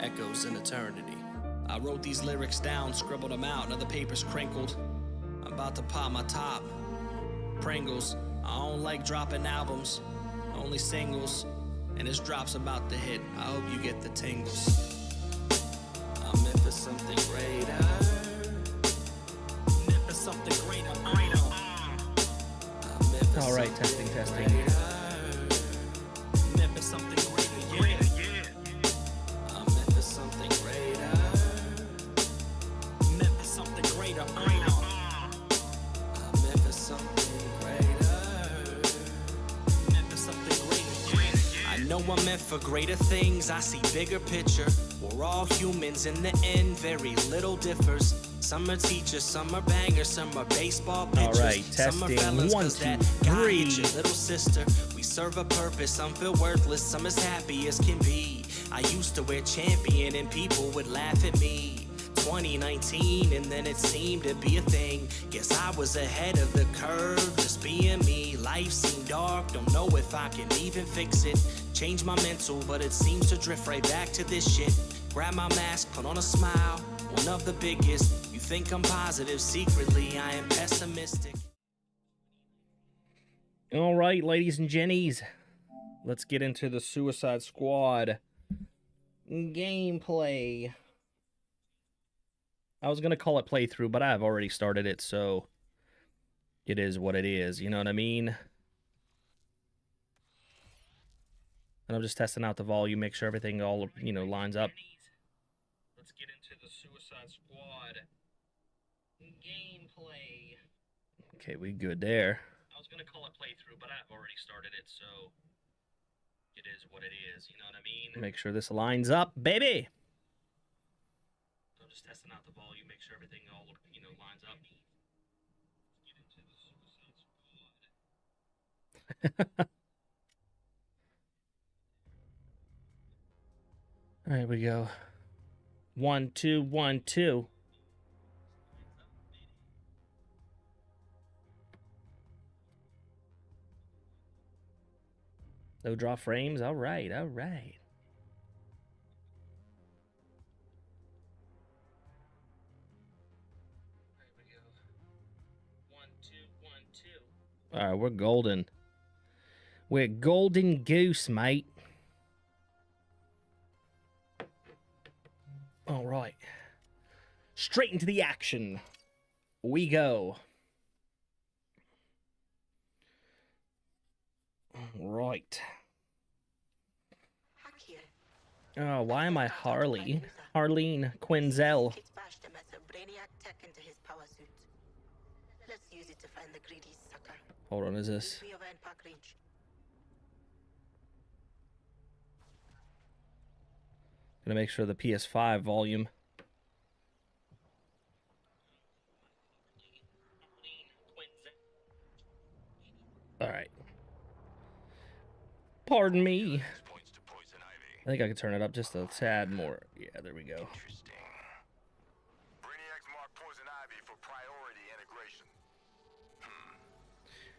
echoes in eternity. I wrote these lyrics down, scribbled them out, and other papers crinkled. I'm about to pop my top. Pringles, I don't like dropping albums, only singles, and this drop's about to hit. I hope you get the tingles. I'm in for something greater. I'm in for something greater. All right, testing. I'm in for something greater, yeah. I'm in for something greater. I'm in for something greater. I'm in for something greater. I'm in for something greater, yeah. I know I'm meant for greater things. I see bigger picture. We're all humans in the end. Very little differs. Some are teachers, some are bangers, some are baseball pitchers. All right, some are testing. felons, 1, 'cause 2, that guy 3. hit your little sister. We serve a purpose. Some feel worthless, some as happy as can be. I used to wear champion and people would laugh at me. 2019 and then it seemed to be a thing. Guess I was ahead of the curve, just being me. Life seemed dark, don't know if I can even fix it. Change my mental, but it seems to drift right back to this shit. Grab my mask, put on a smile, one of the biggest. You think I'm positive, secretly I am pessimistic. All right, ladies and jennies, let's get into the Suicide Squad gameplay. I was going to call it playthrough, but I've already started it, so it is what it is, you know what I mean? And I'm just testing out the volume, make sure everything all, lines up. Let's get into the Suicide Squad gameplay. Okay, we good there. I was going to call it playthrough, but I've already started it, so it is what it is, you know what I mean? Make sure this lines up, baby! So I'm just testing out the volume, make sure everything all, lines up. Get into the Suicide Squad. All right, we go. 1, 2, 1, 2. No draw frames. All right, all right. There we go. 1, 2, 1, 2. All right, we're golden. We're golden goose, mate. All right. Straight into the action. We go. All right. Oh, why am I Harley? Harleen Quinzel. Hold on, is this? Gonna make sure the PS5 volume. All right. Pardon me. I think I can turn it up just a tad more. Yeah, there we go.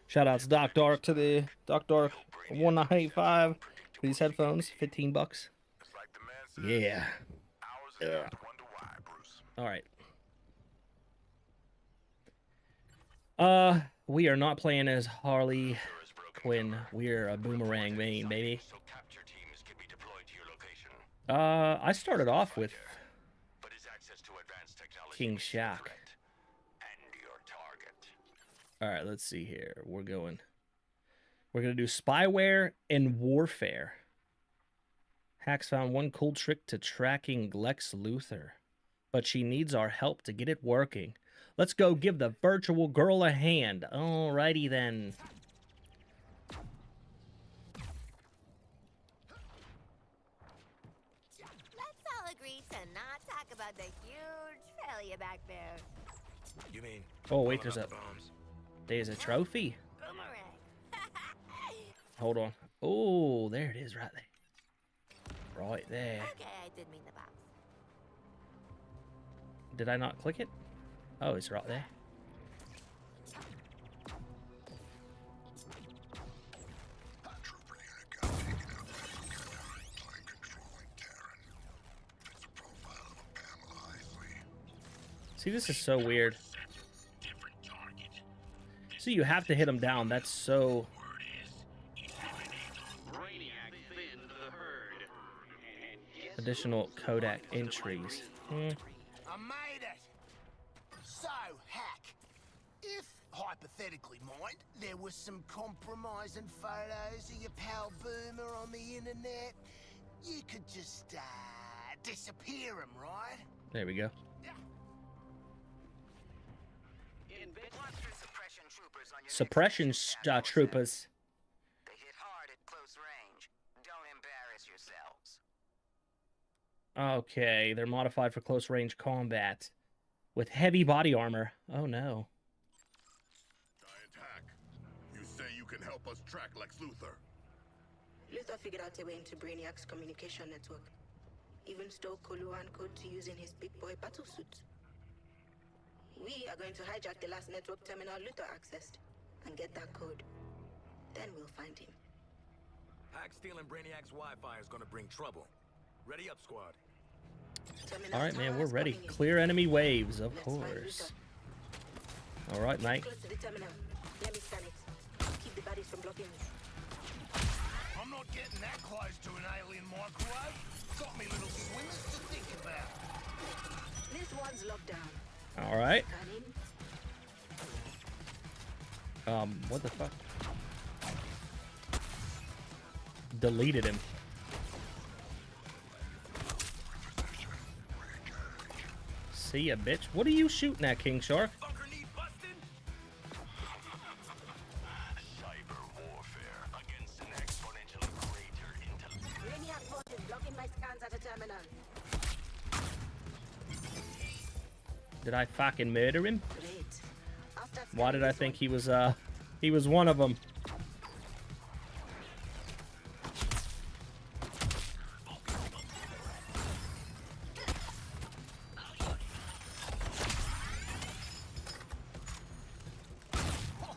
Shout out to Doc Dark to the Doc Dark 1985 for these headphones, $15. Yeah. All right. We are not playing as Harley Quinn. We're a Boomerang main, baby. I started off with King Shaq. All right, let's see here. We're going to do spyware and warfare. Hacks found one cool trick to tracking Lex Luthor, but she needs our help to get it working. Let's go give the virtual girl a hand. Alrighty then. Let's all agree to not talk about the huge failure back there. You mean? Oh wait, there's a trophy. Boomerang. Hold on. Oh, there it is, right there. Right there. Okay, I did mean the box. Did I not click it? Oh, it's right there. See, this is so weird. So you have to hit him down. That's so... Additional codec entries. I made it! So, Hack, if, hypothetically mind, there was some compromising photos of your pal Boomer on the internet, you could just, disappear him, right? There we go. Suppression troopers. They hit hard at close range. Don't embarrass yourselves. Okay, they're modified for close range combat with heavy body armor. Oh no. Giant Hack, you say you can help us track Lex Luthor? Luthor figured out a way into Brainiac's communication network. Even stole Koloan code to use in his big boy battlesuit. We are going to hijack the last network terminal Luthor accessed and get that code. Then we'll find him. Hack stealing Brainiac's Wi-Fi is gonna bring trouble. Ready up, squad. Terminal All right, man, we're towers ready. coming in. Clear enemy waves, of Let's find course. Luthor. All right, mate. Close to the terminal. Let me scan it. Keep the bodies from blocking me. I'm not getting that close to an alien microwave. Got me little swingers to think about. This one's locked down. All right. Scanning. What the fuck? Deleted him. See ya, bitch. What are you shooting at, King Shark? Bunker need busted? Cyber warfare against an exponentially greater intelligence. Brainiac bot is blocking my scans at a terminal. Did I fucking murder him? Great. After Why scanning did I this think one, he was one of them?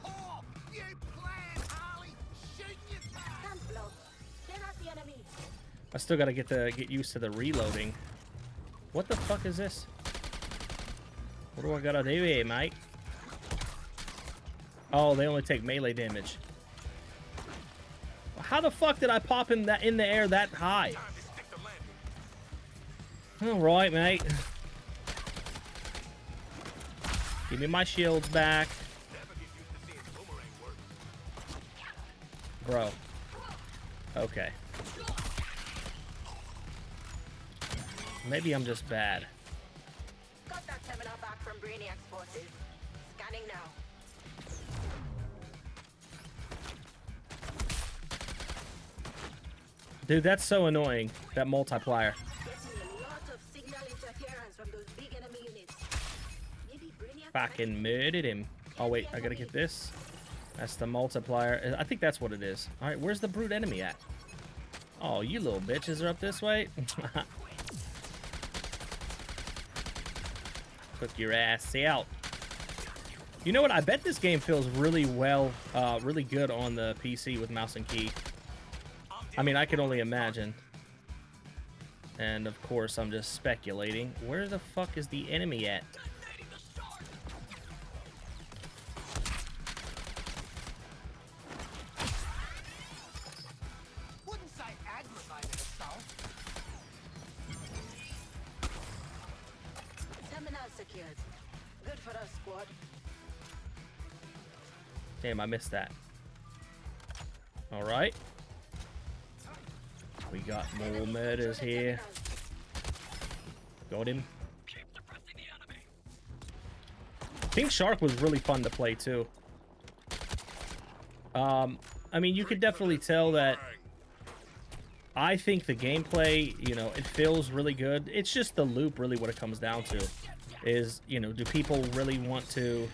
Oh, you planned, Harley! Shoot your time! Can't block. Clear out the enemy. I still gotta get used to the reloading. What the fuck is this? What do I gotta do here, mate? Oh, they only take melee damage. How the fuck did I pop in the air that high? Time to stick the landing. All right, mate. Give me my shields back, Never get used to seeing Boomerang work. bro. Okay. Maybe I'm just bad. Got that terminal back from Brainiac's forces. Scanning now. Dude, that's so annoying, that multiplier. Getting a lot of signal interference from those big enemy units. Maybe Brainiac Fucking murdered him. Oh, wait, I gotta get this. That's the multiplier. I think that's what it is. All right, where's the brute enemy at? Oh, you little bitches are up this way. Took your ass out. You know what? I bet this game feels really well, really good on the PC with mouse and key. I mean, I could only imagine. And of course, I'm just speculating. Where the fuck is the enemy at? Wouldn't say aggravated assault. terminal secured. Good for us, squad. Damn, I missed that. All right. We got more murders here. Got him. King Shark was really fun to play too. I mean, you could definitely tell that. I think the gameplay, you know, it feels really good. It's just the loop, really, what it comes down to. Is, you know, do people really want to,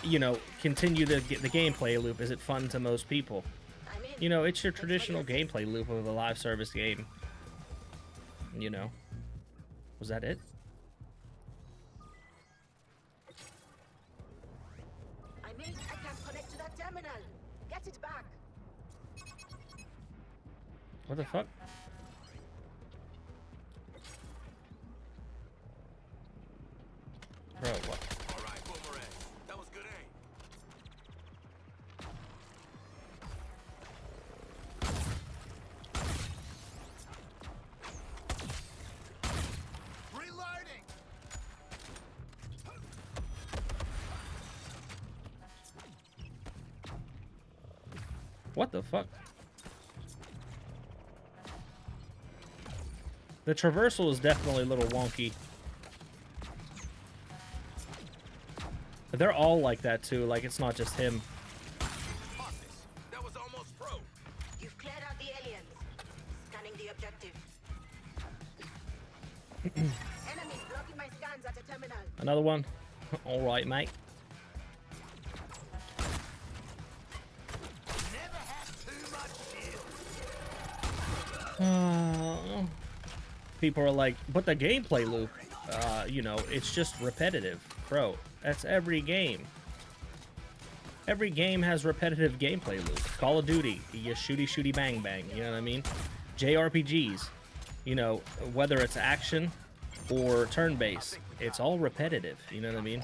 you know, continue the gameplay loop? Is it fun to most people? I'm in. You know, it's your traditional gameplay loop of a live service game. You know. Was that it? I can't connect to that terminal. Get it back. What the fuck? What the fuck? The traversal is definitely a little wonky. But they're all like that too. Like, it's not just him. That was almost pro. You've cleared out the aliens. Scanning the objective. Enemies blocking my scans at a terminal. Another one. All right, mate. Never have too much shield. People are like, but the gameplay loop, you know, it's just repetitive. Bro, that's every game. Every game has repetitive gameplay loop. Call of Duty, you shooty bang bang, you know what I mean? JRPGs, you know, whether it's action or turn-based, it's all repetitive, you know what I mean?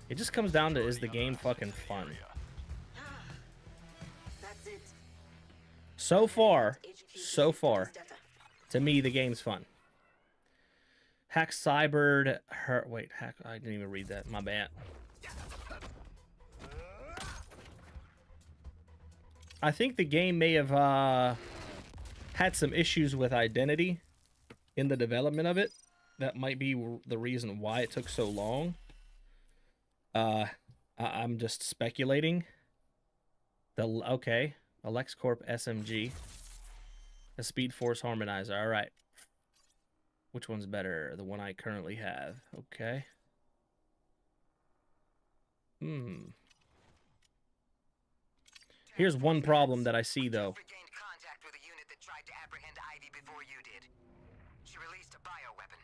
It just comes down to, is the game fucking fun? That's it. So far, HQ to me, the game's fun. Hack Cybered, her, wait, hack, I didn't even read that, my bad. I think the game may have had some issues with identity in the development of it. That might be the reason why it took so long. I'm just speculating. Okay, a LexCorp SMG. A Speed Force Harmonizer, alright. Which one's better? The one I currently have. Okay. Here's one problem that I see, though. Regained contact with a unit that tried to apprehend Ivy before you did. She released a bioweapon.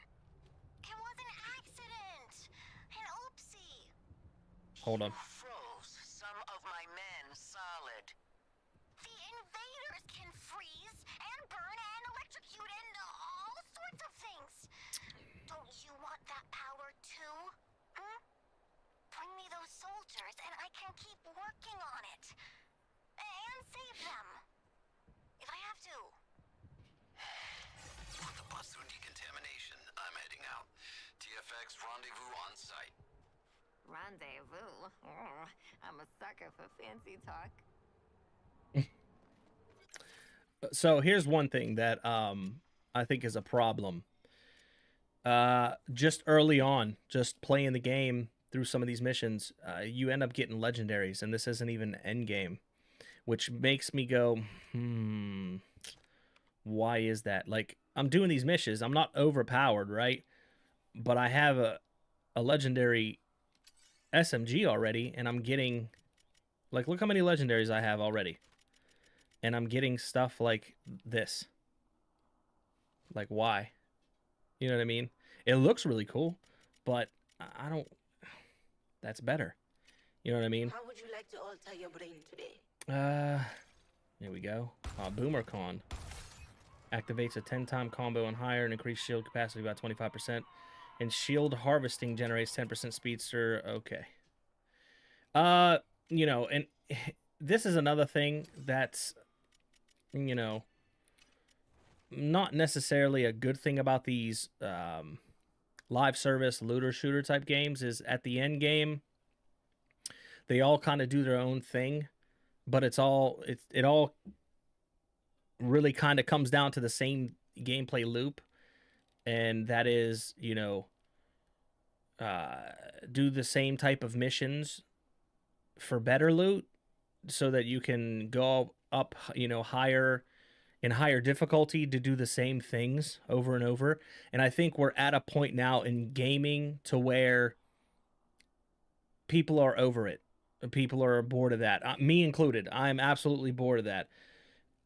It was an accident. An oopsie. Hold on. Froze some of my men solid. The invaders can freeze and burn and electrocute and all sorts of things. Don't you want that power too? Hmm? Bring me those soldiers and I can keep working on it. And save them. If I have to. On the bus through decontamination, I'm heading out. TFX rendezvous on site. Rendezvous? Oh, I'm a sucker for fancy talk. So here's one thing that I think is a problem. Just early on, just playing the game through some of these missions, you end up getting legendaries, and this isn't even end game, which makes me go, why is that? Like, I'm doing these missions, I'm not overpowered, right? But I have a legendary SMG already, and I'm getting, like, look how many legendaries I have already. And I'm getting stuff like this. Like, why? You know what I mean? It looks really cool, but I don't... That's better. You know what I mean? How would you like to alter your brain today? Here we go. Boomerang. Activates a 10-time combo and higher and increased shield capacity by 25%. And shield harvesting generates 10% speedster. Okay. You know, and this is another thing that's, you know, not necessarily a good thing about these live service looter shooter type games is at the end game, they all kind of do their own thing, but it all really kind of comes down to the same gameplay loop, and that is, you know, do the same type of missions for better loot so that you can go up, you know, higher in higher difficulty to do the same things over and over. And I think we're at a point now in gaming to where people are over it. People are bored of that. Me included. I'm absolutely bored of that.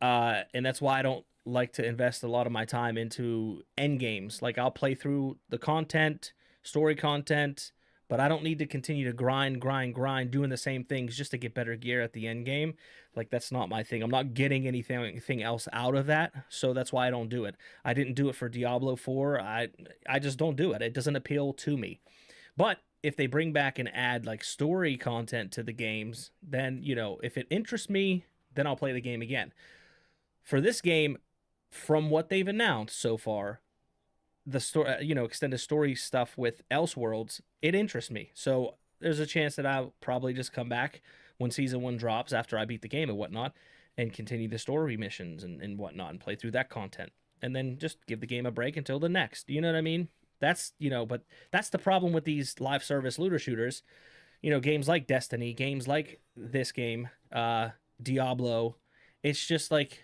And that's why I don't like to invest a lot of my time into end games. Like, I'll play through the content, story content, but I don't need to continue to grind, doing the same things just to get better gear at the end game. Like, that's not my thing. I'm not getting anything else out of that, so that's why I don't do it. I didn't do it for Diablo 4. I just don't do it. It doesn't appeal to me. But if they bring back and add, like, story content to the games, then, you know, if it interests me, then I'll play the game again. For this game, from what they've announced so far, the story, you know, extended story stuff with Elseworlds, it interests me. So there's a chance that I'll probably just come back when season 1 drops after I beat the game and whatnot, and continue the story missions and whatnot and play through that content, and then just give the game a break until the next. You know what I mean? That's, you know, but that's the problem with these live service looter shooters. You know, games like Destiny, games like this game, Diablo. It's just like,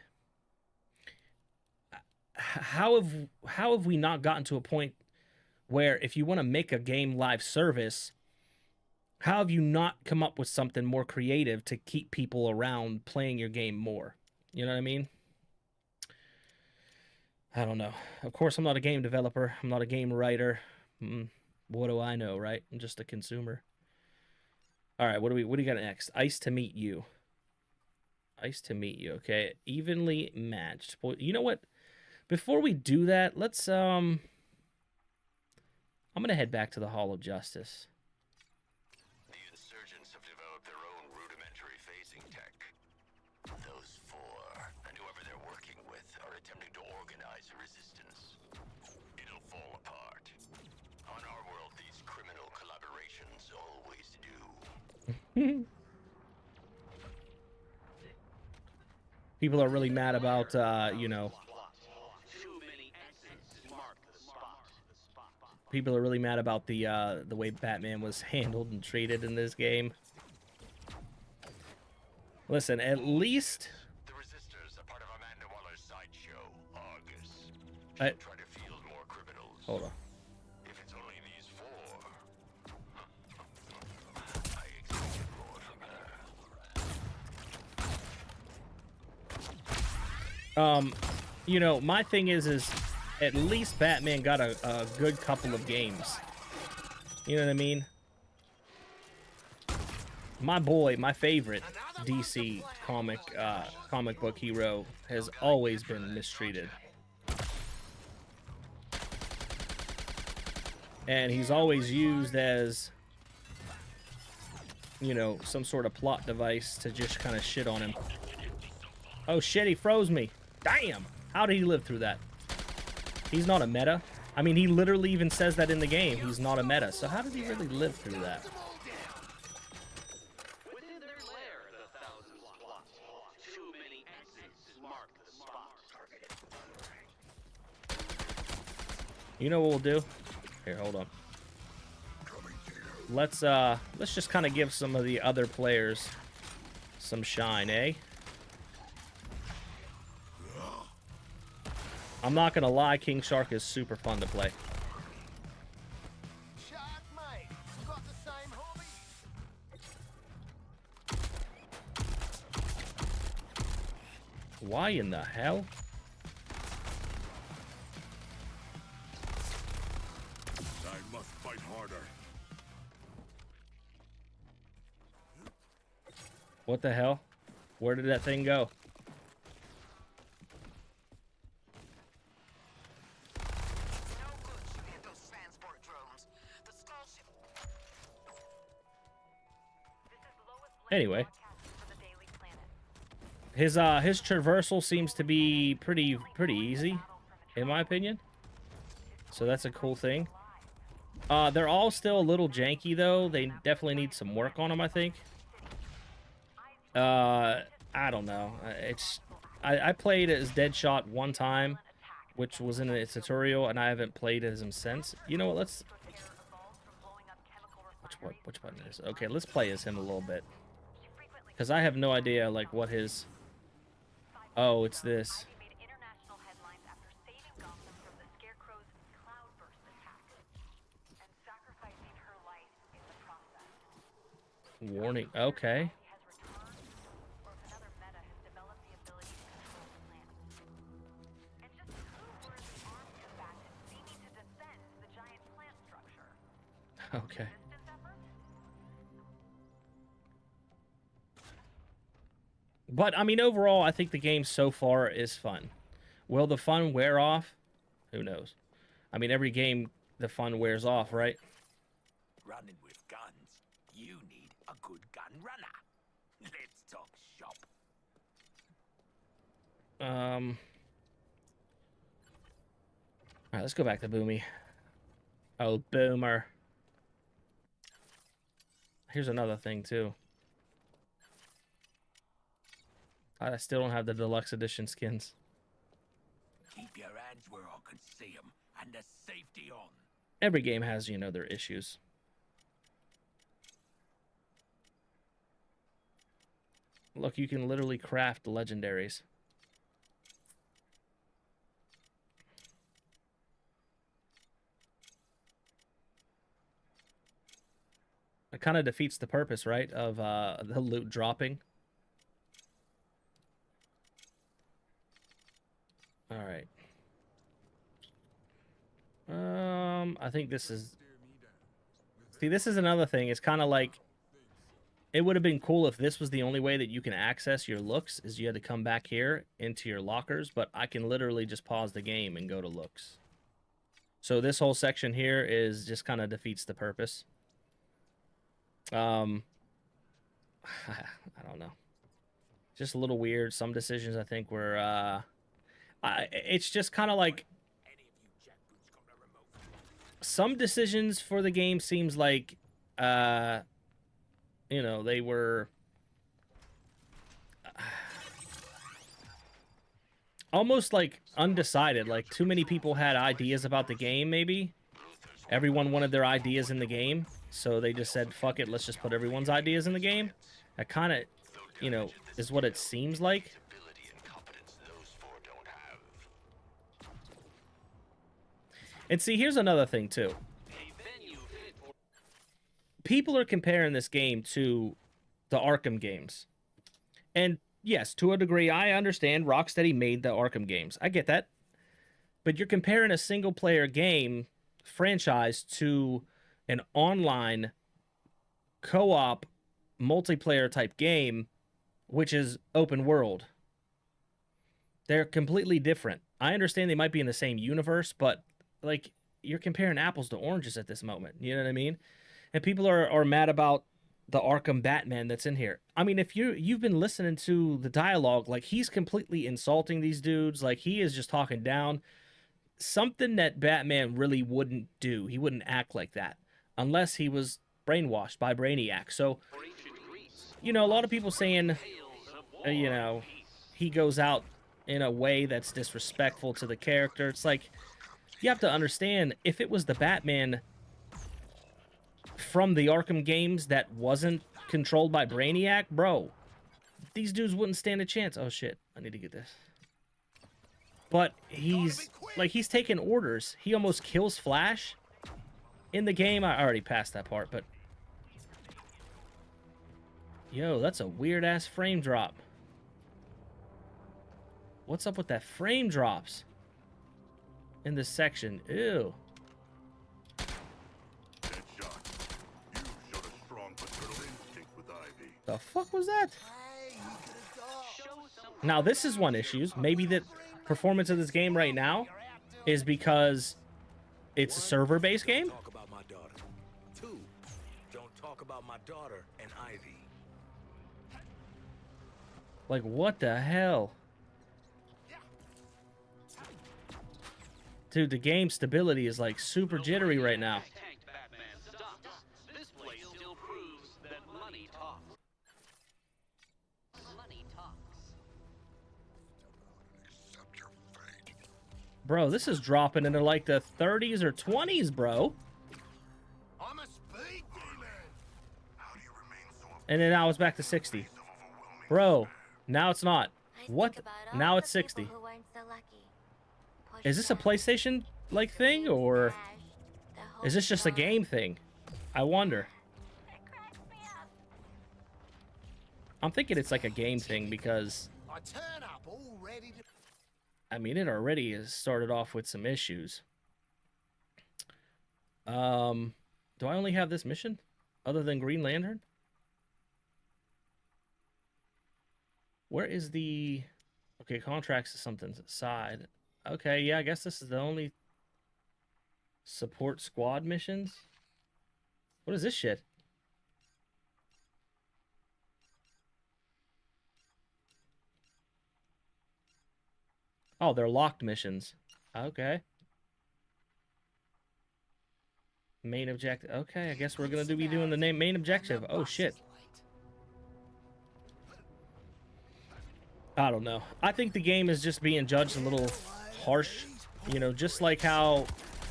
how have we not gotten to a point where if you want to make a game live service, how have you not come up with something more creative to keep people around playing your game more? You know what I mean? I don't know. Of course, I'm not a game developer. I'm not a game writer. What do I know, right? I'm just a consumer. All right, what do you got next? Ice to meet you. Ice to meet you. Okay, evenly matched. Well, you know what? Before we do that, let's I'm gonna head back to the Hall of Justice. The insurgents have developed their own rudimentary phasing tech. Those four, and whoever they're working with, are attempting to organize a resistance. It'll fall apart. On our world, these criminal collaborations always do. People are really mad about, you know... People are really mad about the way Batman was handled and treated in this game. Listen, at least... The resistors are part of Amanda Waller's sideshow, Argus. I... Try to field more criminals. Hold on. If it's only these four, I expected more from her. You know, my thing is at least Batman got a good couple of games. You know what I mean? My boy, my favorite DC comic book hero has always been mistreated. And he's always used as, you know, some sort of plot device to just kind of shit on him. Oh shit, he froze me. Damn! How did he live through that? He's not a meta. I mean, he literally even says that in the game. He's not a meta. So how did he really live through that? You know what we'll do? Here, hold on. Let's just kind of give some of the other players some shine, eh? I'm not gonna lie, King Shark is super fun to play. Shark, mate. Got the same hobby. Why in the hell? I must fight harder. What the hell? Where did that thing go? Anyway, his traversal seems to be pretty easy, in my opinion. So that's a cool thing. They're all still a little janky though. They definitely need some work on them, I think. I don't know. I played as Deadshot one time, which was in a tutorial, and I haven't played as him since. You know what? Let's. Which button is? Okay, let's play as him a little bit. Because I have no idea, like, what his... Oh, it's this. Warning. Okay. Okay. But, I mean, overall, I think the game so far is fun. Will the fun wear off? Who knows? I mean, every game, the fun wears off, right? Running with guns, you need a good gun runner. Let's talk shop. Alright, let's go back to Boomy. Oh, Boomer. Here's another thing, too. I still don't have the deluxe edition skins. Keep your hands where I can see them, and the safety on. Every game has, you know, their issues. Look, you can literally craft legendaries. It kind of defeats the purpose, right, of the loot dropping. All right. I think this is... See, this is another thing. It's kind of like... It would have been cool if this was the only way that you can access your looks, is you had to come back here into your lockers, but I can literally just pause the game and go to looks. So this whole section here is just kind of defeats the purpose. I don't know. Just a little weird. Some decisions I think were it's just kind of like some decisions for the game seems like you know, they were almost like undecided. Like too many people had ideas about the game, maybe. Everyone wanted their ideas in the game, so they just said, fuck it, let's just put everyone's ideas in the game. That kind of, you know, is what it seems like. And see, here's another thing, too. People are comparing this game to the Arkham games. And yes, to a degree, I understand Rocksteady made the Arkham games. I get that. But you're comparing a single-player game franchise to an online co-op multiplayer type game, which is open world. They're completely different. I understand they might be in the same universe, but like you're comparing apples to oranges at this moment. You know what I mean? And people are mad about the Arkham Batman that's in here. I mean, if you've been listening to the dialogue, like he's completely insulting these dudes, like he is just talking down. Something that Batman really wouldn't do. He wouldn't act like that unless he was brainwashed by Brainiac. So, you know, a lot of people saying, you know, he goes out in a way that's disrespectful to the character. It's like, you have to understand, if it was the Batman from the Arkham games that wasn't controlled by Brainiac, bro, these dudes wouldn't stand a chance. Oh, shit. I need to get this. But he's taking orders. He almost kills Flash in the game. I already passed that part, but yo, that's a weird ass frame drop. What's up with that frame drops in this section? Ew. The fuck was that? Now this is one issue. Maybe the performance of this game right now is because it's a server-based game. Talk about my daughter. 2, don't talk about my daughter and Ivy. Like, what the hell? Dude, the game stability is like super jittery right now. Bro, this is dropping into like the 30s or 20s, bro. I'm a speed demon. How do you remain so And then now it's back to 60. Bro, now it's not. What? Now it's 60. Is this a PlayStation like thing, or is this just a game thing? I wonder. I'm thinking it's like a game thing because I turn up all ready to... I mean, it already has started off with some issues. Do I only have this mission other than Green Lantern? Where is the... Okay, contracts is something's side. Okay, yeah, I guess this is the only support squad missions. What is this shit? Oh, they're locked missions. Okay. Main objective. Okay, I guess we're gonna be doing the main objective. Oh shit. I don't know. I think the game is just being judged a little harsh, you know, just like how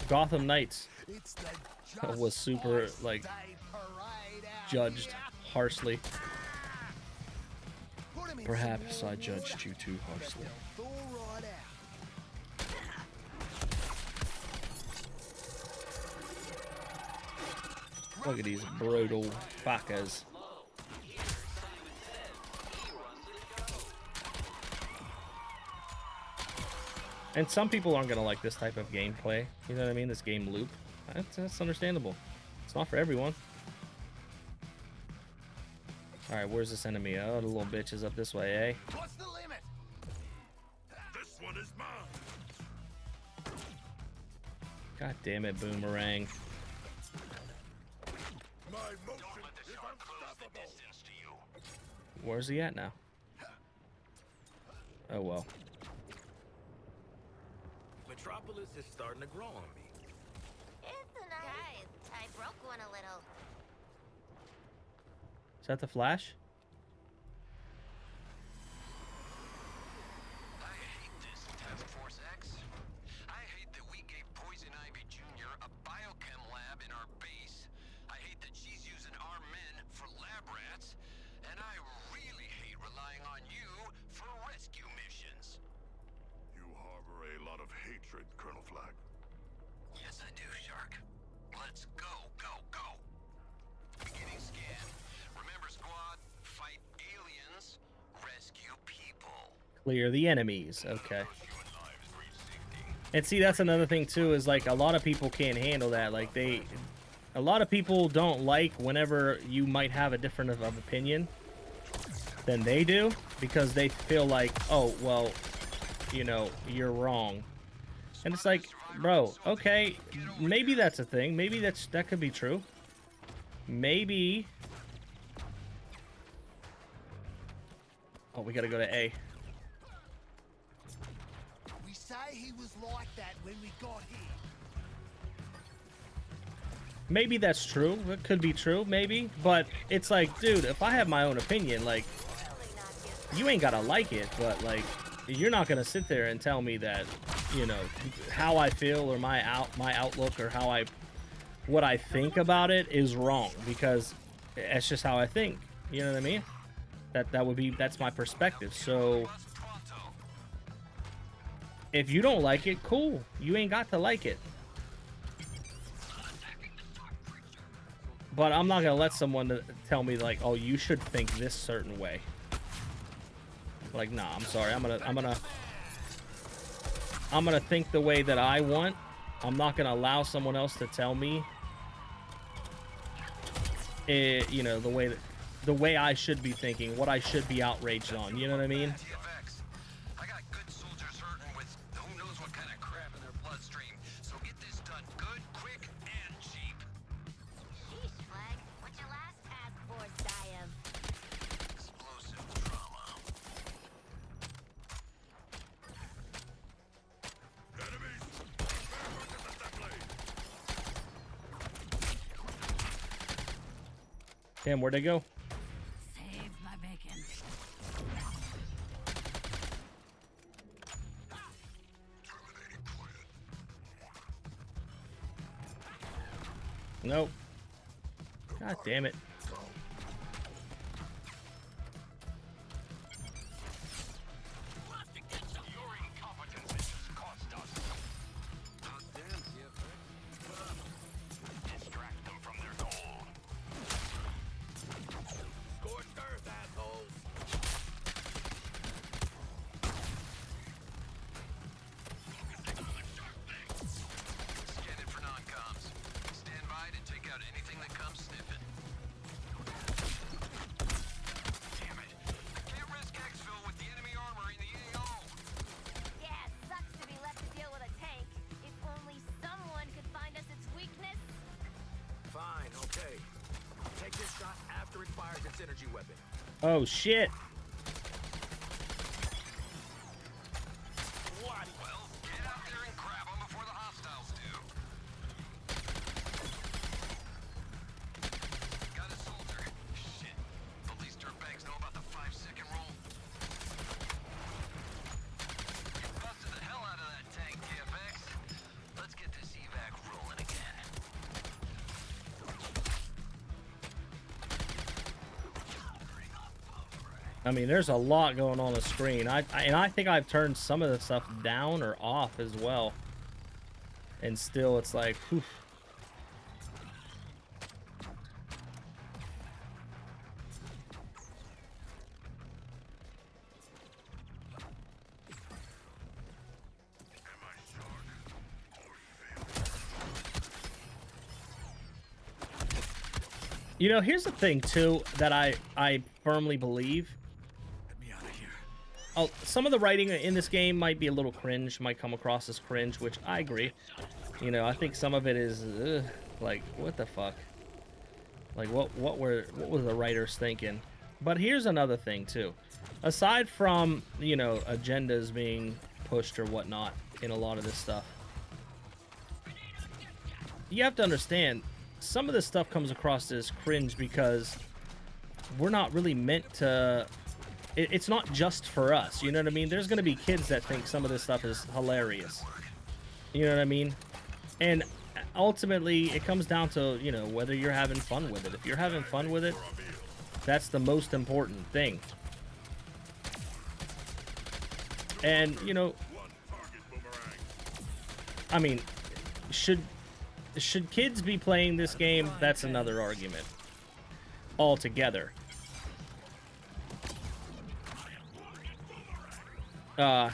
Gotham Knights was super, like, judged harshly. Perhaps I judged you too harshly. Look at these brutal fuckers. And some people aren't going to like this type of gameplay. You know what I mean? This game loop. That's understandable. It's not for everyone. Alright, where's this enemy? Oh, the little bitch is up this way, eh? What's the limit? This one is mine. God damn it, Boomerang. My motion is unstoppable. Where's he at now? Oh, well. Metropolis is starting to grow on me. It's a nice. Guys, I broke one a little. Is that the Flash? I hate this, Task Force X. I hate that we gave Poison Ivy Jr. a biochem lab in our base. I hate that she's using our men for lab rats. And I really hate relying on you for rescue missions. You harbor a lot of hatred, Colonel Flag. Yes, I do, Shark. Let's go, go, go. Beginning scan. Remember, squad, fight aliens, rescue people. Clear the enemies. Okay. And see, that's another thing too, is like a lot of people can't handle that. Like a lot of people don't like whenever you might have a different of opinion than they do, because they feel like, oh, well, you know, you're wrong. And it's like, bro, okay, maybe that's a thing. Maybe that could be true. Maybe. Oh, we gotta go to A. We say he was like that when we got here. Maybe that's true. It could be true, maybe. But it's like, dude, if I have my own opinion, like, you ain't gotta like it, but, like, you're not gonna sit there and tell me that, you know, how I feel or my outlook or what I think about it is wrong, because that's just how I think. You know what I mean? That's my perspective. So if you don't like it, cool. You ain't got to like it. But I'm not gonna let someone tell me like, oh, you should think this certain way. Like, nah, I'm sorry. I'm gonna think the way that I want. I'm not gonna allow someone else to tell me, you know, the way I should be thinking, what I should be outraged on. You know what I mean? I got good soldiers hurting with who knows what kind of crap in their bloodstream. So get this done good, quick, and cheap. Sheesh, Flag. What'd your last task force die of? Explosive trauma. Enemies! Prepare for disassembly! Damn, where'd they go? Save my bacon. Nope. God damn it. Your incompetence has cost us. How damn distract them from their goal. Scorched earth, assholes! Scan it for non-coms. Stand by to take out anything that comes sniffing. Damn it. I can't risk exfil with the enemy armor in the AO. Yeah, sucks to be left to deal with a tank. If only someone could find us its weakness. Fine, okay. Take this shot after it fires its energy weapon. Oh shit. What? Well, get out there and grab them before the hostiles do. Got a soldier. Shit. The least dirtbags know about the 5-second rule. I mean, there's a lot going on the screen. And I think I've turned some of the stuff down or off as well. And still, it's like, whew. You know, here's the thing, too, that I firmly believe. Let me out of here. Oh, some of the writing in this game might be a little cringe, might come across as cringe, which I agree. You know, I think some of it is, like, what the fuck? Like, what were the writers thinking? But here's another thing, too. Aside from, you know, agendas being pushed or whatnot in a lot of this stuff, you have to understand, some of this stuff comes across as cringe because we're not really meant to... It's not just for us, you know what I mean? There's going to be kids that think some of this stuff is hilarious. You know what I mean? And ultimately, it comes down to, you know, whether you're having fun with it. If you're having fun with it, that's the most important thing. And, you know, I mean, should kids be playing this game? That's another argument altogether. But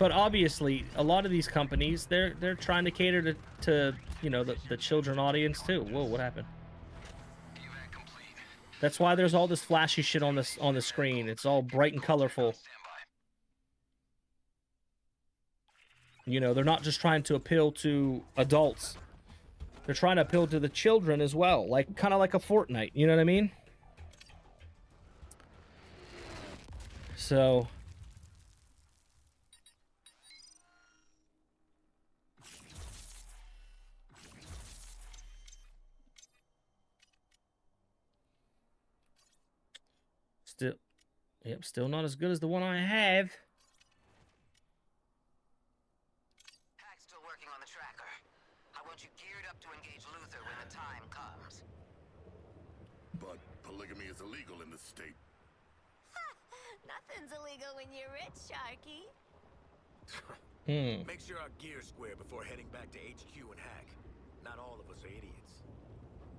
obviously, a lot of these companies, they're trying to cater to you know, the children audience too. Whoa, what happened? That's why there's all this flashy shit on the screen. It's all bright and colorful. You know, they're not just trying to appeal to adults. They're trying to appeal to the children as well. Like, kind of like a Fortnite. You know what I mean? So... still not as good as the one I have. Hack's still working on the tracker. I want you geared up to engage Luther when the time comes. But polygamy is illegal in this state. Nothing's illegal when you're rich, Sharky. Make sure our gear's square before heading back to HQ and Hack. Not all of us are idiots.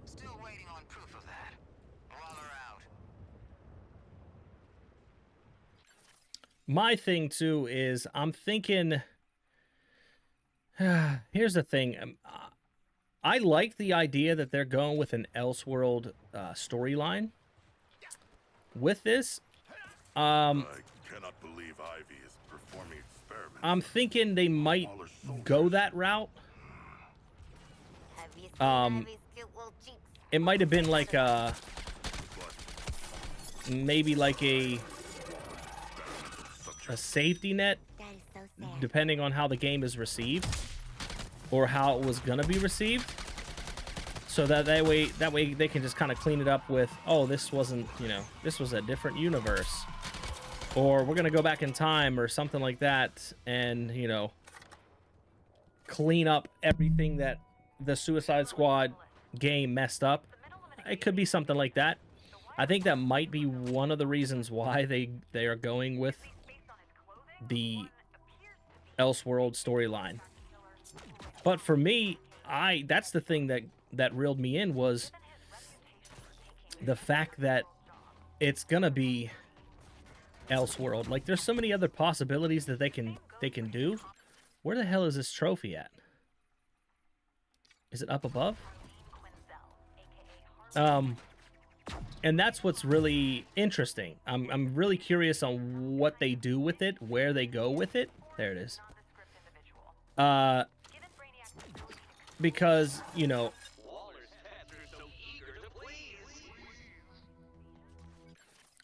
Still waiting on proof of that. Waller out. My thing, too, is I'm thinking... here's the thing. I like the idea that they're going with an Elseworld storyline. With this, I cannot believe Ivy is performing experiments. I'm thinking they might go that route. Have you seen Ivy's cute little cheeks? It might have been like a... maybe like a safety net, That is so sad. depending on how the game is received or how it was gonna be received, so that way they can just kind of clean it up with, oh, this wasn't, you know, this was a different universe, or we're gonna go back in time or something like that, and, you know, clean up everything that the Suicide Squad game messed up. It could be something like that. I think that might be one of the reasons why they are going with the Elseworld storyline. But for me, that's the thing that reeled me in, was the fact that it's gonna be Elseworld. Like, there's so many other possibilities that they can do. Where the hell is this trophy at? Is it up above? And that's what's really interesting. I'm really curious on what they do with it, where they go with it. There it is. Because, you know,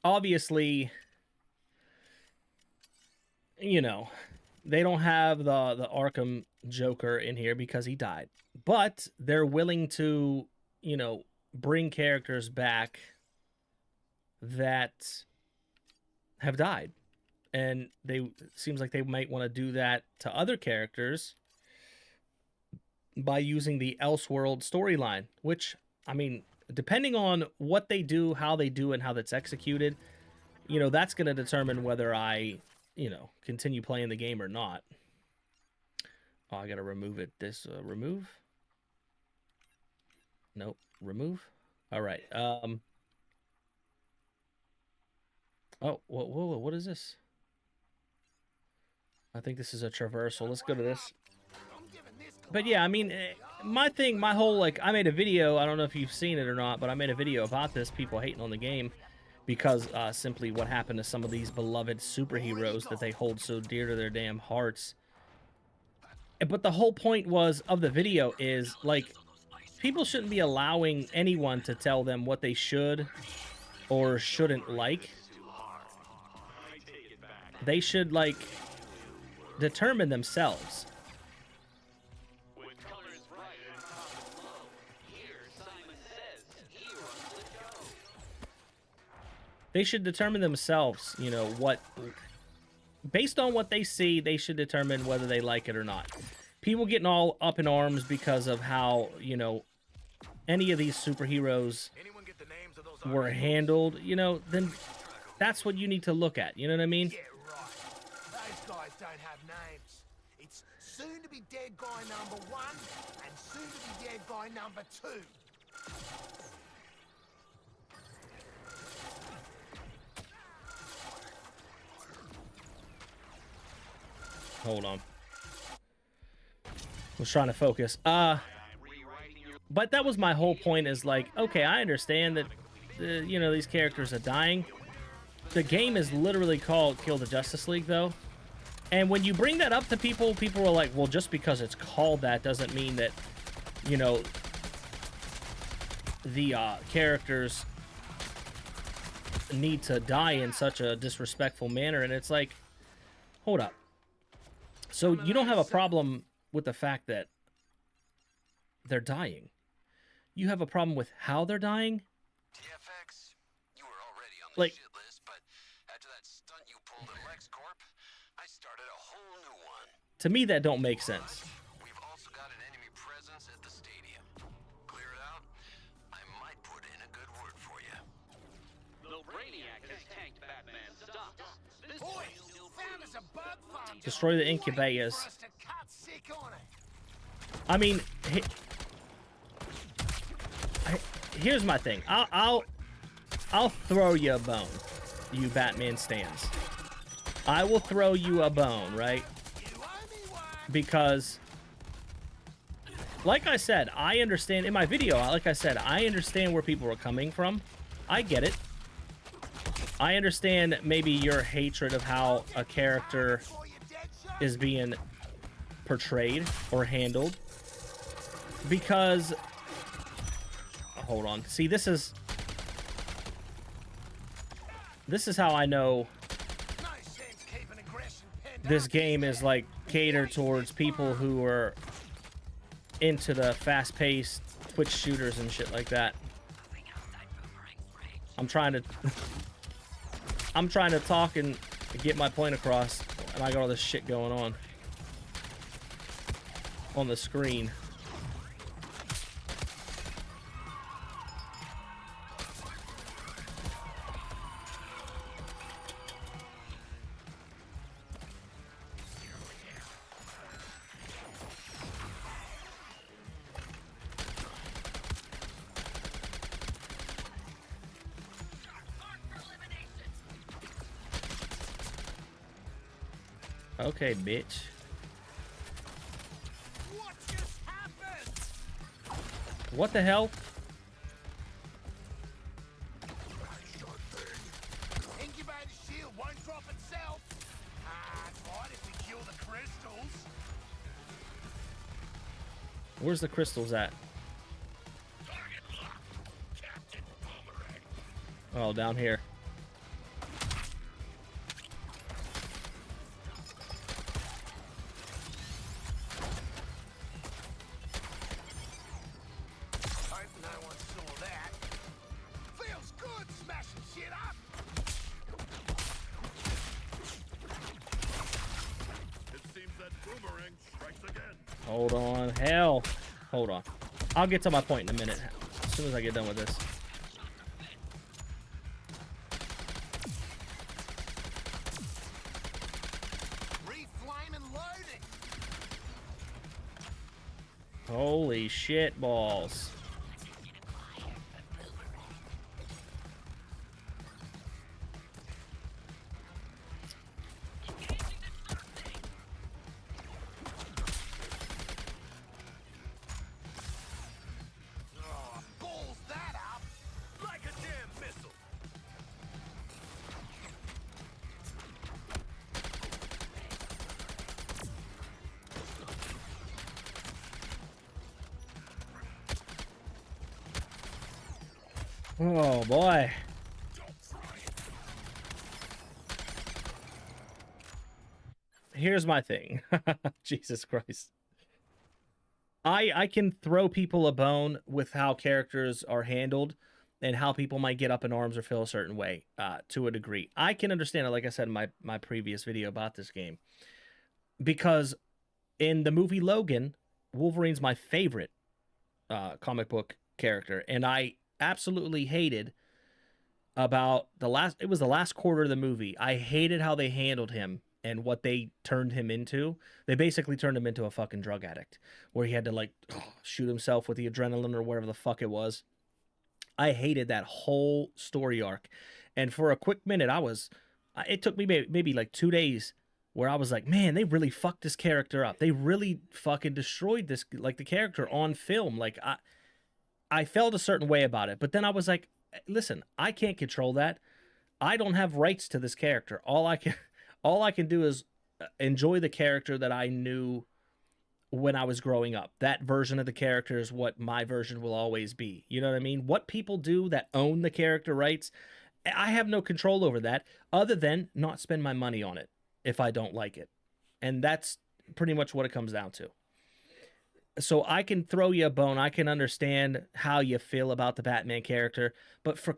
obviously, you know, they don't have the Arkham Joker in here because he died. But they're willing to, you know, bring characters back that have died. And seems like they might want to do that to other characters by using the Elseworld storyline, which, I mean, depending on what they do, how they do it, and how that's executed, you know, that's going to determine whether I, you know, continue playing the game or not. Oh, I got to remove it. This, remove? Nope. Remove? All right. Oh, whoa, what is this? I think this is a traversal. Let's go to this. But yeah, I mean, my whole, like, I made a video. I don't know if you've seen it or not, but I made a video about this. People hating on the game because simply what happened to some of these beloved superheroes that they hold so dear to their damn hearts. But the whole point of the video is, like, people shouldn't be allowing anyone to tell them what they should or shouldn't like. They should, like, determine themselves. They should determine themselves, you know, what... Based on what they see, they should determine whether they like it or not. People getting all up in arms because of how, you know, any of these superheroes were handled, you know, then that's what you need to look at. You know what I mean? Yeah, right. Those guys don't have names. It's soon to be dead guy number 1 and soon to be dead guy number 2. Hold on. Was trying to focus. But that was my whole point, is like, okay, I understand that, you know, these characters are dying. The game is literally called Kill the Justice League, though. And when you bring that up to people, people are like, well, just because it's called that doesn't mean that, you know, the characters need to die in such a disrespectful manner. And it's like, hold up. So you don't have a problem with the fact that they're dying. You have a problem with how they're dying? TFX, you were already on the Like, shit list, but after that stunt you pulled at LexCorp, I started a whole new one. to me, that don't make sense. We've also got an enemy presence at the stadium. Clear it out, I might put in a good word for you. Though Brainiac has tanked Batman's stuff, this Boys, found us a bug farm. Destroy the incubators. For us to cut sick on it. I mean, here's my thing. I'll throw you a bone, you Batman stans. I will throw you a bone, right? Because, like I said, I understand in my video. Like I said, I understand where people are coming from. I get it. I understand maybe your hatred of how a character is being portrayed or handled, because hold on, see, this is how I know this game is like catered towards people who are into the fast-paced Twitch shooters and shit like that. I'm trying to talk and get my point across, and I got all this shit going on the screen. Okay, bitch. What just happened? What the hell? Incubator shield won't drop itself. That's right, if we kill the crystals. Where's the crystals at? Oh, down here. Hold on. Hell. Hold on. I'll get to my point in a minute. soon as I get done with this. Reflame and loading. Holy shit balls. Oh, balls that up. Like a damn missile. Oh boy. Here's my thing. Jesus Christ. I can throw people a bone with how characters are handled and how people might get up in arms or feel a certain way to a degree. I can understand it, like I said in my previous video about this game. Because in the movie Logan, Wolverine's my favorite comic book character. And I absolutely hated about the last quarter of the movie. I hated how they handled him and what they turned him into. They basically turned him into a fucking drug addict where he had to like shoot himself with the adrenaline or whatever the fuck it was. I hated that whole story arc. And for a quick minute, it took me maybe like 2 days where I was like, man, they really fucked this character up. They really fucking destroyed this, like the character on film. Like I felt a certain way about it, but then I was like, listen, I can't control that. I don't have rights to this character. All I can do is enjoy the character that I knew when I was growing up. That version of the character is what my version will always be. You know what I mean? What people do that own the character rights, I have no control over that other than not spend my money on it if I don't like it. And that's pretty much what it comes down to. So I can throw you a bone. I can understand how you feel about the Batman character. But for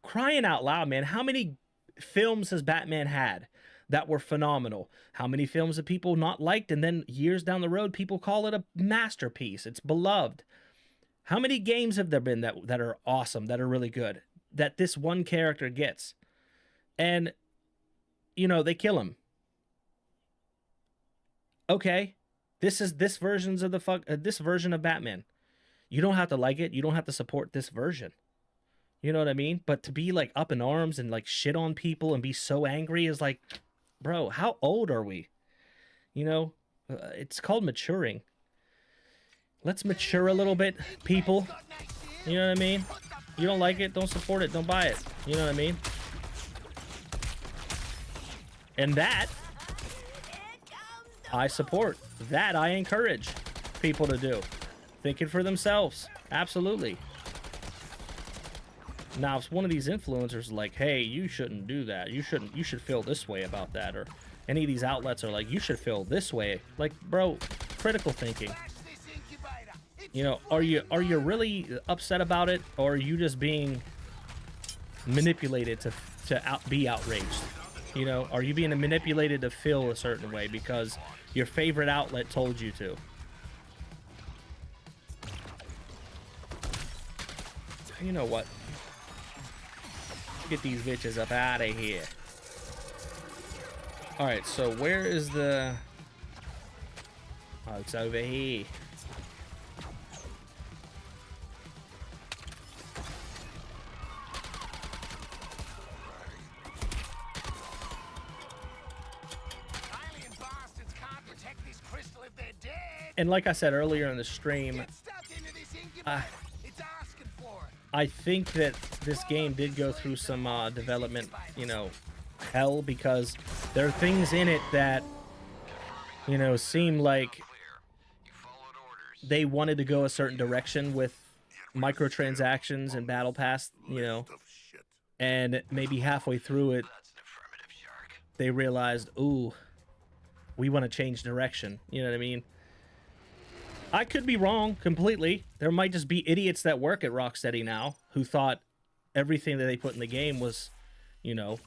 crying out loud, man, how many films has Batman had that were phenomenal? How many films have people not liked? And then years down the road, people call it a masterpiece. It's beloved. How many games have there been that are awesome, that are really good, that this one character gets? And, you know, they kill him. Okay. This version of Batman. You don't have to like it. You don't have to support this version. You know what I mean? But to be like up in arms and like shit on people and be so angry is like, bro, how old are we? You know, it's called maturing. Let's mature a little bit, people. You know what I mean? You don't like it, don't support it, don't buy it. You know what I mean? And that I support. That I encourage people to do. Thinking for themselves. Absolutely. Now, if one of these influencers like, hey, you shouldn't do that. You should feel this way about that. Or any of these outlets are like, you should feel this way. Like, bro, critical thinking. You know, are you really upset about it? Or are you just being manipulated to be outraged? You know, are you being manipulated to feel a certain way because your favorite outlet told you to? You know what? Get these bitches up out of here. Alright, so where is the... Oh, it's over here. And like I said earlier in the stream, I think that this game did go through some development, you know, hell, because there are things in it that, you know, seem like they wanted to go a certain direction with microtransactions and Battle Pass, you know, and maybe halfway through it, they realized, ooh, we want to change direction. You know what I mean? I could be wrong completely. There might just be idiots that work at Rocksteady now who thought everything that they put in the game was, you know,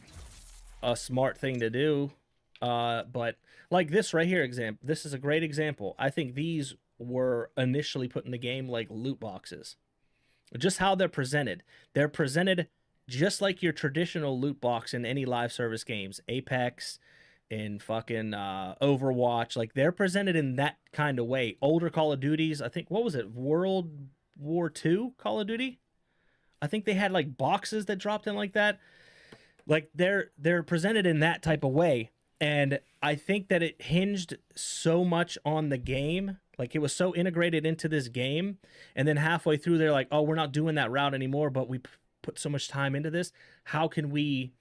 a smart thing to do. But like this right here this is a great example. I think these were initially put in the game like loot boxes. Just how they're presented. They're presented just like your traditional loot box in any live service games. Apex, in fucking Overwatch. Like, they're presented in that kind of way. Older Call of Duties, I think, what was it? World War II Call of Duty? I think they had like boxes that dropped in like that. Like, they're presented in that type of way. And I think that it hinged so much on the game. Like, it was so integrated into this game. And then halfway through, they're like, oh, we're not doing that route anymore, but we put so much time into this. How can we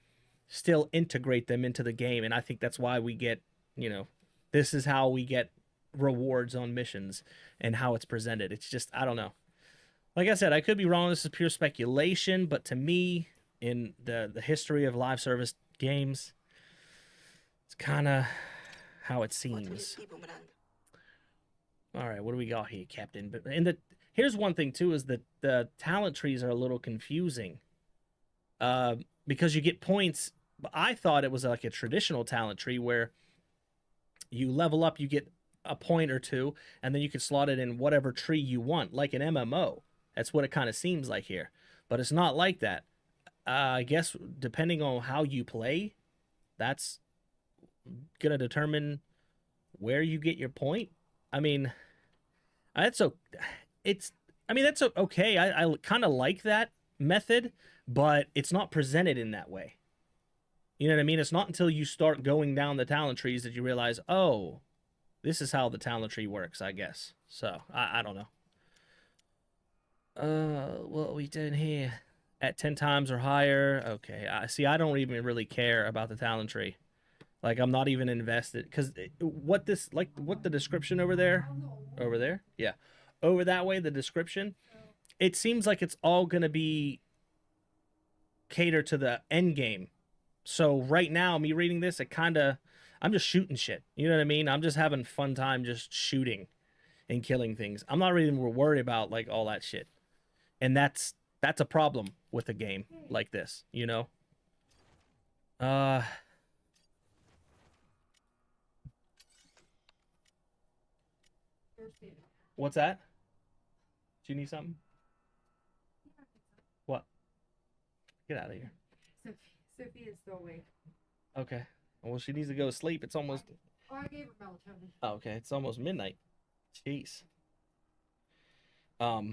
still integrate them into the game? And I think that's why we get, you know, this is how we get rewards on missions and how it's presented. It's just, I don't know. Like I said, I could be wrong. This is pure speculation, but to me, in the history of live service games, it's kind of how it seems. All right, what do we got here, Captain? But here's one thing too, is that the talent trees are a little confusing, because you get points. I thought it was like a traditional talent tree where you level up, you get a point or two, and then you can slot it in whatever tree you want, like an MMO. That's what it kind of seems like here, but it's not like that. I guess depending on how you play, that's gonna determine where you get your point. I mean, that's okay. I kind of like that method, but it's not presented in that way. You know what I mean? It's not until you start going down the talent trees that you realize, oh, this is how the talent tree works, I guess. So, I don't know. What are we doing here? At 10 times or higher. Okay, see, I don't even really care about the talent tree. Like, I'm not even invested, because what the description over there, yeah, over that way, the description, it seems like it's all gonna be catered to the end game. So right now, me reading this, I'm just shooting shit. You know what I mean? I'm just having fun time just shooting and killing things. I'm not really worried about like all that shit, and that's a problem with a game like this, you know. What's that? Do you need something? What? Get out of here. Sophie is still awake. Okay. Well, she needs to go to sleep. It's almost... Oh, I gave her melatonin. Oh, okay. It's almost midnight. Jeez. What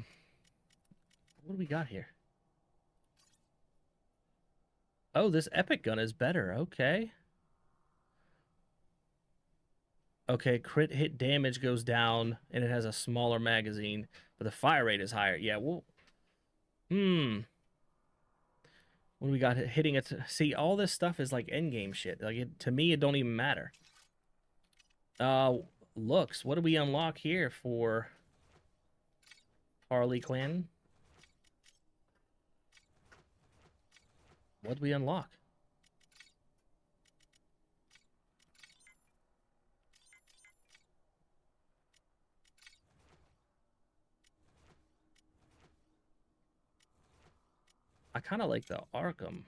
do we got here? Oh, this epic gun is better. Okay. Okay, crit hit damage goes down, and it has a smaller magazine, but the fire rate is higher. Yeah, well... What do we got? Hitting it. See, all this stuff is like endgame shit. Like, to me, it don't even matter. Looks. What do we unlock here for Harley Quinn? What do we unlock? I kind of like the Arkham.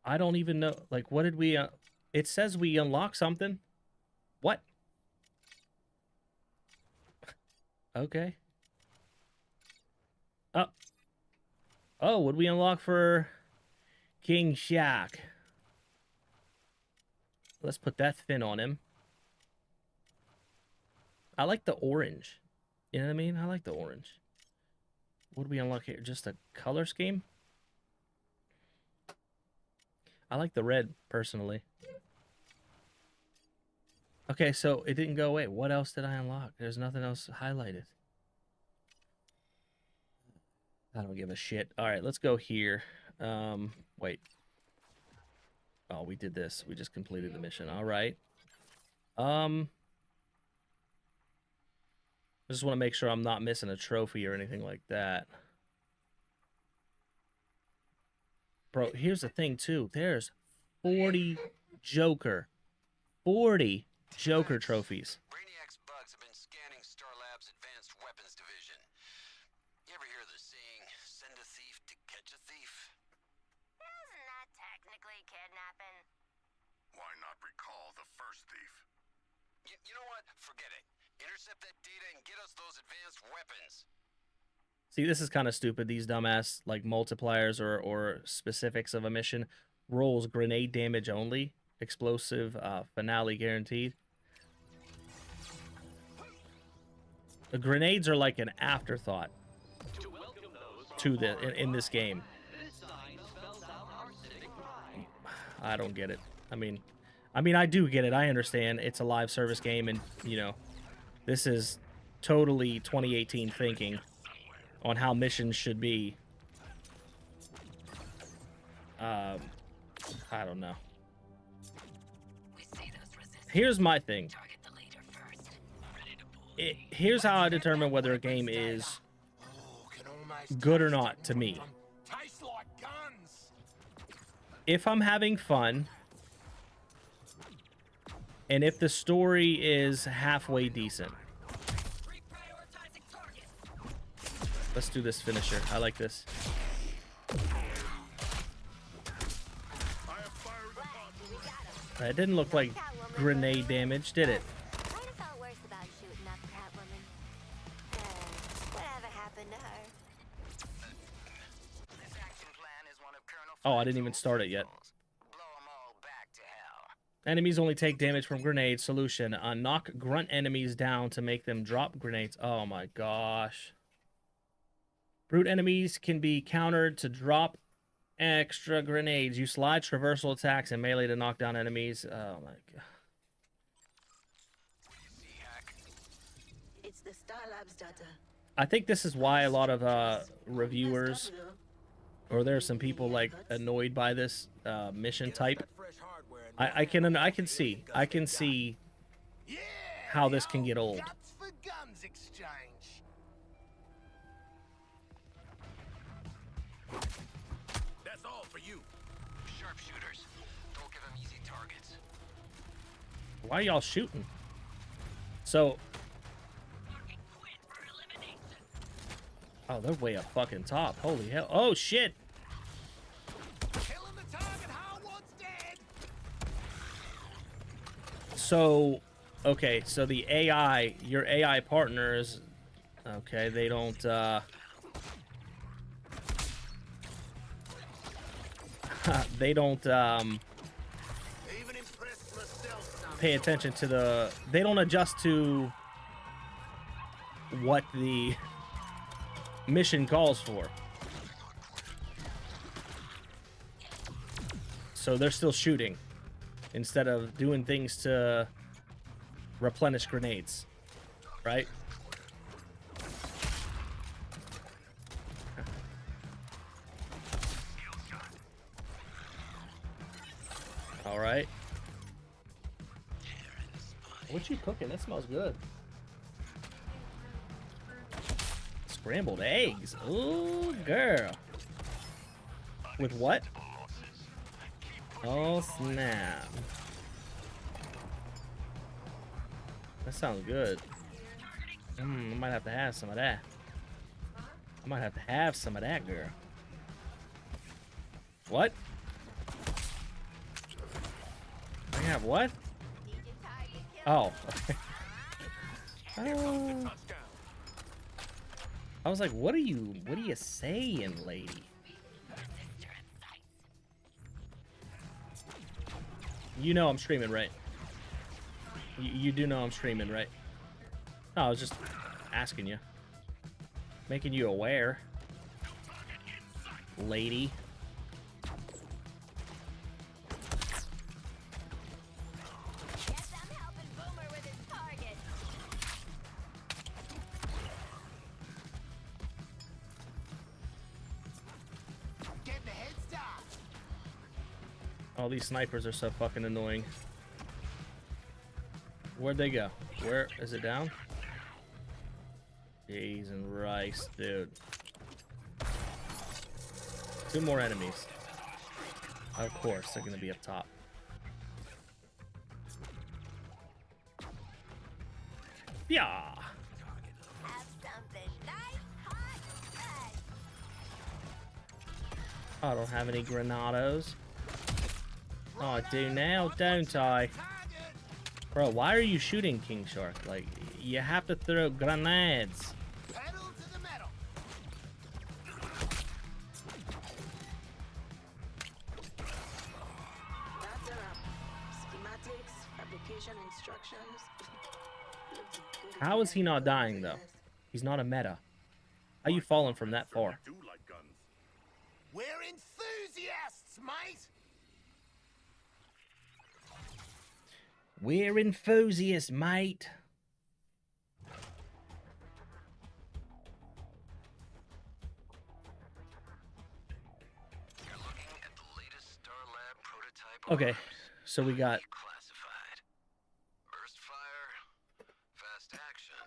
I don't even know. Like, what did we... it says we unlock something. What? Okay. Oh, what did we unlock for King Shaq? Let's put that fin on him. I like the orange. You know what I mean? I like the orange. What do we unlock here? Just a color scheme? I like the red, personally. Okay, so it didn't go away. What else did I unlock? There's nothing else highlighted. I don't give a shit. All right, let's go here. Wait. Oh, we did this. We just completed the mission. All right. I just want to make sure I'm not missing a trophy or anything like that. Bro, here's the thing, too. There's 40 Joker. 40 Joker trophies. Brainiac's bugs have been scanning Star Labs' Advanced Weapons Division. You ever hear the saying, send a thief to catch a thief? Isn't that technically kidnapping? Why not recall the first thief? You know what? Forget it. intercept that data and get us those advanced weapons. See, this is kind of stupid. These dumbass like multipliers or specifics of a mission. Rolls grenade damage only. Explosive finale guaranteed. The grenades are like an afterthought to the in this game. I don't get it. I mean, I do get it. I understand it's a live service game, and you know, this is totally 2018 thinking on how missions should be. I don't know. Here's my thing. Here's how I determine whether a game is good or not to me. If I'm having fun, and if the story is halfway decent. Let's do this finisher. I like this. It didn't look like grenade damage, did it? Oh, I didn't even start it yet. Enemies only take damage from grenades. Solution. Knock grunt enemies down to make them drop grenades. Oh my gosh. Brute enemies can be countered to drop extra grenades. Use slide, traversal attacks, and melee to knock down enemies. Oh my god. It's the Star Labs data. I think this is why a lot of reviewers, or there are some people like annoyed by this mission type. I can see how this can get old. That's all for you. Sharpshooters. Don't give them easy targets. Why are y'all shooting? So. Oh, they're way up fucking top. Holy hell. Oh, shit. So, okay, so the AI, your AI partners, okay, they don't, they don't, pay attention to the, they don't adjust to what the mission calls for. So they're still shooting instead of doing things to replenish grenades, right? All right. What you cooking? That smells good. Scrambled eggs. Ooh, girl. With what? Oh, snap. That sounds good. I might have to have some of that. I might have to have some of that, girl. What? I have what? Oh. I was like, what are you saying, lady? You know I'm streaming, right? You do know I'm streaming, right? No, I was just asking you. Making you aware. Lady. Guess I'm helping Boomer with his target. Getting a head start. All these snipers are so fucking annoying. Where'd they go? Where is it down? Cheese and rice, dude. 2 more enemies. Of course, they're gonna be up top. Yeah. Have something nice, hot, fresh. I don't have any granados. Oh, I do now, don't I? Bro, why are you shooting King Shark? Like, You have to throw grenades. Pedal to the metal. That's a wrap. Schematics, fabrication instructions. Looks good. How is he not dying, though? He's not a meta. How you falling from that far? We're enthusiasts, mate. We're enthusiasts, mate. You're looking at the latest Star Lab prototype. Okay, so we got Classified. Burst fire. Fast action.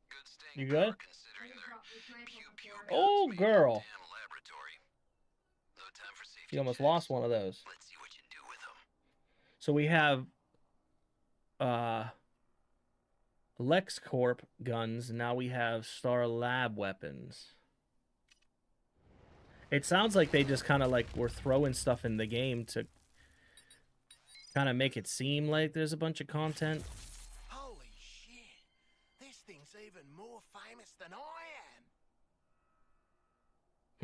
Good staying you good? power considering their pew pew Oh, guns made in girl. damn laboratory. No time for safety You almost checks. lost one of those. Let's see what you do with them. So we have LexCorp guns. Now we have Star Lab weapons. It sounds like they just kind of like were throwing stuff in the game to kind of make it seem like there's a bunch of content. Holy shit. This thing's even more famous than I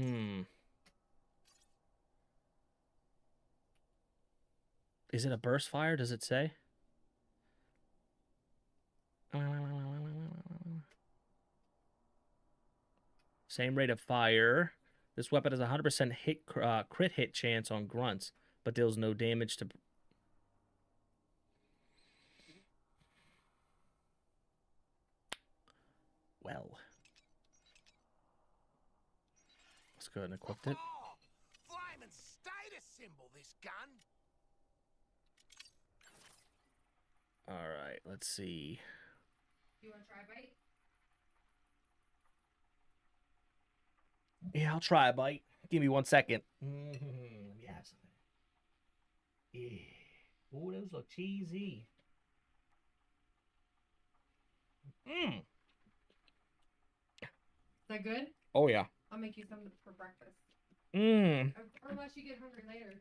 am. Is it a burst fire? Does it say? Same rate of fire. This weapon has a 100% crit hit chance on grunts, but deals no damage to... Well. Let's go ahead and equip it. Oh, flaming status symbol, this gun. Alright, let's see. You want to try a bite? Yeah, I'll try a bite. Give me 1 second. Let me have something. Yeah. Oh, those look cheesy. Is that good? Oh, yeah. I'll make you some for breakfast. Mmm. Or unless you get hungry later.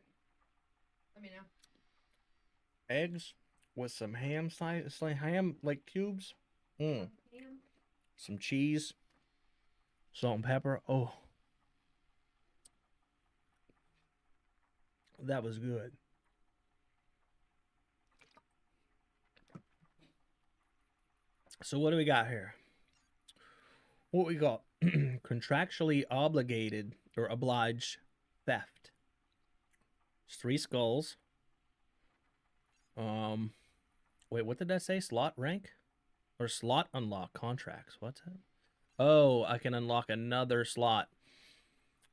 Let me know. Eggs with some ham ham like cubes. Ham? Some cheese. Salt and pepper. Oh. That was good. So what do we got here? What we got? Contractually obligated or obliged theft. It's 3 skulls. Wait, what did that say? Slot rank? Or slot unlock contracts. What's that? Oh, I can unlock another slot.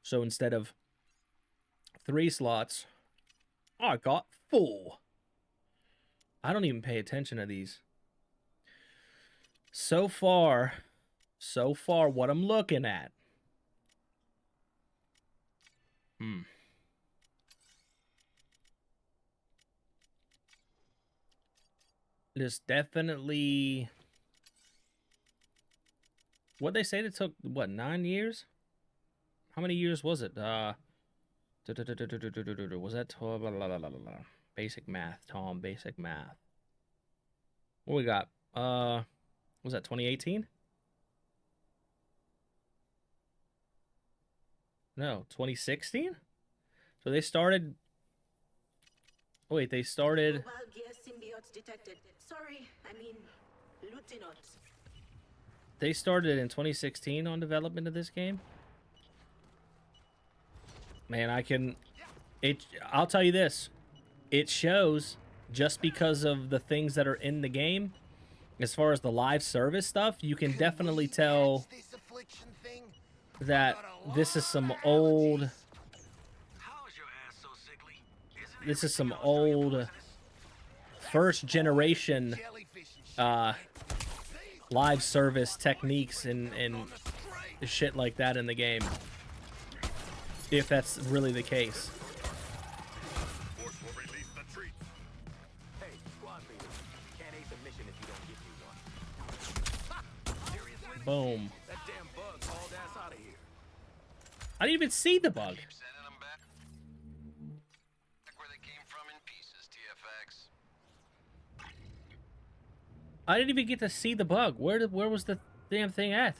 So instead of 3 slots, I got 4. I don't even pay attention to these. So far, what I'm looking at. There's definitely... What'd they say it took, what, 9 years? How many years was it? Was that 12? Basic math, Tom, basic math. What we got? Was that 2018? No, 2016? So they started... Wait, they started... Mobile gear symbiotes detected. Sorry, I mean, lieutenants. They started in 2016 on development of this game? Man, I'll tell you this. It shows just because of the things that are in the game. As far as the live service stuff, you can definitely tell that this is some old... This is some old first generation live service techniques and shit like that in the game. If that's really the case. Boom. That damn bug hauled ass out of here. I didn't even see the bug. Keep sending them back where they came from in pieces, TFX. I didn't even get to see the bug. Where was the damn thing at?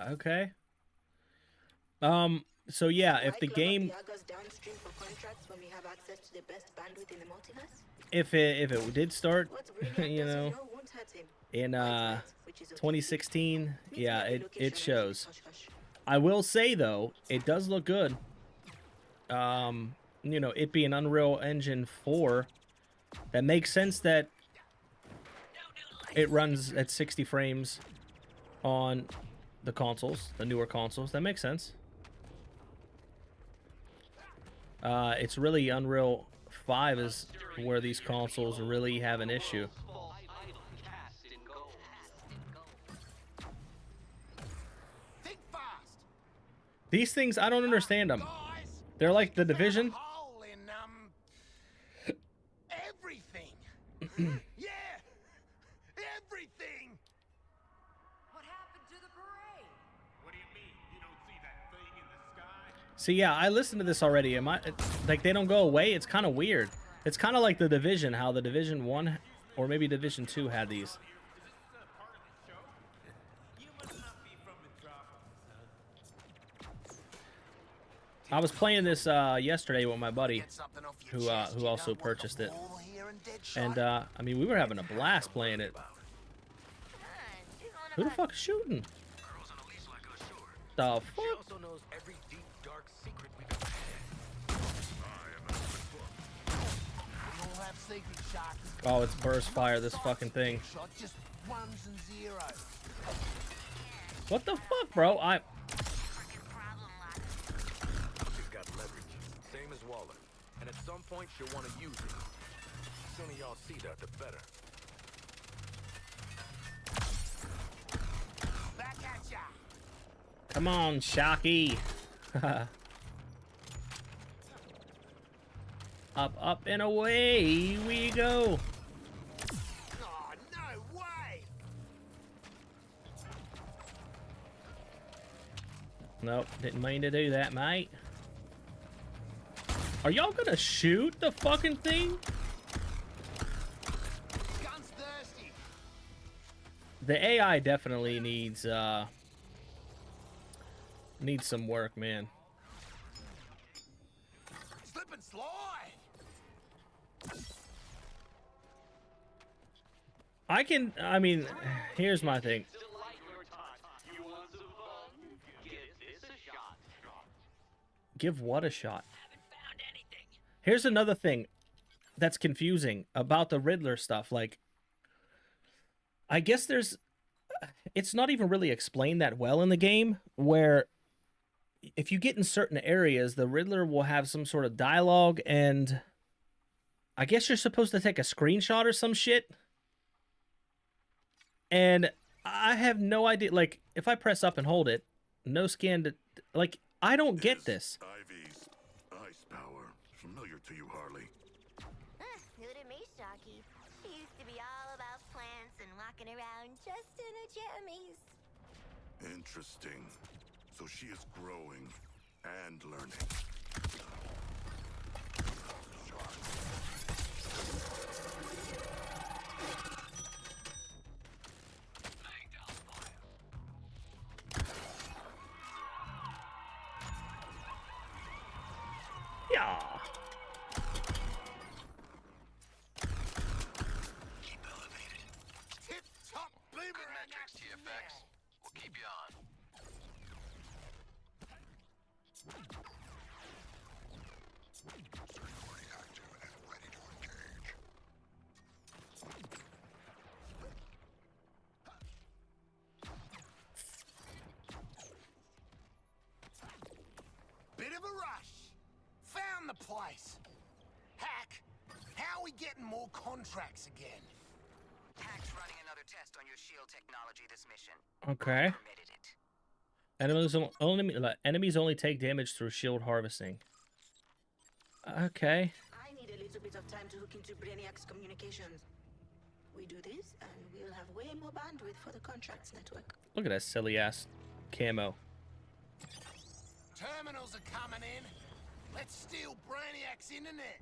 Okay. So yeah, if the game, if it did start, you know, in 2016, yeah, it shows. I will say though, it does look good. You know, it being Unreal Engine 4, that makes sense that it runs at 60 frames on the consoles, the newer consoles. That makes sense. It's really Unreal 5 is where these consoles really have an issue. These things, I don't understand them. They're like the Division. Everything. Yeah, everything. What happened to the parade? What do you mean? You don't see that thing in the sky? See, yeah, I listened to this already. Am I like they don't go away? It's kind of weird. It's kind of like the Division, how the Division 1 or maybe Division 2 had these. I was playing this yesterday with my buddy, who also purchased it, and I mean we were having a blast playing it. Who the fuck is shooting? The fuck? Oh, it's burst fire, this fucking thing. What the fuck, bro? And at some point, she'll want to use it. The sooner y'all see that, the better. Back at ya. Come on, Shocky. Up, up, and away we go. Oh, no way. Nope, didn't mean to do that, mate. Are y'all gonna shoot the fucking thing? Gun's thirsty. The AI definitely needs some work, man. Slip and slide. I mean, here's my thing. Give what a shot? Here's another thing that's confusing about the Riddler stuff. Like, I guess it's not even really explained that well in the game, where if you get in certain areas, the Riddler will have some sort of dialogue, and I guess you're supposed to take a screenshot or some shit. And I have no idea. Like, if I press up and hold it, no scan to, like, I don't get this. Ivy's ice power familiar to you, Harley? New to me, Shocky. She used to be all about plants and walking around just in her jammies. Interesting. So she is growing and learning. Yeah. Keep elevated. Tip-top boomerang. Good metrics, TFX. We'll keep you on. Recording active and ready to engage. Bit of a rush. Found the place. Hack, how are we getting more contracts again? Hack's running another test on your shield technology this mission. Okay. Permitted it. Enemies only take damage through shield harvesting. Okay. I need a little bit of time to hook into Brainiac's communications. We do this, and we'll have way more bandwidth for the contracts network. Look at that silly ass camo. Terminals are coming in. Let's steal Brainiac's internet.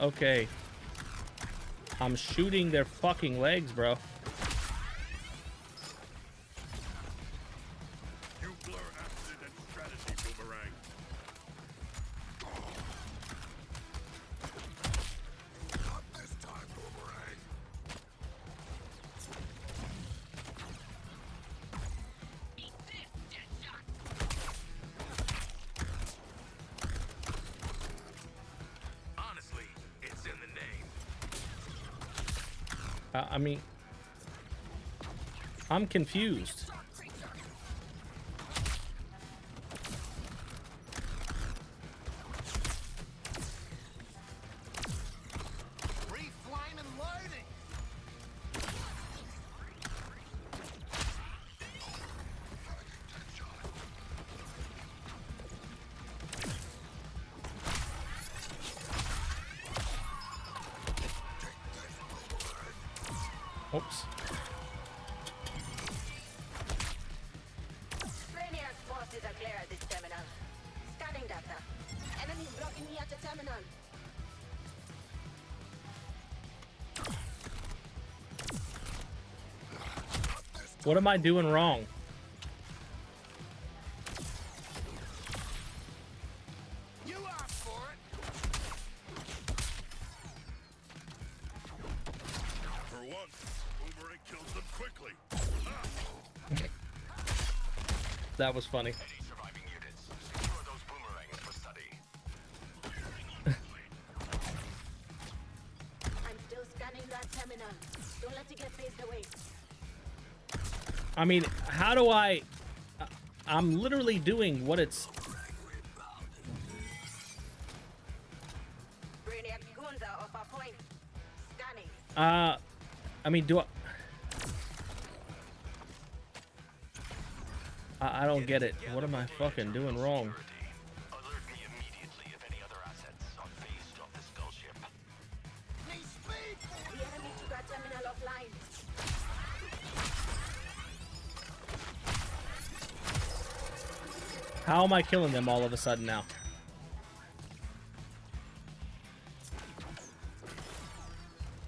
Okay. I'm shooting their fucking legs, bro. You blur acid and strategy, Boomerang. Not this time, Boomerang. Honestly, it's in the name. I mean, I'm confused. Reflame and loading. Oops. Brainiac's forces are clear at this terminal. Scanning data. Enemies blocking me at the terminal. What am I doing wrong? You asked for it. For once, Boomerang kills them quickly. That was funny. Any surviving units, secure those boomerangs for study. I'm still scanning that terminal. Don't let it get phased away. I mean, how do I'm literally doing what it's... Brainiac goons are off our point. Scanning. I mean, do I don't get it. What am I fucking doing wrong? Alert me immediately if any other assets are phased off the skull ship. Need speed. The enemy took our terminal offline. How am I killing them all of a sudden now?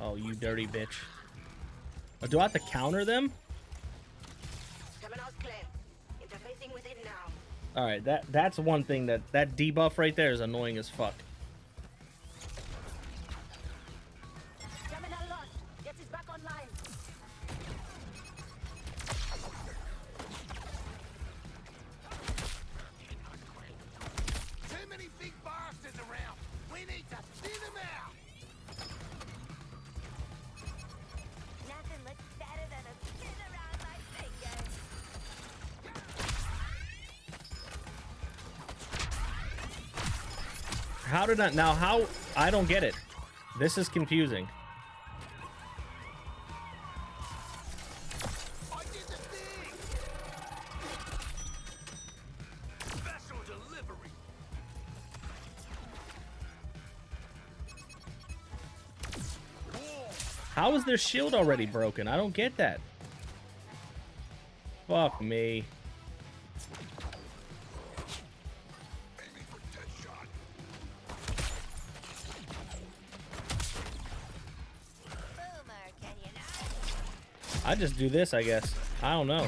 Oh, you dirty bitch. Oh, do I have to counter them? Terminal's clear. Interfacing with it now. All right, that's one thing that debuff right there is annoying as fuck. Terminal lost. Get it back online. Too many big bastards around. We need to thin them out. Nothing looks better than a spin around my finger. How did I... Now, how... I don't get it. This is confusing. I did the thing. Special delivery. How is their shield already broken? I don't get that. Fuck me. Boomer, can you not? I just do this, I guess. I don't know.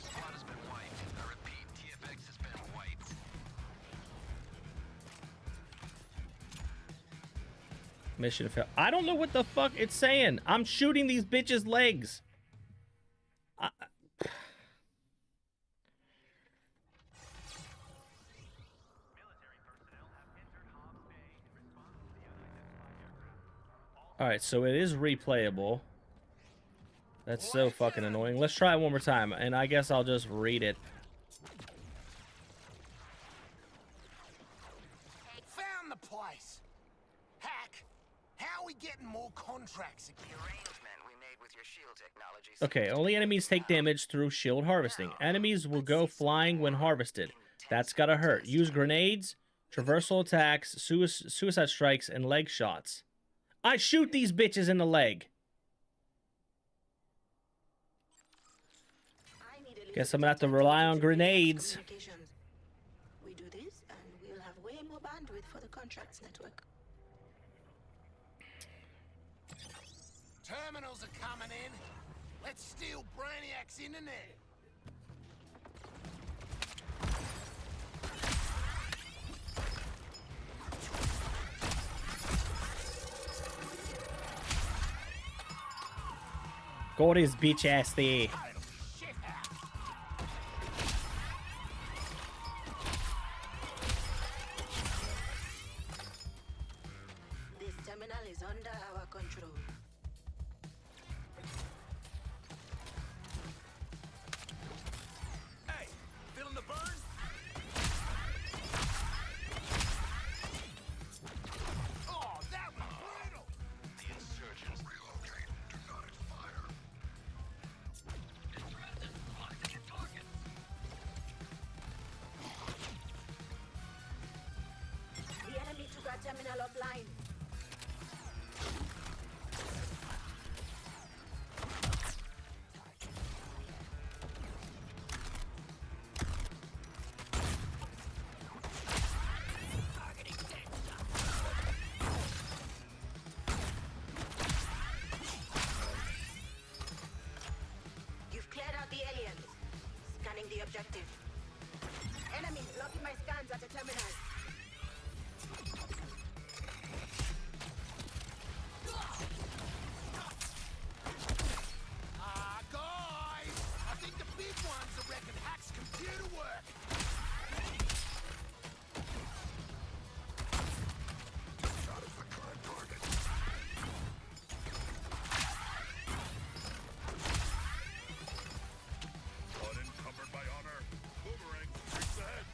Squad has been wiped. I repeat, TFX has been wiped. Mission failed. I don't know what the fuck it's saying. I'm shooting these bitches' legs. Alright, so it is replayable. That's so fucking annoying. Let's try it one more time, and I guess I'll just read it. Found the place. Hack, how are we getting more contracts? The arrangement we made with your shield technology. Okay, only enemies take damage through shield harvesting. Enemies will go flying when harvested. That's gotta hurt. Use grenades, traversal attacks, suicide strikes, and leg shots. I shoot these bitches in the leg. Guess I'm gonna have to rely on grenades. We do this, and we'll have way more bandwidth for the contracts network. Terminals are coming in. Let's steal Brainiac's internet. Got his bitch ass there. This terminal is under our control. Hey, feeling the burn? Oh, that was brutal. The insurgents relocate. Do not expire. The enemy took our terminal offline. You've cleared out the aliens. Scanning the objective. Enemy blocking my scans at the terminal. Guys, I think the big ones are wrecking Hack's computer work. That is the current target. Unencumbered by honor. Boomerang streaks ahead.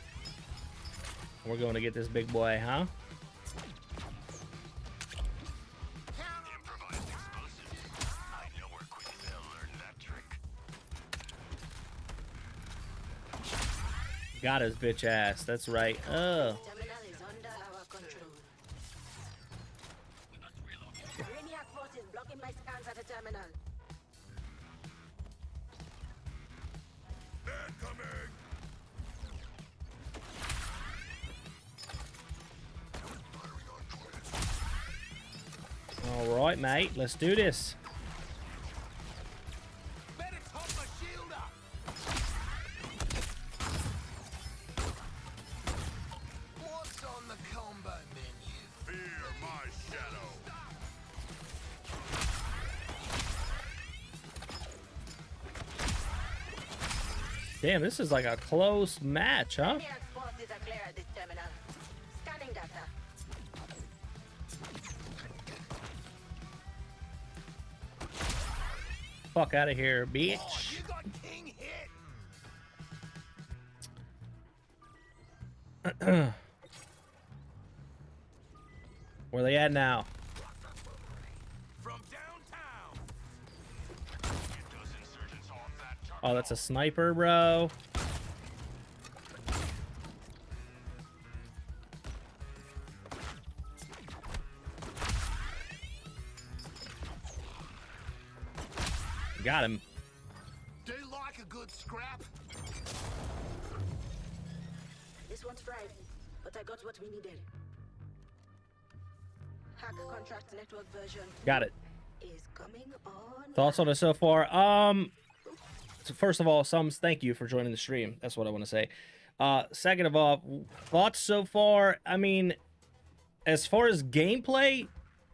We're going to get this big boy, huh? Improvised explosives. I know where quickly they'll learn that trick. Got his bitch ass. That's right. Oh. Terminal is under our control. Brainiac forces blocking my scans at the terminal. Incoming! Firing on target. All right, mate. Let's do this. Better top my shield up. What's on the combo menu? Fear my shadow. Damn, this is like a close match, huh? Brainiac forces are clear at this terminal. Scanning data. Fuck out of here, Oh, bitch. you got King hit. Where they at now? From downtown. Get those insurgents off that target. Oh, that's a sniper, bro. Got him. Do you like a good scrap? This one's fried, but I got what we needed. Hack contract network version Got it. is coming on. Thoughts on it so far? So first of all, Sums, thank you for joining the stream. That's what I want to say. Second of all, thoughts so far? I mean, as far as gameplay,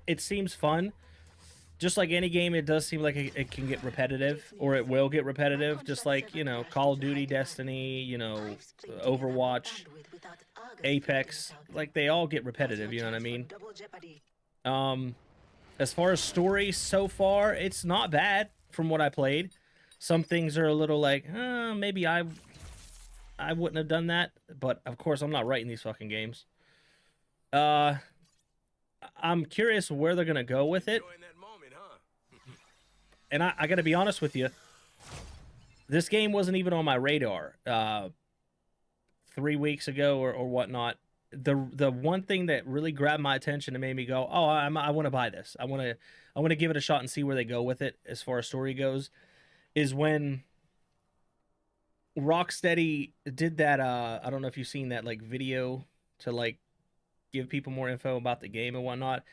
it seems fun. Just like any game, it does seem like it can get repetitive, or it will get repetitive. Just like, you know, Call of Duty, Destiny, you know, Overwatch, Apex. Like, they all get repetitive, you know what I mean? Double jeopardy. As far as story so far, it's not bad. from what I played. Some things are a little like, maybe I wouldn't have done that, but of course I'm not writing these fucking games. I'm curious where they're gonna go with it. And I gotta be honest with you, this game wasn't even on my radar 3 weeks ago or whatnot. The one thing that really grabbed my attention and made me go, oh, I want to buy this. I want to give it a shot and see where they go with it as far as story goes, is when Rocksteady did that. I don't know if you've seen that like video to like give people more info about the game and whatnot,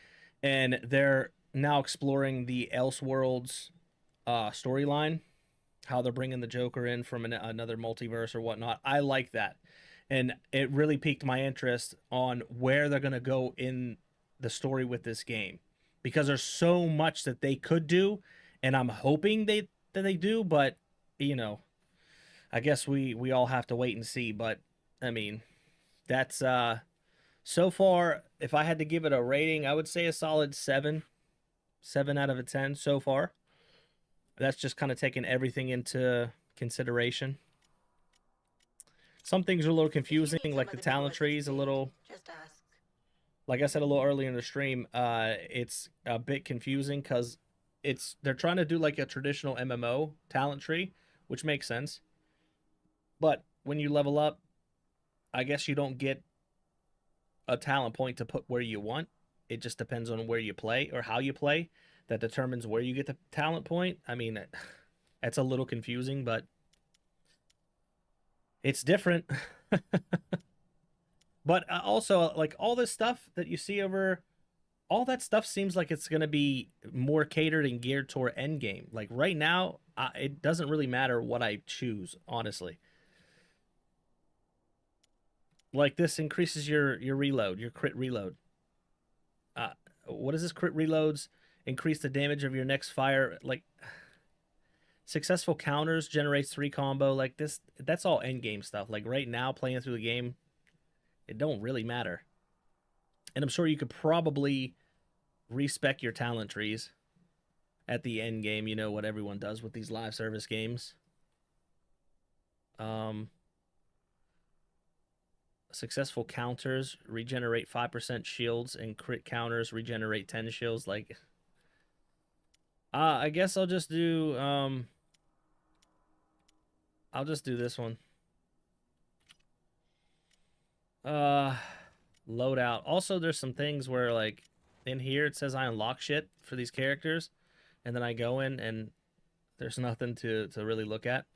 and they're now exploring the Elseworlds storyline, how they're bringing the Joker in from another multiverse or whatnot. I like that, and it really piqued my interest on where they're gonna go in the story with this game, because there's so much that they could do, and I'm hoping that they do, but you know, I guess we all have to wait and see. But I mean, that's so far, if I had to give it a rating, I would say a solid 7 out of a 10 so far. That's just kind of taking everything into consideration. Some things are a little confusing, like the talent trees, a little, like I said a little earlier in the stream, it's a bit confusing because they're trying to do like a traditional MMO talent tree, which makes sense. But when you level up, I guess you don't get a talent point to put where you want. It just depends on where you play or how you play. That determines where you get the talent point. I mean, that's a little confusing, but it's different. But also, like, all this stuff that you see over, all that stuff seems like it's going to be more catered and geared toward endgame. Like, right now, it doesn't really matter what I choose, honestly. Like, this increases your reload, your crit reload. What is this? Crit reloads increase the damage of your next fire. Like, successful counters generates 3 combo. Like, this, that's all end game stuff. Like, right now, playing through the game, it don't really matter. And I'm sure you could probably respec your talent trees at the end game. You know what everyone does with these live service games. Successful counters regenerate 5% shields, and crit counters regenerate 10 shields. Like, I guess I'll just do this one. Loadout. Also, there's some things where, like, in here it says I unlock shit for these characters, and then I go in and there's nothing to really look at.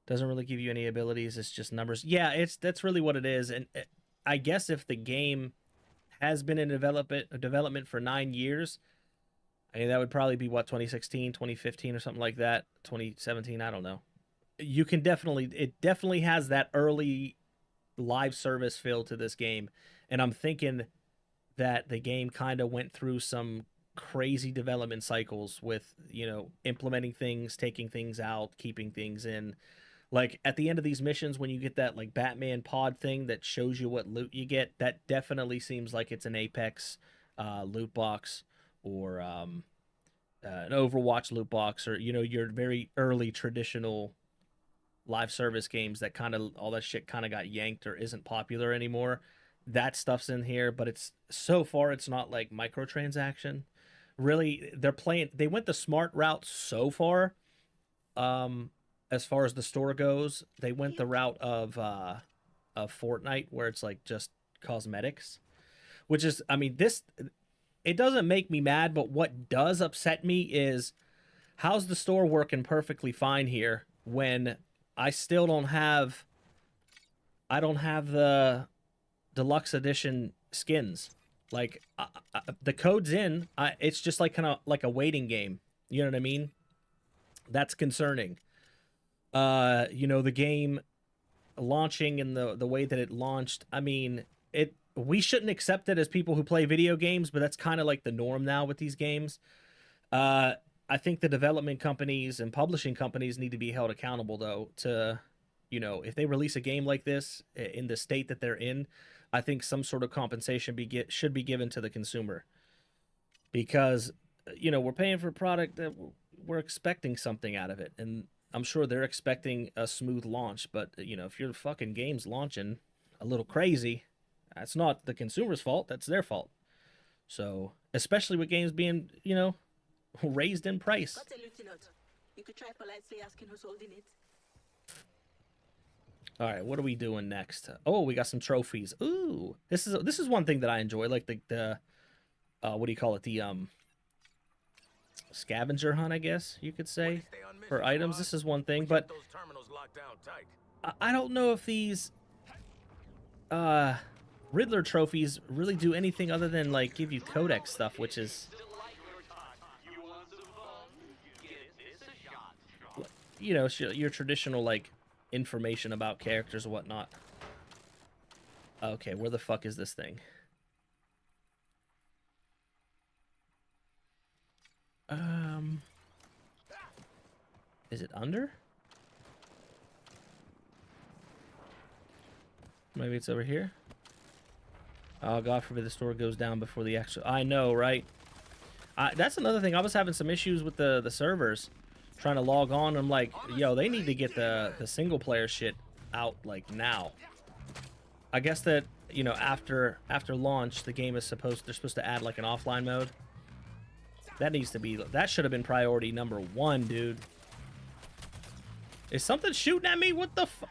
Doesn't really give you any abilities. It's just numbers. Yeah, that's really what it is. And I guess if the game has been in development for 9 years, I mean, that would probably be what, 2016, 2015 or something like that. 2017, I don't know. You can it definitely has that early live service feel to this game. And I'm thinking that the game kind of went through some crazy development cycles with, you know, implementing things, taking things out, keeping things in. Like, at the end of these missions, when you get that, like, Batman pod thing that shows you what loot you get, that definitely seems like it's an Apex loot box, or an Overwatch loot box, or, you know, your very early traditional live service games that kind of, all that shit kind of got yanked or isn't popular anymore. That stuff's in here, but it's, so far, it's not like microtransaction. Really, they went the smart route so far. As far as the store goes, they went the route of Fortnite, where it's like just cosmetics, which is, I mean, it doesn't make me mad, but what does upset me is, how's the store working perfectly fine here when I still don't have the deluxe edition skins. Like, the code's in, it's just like kind of like a waiting game. You know what I mean? That's concerning. You know, the game launching in the way that it launched, I mean, we shouldn't accept it as people who play video games, but that's kind of like the norm now with these games. I think the development companies and publishing companies need to be held accountable, though, to, you know, if they release a game like this in the state that they're in, I think some sort of compensation should be given to the consumer. Because, you know, we're paying for a product that we're expecting something out of it, and I'm sure they're expecting a smooth launch. But you know, if your fucking game's launching a little crazy, that's not the consumer's fault. That's their fault. So, especially with games being, you know, raised in price. Got a lieutenant. You could try politely asking who's holding it. All right, what are we doing next? Oh, we got some trophies. Ooh, this is one thing that I enjoy, like the what do you call it? The scavenger hunt, I guess you could say, for items. This is one thing, but I don't know if these Riddler trophies really do anything other than like give you codex stuff, which is, you know, your traditional like information about characters and whatnot. Okay, where the fuck is this thing? Is it under? Maybe it's over here. Oh, God forbid the store goes down before the actual... I know, right? That's another thing. I was having some issues with the servers trying to log on. I'm like, yo, they need to get the single player shit out like now. I guess that, you know, after launch, the game is they're supposed to add like an offline mode. That should have been priority number 1, dude. Is something shooting at me? What the fuck?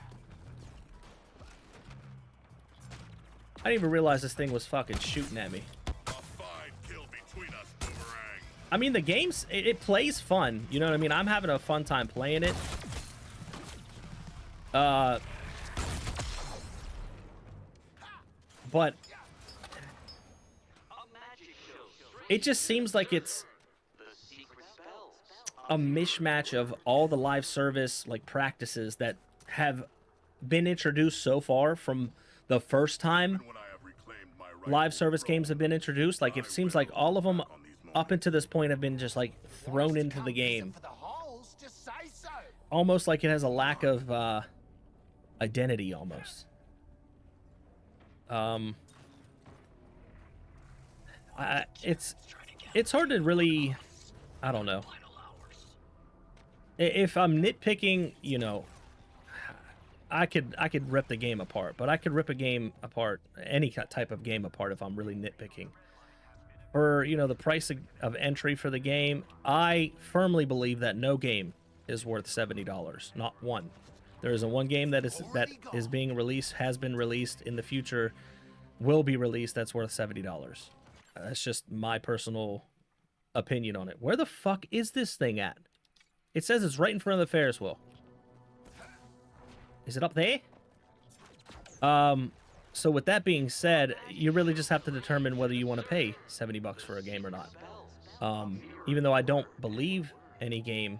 I didn't even realize this thing was fucking shooting at me. A fine kill between us, Boomerang. I mean, the game's... It plays fun. You know what I mean? I'm having a fun time playing it. But... it just seems like it's a mishmash of all the live service, like, practices that have been introduced so far from the first time live service games have been introduced. Like, it seems like all of them up until this point have been just like thrown into the game, almost like it has a lack of identity almost. It's hard to really, I don't know, if I'm nitpicking, you know, I could rip the game apart, but I could rip a game apart, any type of game apart, if I'm really nitpicking. For, you know, the price of entry for the game, I firmly believe that no game is worth $70. Not one. There isn't one game that is being released, has been released, in the future will be released, that's worth $70. That's just my personal opinion on it. Where the fuck is this thing at? It says it's right in front of the Ferris wheel. Is it up there? So with that being said, you really just have to determine whether you want to pay $70 for a game or not. Even though I don't believe any game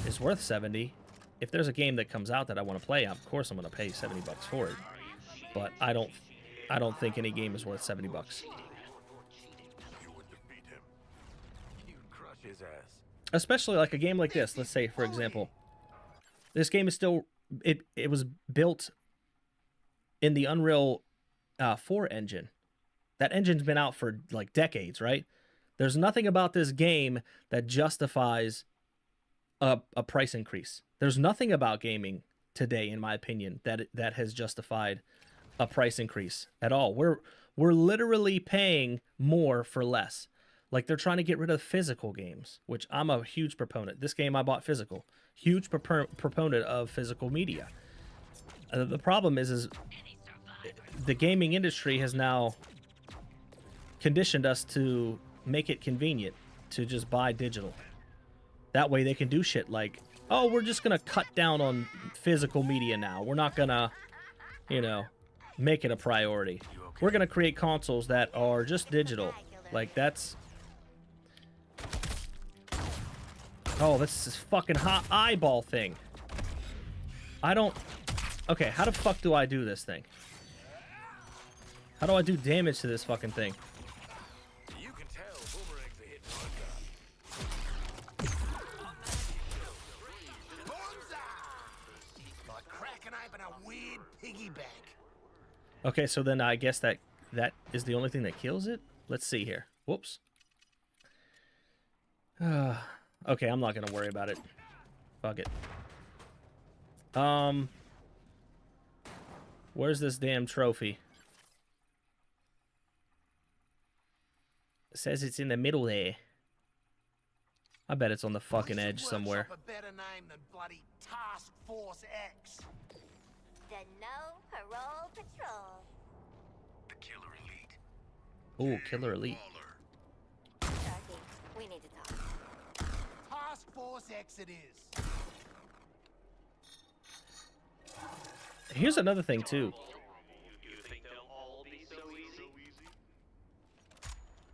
is worth $70, if there's a game that comes out that I want to play, of course I'm going to pay $70 for it. But I don't think any game is worth $70. You would defeat him. You'd crush his ass. Especially like a game like this. Let's say, for example, this game is still... It was built in the Unreal 4 engine. That engine's been out for like decades, right? There's nothing about this game that justifies a price increase. There's nothing about gaming today, in my opinion, that has justified a price increase at all. We're literally paying more for less. Like, they're trying to get rid of physical games, which I'm a huge proponent. This game I bought physical. Huge proponent of physical media. The problem is the gaming industry has now conditioned us to make it convenient to just buy digital. That way they can do shit like, oh, we're just going to cut down on physical media now. We're not going to, you know, make it a priority. We're going to create consoles that are just digital. Like, that's... Oh, this is fucking hot eyeball thing. I don't... Okay, how the fuck do I do this thing? How do I do damage to this fucking thing? You can tell Boomerang's a hit Like cracking open a weird piggy bank. Okay, so then I guess that is the only thing that kills it? Let's see here. Whoops. Okay, I'm not gonna worry about it. Fuck it. Where's this damn trophy? It says it's in the middle there. I bet it's on the fucking edge somewhere. A better name than bloody Task Force X. The No Parole Patrol. The Killer Elite. Ooh, Killer Elite. Sharky, we need to talk. Task Force X it is. Here's another thing too. You think they'll all be so easy?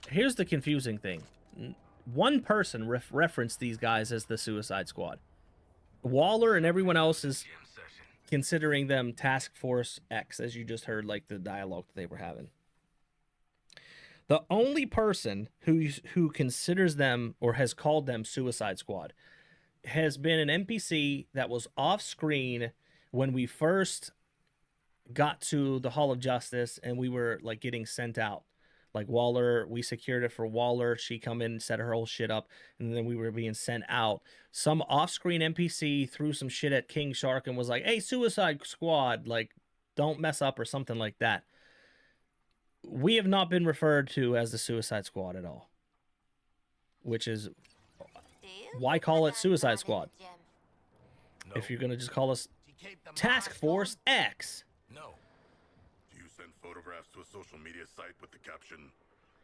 Here's the confusing thing. One person referenced these guys as the Suicide Squad. Waller and everyone else is considering them Task Force X, as you just heard, like the dialogue that they were having. The only person who considers them or has called them Suicide Squad has been an NPC that was off screen when we first got to the Hall of Justice and we were like getting sent out. Like Waller, we secured it for Waller. She come in, set her whole shit up, and then we were being sent out. Some off-screen NPC threw some shit at King Shark and was like, "Hey, Suicide Squad, like, don't mess up," or something like that. We have not been referred to as the Suicide Squad at all. Which is, why call it Suicide Squad? No. If you're going to just call us Task Force X. No. Do you send photographs to a social media site with the caption,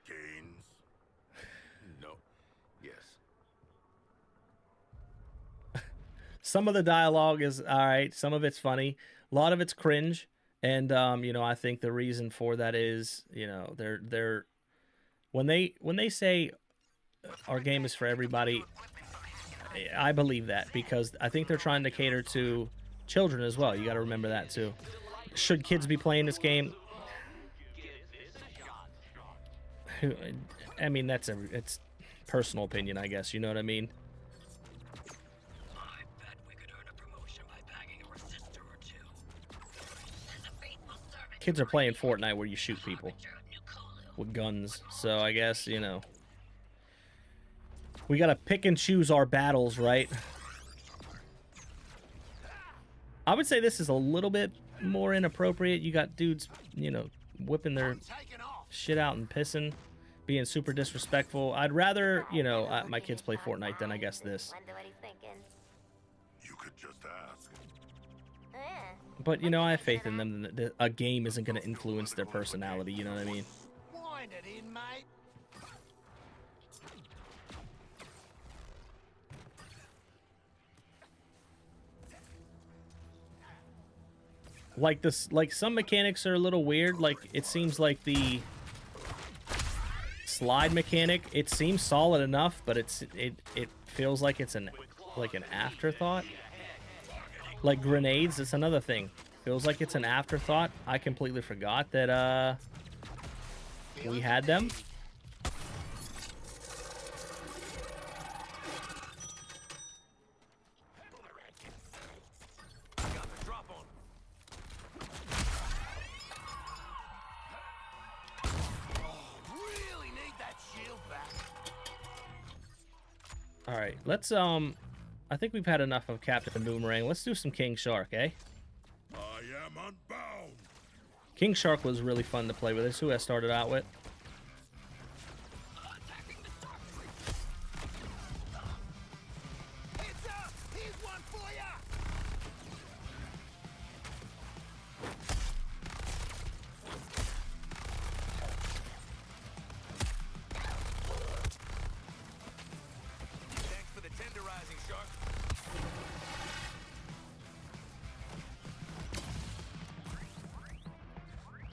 Gaines? No. Yes. Some of the dialogue is all right. Some of it's funny. A lot of it's cringe. And, you know, I think the reason for that is, you know, they're when they say our game is for everybody, I believe that because I think they're trying to cater to children as well. You got to remember that too. Should kids be playing this game? I mean, it's personal opinion, I guess. You know what I mean? I bet we could earn a promotion by bagging a resistor or two. As a faithful servant, Kids are playing Fortnite where you shoot people with guns. So I guess, you know, we got to pick and choose our battles, right? I would say this is a little bit more inappropriate. You got dudes, you know, whipping their shit out and pissing, being super disrespectful. I'd rather, you know, my kids play Fortnite than I guess this. Wonder what he's thinking. You could just ask. But, you know, I have faith in them that a game isn't going to influence their personality, you know what I mean? Wind it in, mate. Like this, like some mechanics are a little weird. Like it seems like the slide mechanic, it seems solid enough, but it feels like it's an afterthought. Like grenades, it's another thing. Feels like it's an afterthought. I completely forgot that we had them. All right, let's I think we've had enough of Captain Boomerang. Let's do some King Shark, eh? I am unbound. King Shark was really fun to play with. This is who I started out with.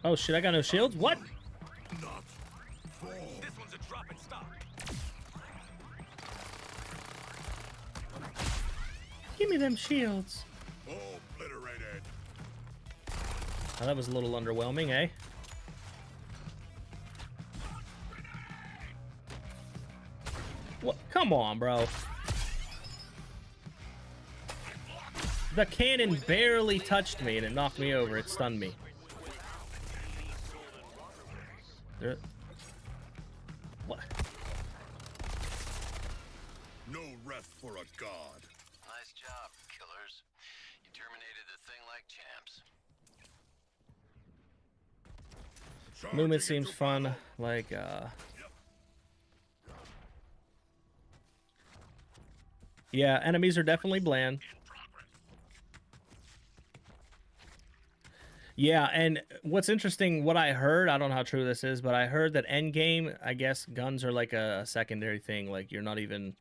Oh shit, I got no shields? What? This one's a drop and stop. Give me them shields. Obliterated. Oh, that was a little underwhelming, eh? What? Come on, bro. The cannon barely touched me and it knocked me over. It stunned me. What? No rest for a god. Nice job, killers. You terminated the thing like champs. Movement seems fun. Like, yeah, enemies are definitely bland. Yeah, and what's interesting, what I heard, I don't know how true this is, but I heard that endgame, I guess guns are like a secondary thing. Like, you're not even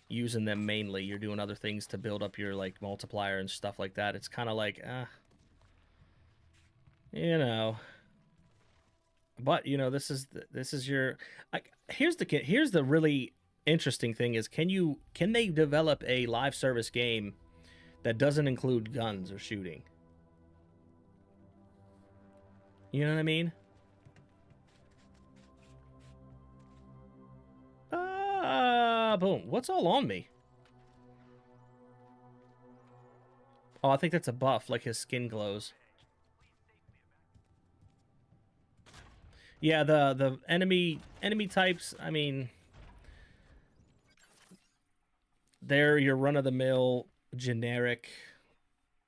using them mainly. You're doing other things to build up your, like, multiplier and stuff like that. It's kind of like, you know. But, you know, this is your... here's the really interesting thing is, can they develop a live service game that doesn't include guns or shooting? You know what I mean? Boom. What's all on me? Oh, I think that's a buff, like his skin glows. Yeah, the enemy types, I mean, they're your run-of-the-mill generic,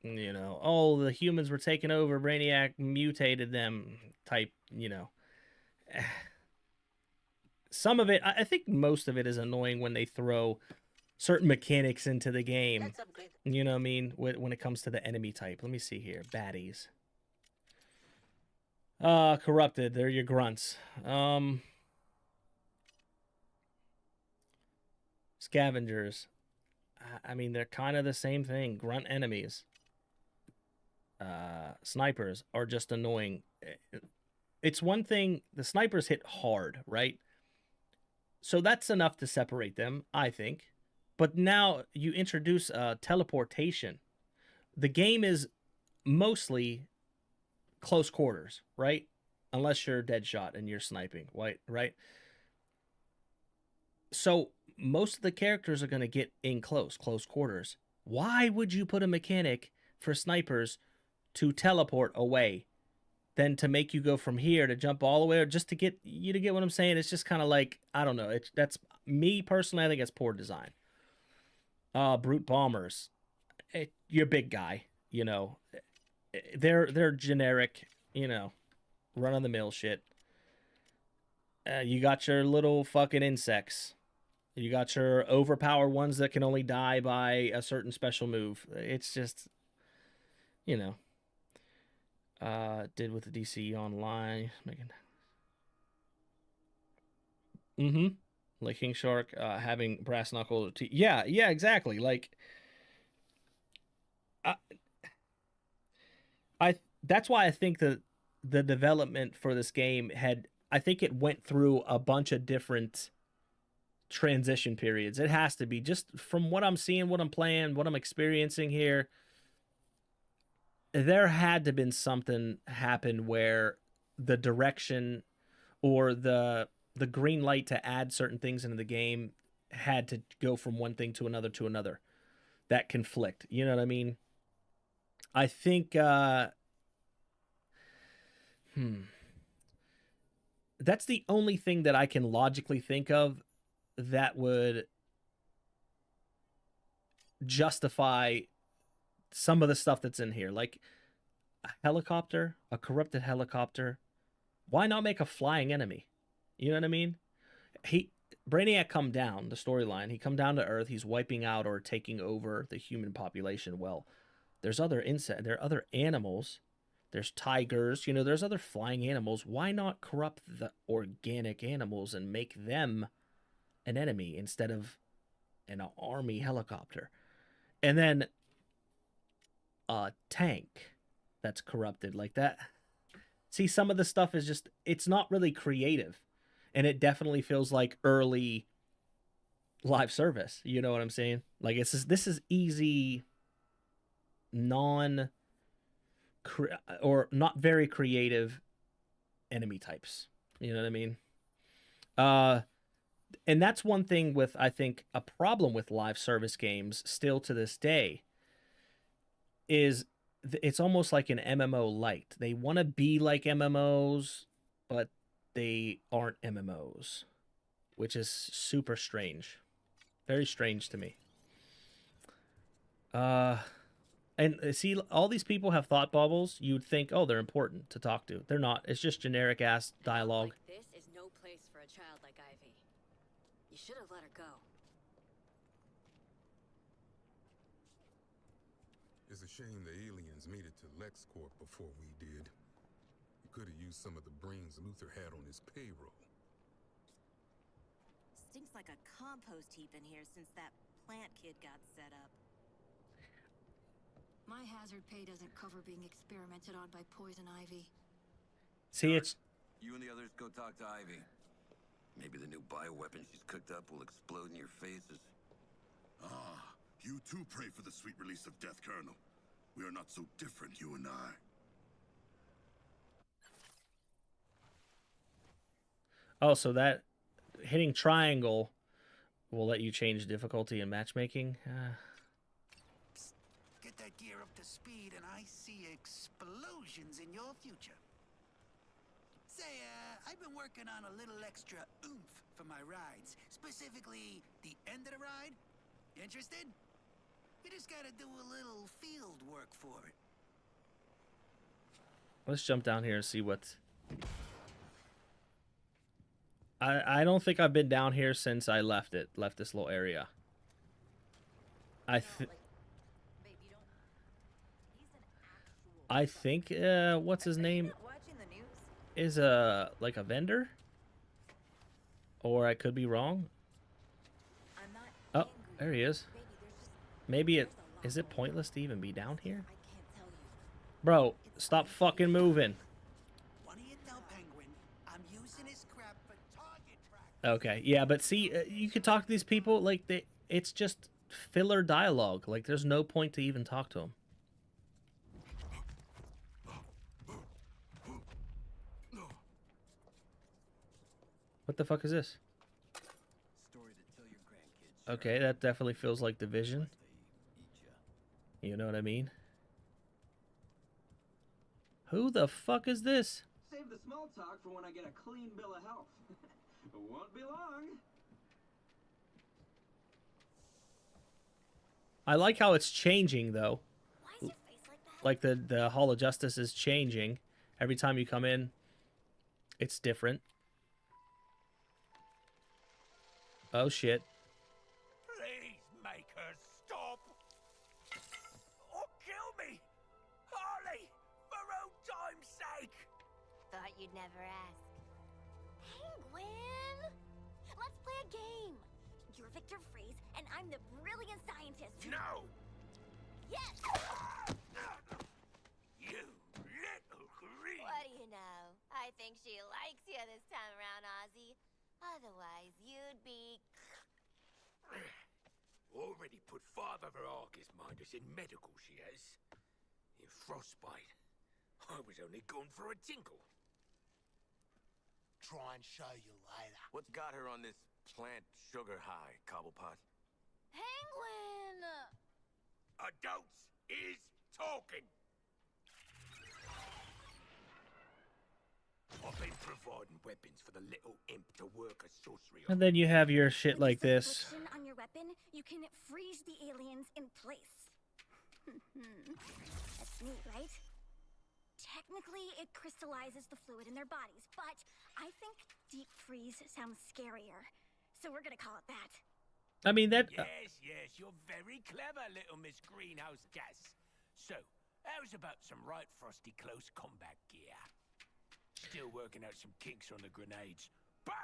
you know, oh, the humans were taking over, Brainiac mutated them type, you know. Some of it, I think most of it is annoying when they throw certain mechanics into the game. You know what I mean? When it comes to the enemy type. Let me see here. Baddies. Corrupted. They're your grunts. Scavengers. I mean, they're kind of the same thing. Grunt enemies. Snipers are just annoying. It's one thing, the snipers hit hard, right? So that's enough to separate them, I think. But now you introduce teleportation. The game is mostly close quarters, right? Unless you're Deadshot and you're sniping, right? So most of the characters are going to get in close quarters. Why would you put a mechanic for snipers to teleport away than to make you go from here to jump all the way, or just to get you to get what I'm saying? It's just kind of like, I don't know. That's me personally. I think it's poor design. Brute bombers. You're a big guy, you know. They're generic, you know, run of the mill shit. You got your little fucking insects. You got your overpowered ones that can only die by a certain special move. It's just, you know. Did with the DC Online. Like King Shark, having brass knuckle. Yeah, exactly. Like, that's why I think that the development for this game I think it went through a bunch of different transition periods. It has to be, just from what I'm seeing, what I'm playing, what I'm experiencing here. There had to have been something happen where the direction or the green light to add certain things into the game had to go from one thing to another that conflict. You know what I mean? I think that's the only thing that I can logically think of that would justify some of the stuff that's in here. Like a helicopter, a corrupted helicopter. Why not make a flying enemy? You know what I mean? Brainiac come down, the storyline. He come down to Earth. He's wiping out or taking over the human population. Well, there are other animals. There's tigers. You know, there's other flying animals. Why not corrupt the organic animals and make them an enemy instead of an army helicopter? And then a tank that's corrupted like that. See, some of the stuff is just, it's not really creative. And it definitely feels like early live service. You know what I'm saying? Like, this is easy, or not very creative enemy types. You know what I mean? And that's one thing with, I think, a problem with live service games still to this day is it's almost like an MMO light. They want to be like MMOs, but they aren't MMOs, which is super strange. Very strange to me. And see, all these people have thought bubbles. You'd think, oh, they're important to talk to. They're not. It's just generic ass dialogue. Like this is no place for a child like Ivy. You should have let her go. It's a shame the aliens made it to LexCorp before we did. We could have used some of the brains Luther had on his payroll. Stinks like a compost heap in here since that plant kid got set up. My hazard pay doesn't cover being experimented on by Poison Ivy. See, it's... You and the others go talk to Ivy. Maybe the new bioweapon she's cooked up will explode in your faces. Ah, you too pray for the sweet release of death, Colonel. We are not so different, you and I. Oh, so that hitting triangle will let you change difficulty in matchmaking? Get that gear up to speed and I see explosions in your future. Say, I've been working on a little extra oomph for my rides. Specifically, the end of the ride. Interested? You just gotta do a little field work for it. Let's jump down here and see what... I don't think I've been down here since I left this little area. I think what's his name is like a vendor, or I could be wrong. Oh, there he is. Maybe is it pointless to even be down here? Bro, stop fucking moving. Okay, yeah, but see, you could talk to these people like it's just filler dialogue. Like, there's no point to even talk to them. What the fuck is this? Okay, that definitely feels like Division. You know what I mean? Who the fuck is this? Save the small talk for when I get a clean bill of health. It won't be long. I like how it's changing, though. Why is your face like that? Like the Hall of Justice is changing. Every time you come in, it's different. Oh, shit. Please make her stop. Or kill me. Harley, for old time's sake. Thought you'd never ask. Penguin! Let's play a game. You're Victor Freeze, and I'm the brilliant scientist. No! Yes! You little green! What do you know? I think she likes you this time around, Ozzy. Otherwise, you'd be... Already put Father Verargus Mindus in medical, she has. In frostbite. I was only going for a tinkle. Try and show you later. What's got her on this plant sugar high, Cobblepot? Penguin! Adults is talking. I've been providing weapons for the little imp to work a sorcery on. And then you have your shit With like this. on your weapon, you can freeze the aliens in place. That's neat, right? Technically, it crystallizes the fluid in their bodies, but I think deep freeze sounds scarier. So we're gonna call it that. I mean, that... Yes, you're very clever, little Miss Greenhouse Gas. So, how's about some right frosty close combat gear? Still working out some kinks on the grenades. Bang!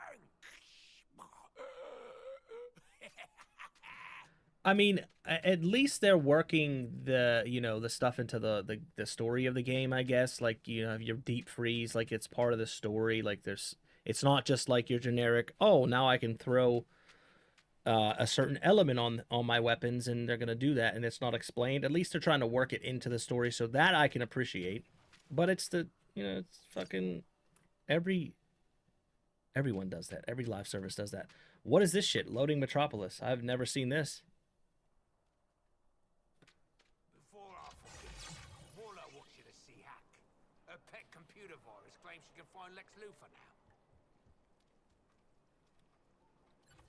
I mean, at least they're working the, you know, the stuff into the story of the game, I guess. Like, you know, your deep freeze, like it's part of the story. Like it's not just like your generic, oh, now I can throw a certain element on my weapons and they're going to do that. And it's not explained. At least they're trying to work it into the story. So that I can appreciate. But it's it's fucking everyone does that. Every live service does that. What is this shit? Loading Metropolis. I've never seen this. Before I forget, Walla wants you to see Hack. Her pet computer virus claims she can find Lex Luthor now.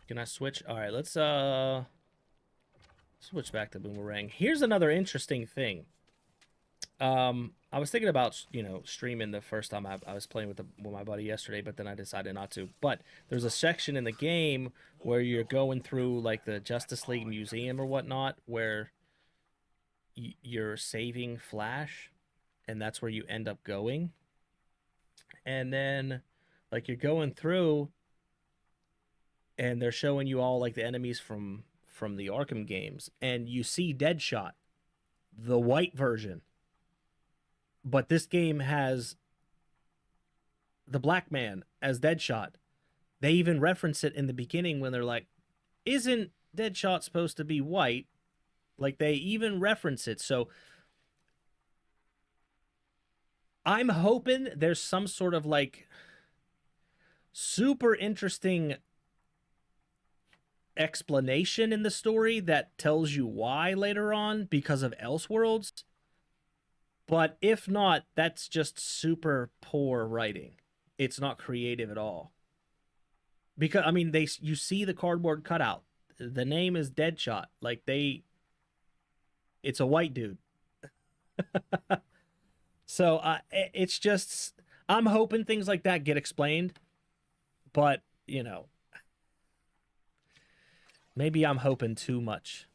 Can I switch? All right, let's switch back to Boomerang. Here's another interesting thing. I was thinking about, you know, streaming the first time I was playing with my buddy yesterday, but then I decided not to. But there's a section in the game where you're going through like the Justice League Museum or whatnot, where you're saving Flash, and that's where you end up going. And then, like, you're going through, and they're showing you all like the enemies from the Arkham games, and you see Deadshot, the white version. But this game has the black man as Deadshot. They even reference it in the beginning when they're like, isn't Deadshot supposed to be white? Like, they even reference it. So I'm hoping there's some sort of like super interesting explanation in the story that tells you why later on because of Elseworlds. But if not, that's just super poor writing. It's not creative at all. Because, I mean, you see the cardboard cutout. The name is Deadshot. Like, it's a white dude. So, it's just, I'm hoping things like that get explained. But, you know, maybe I'm hoping too much.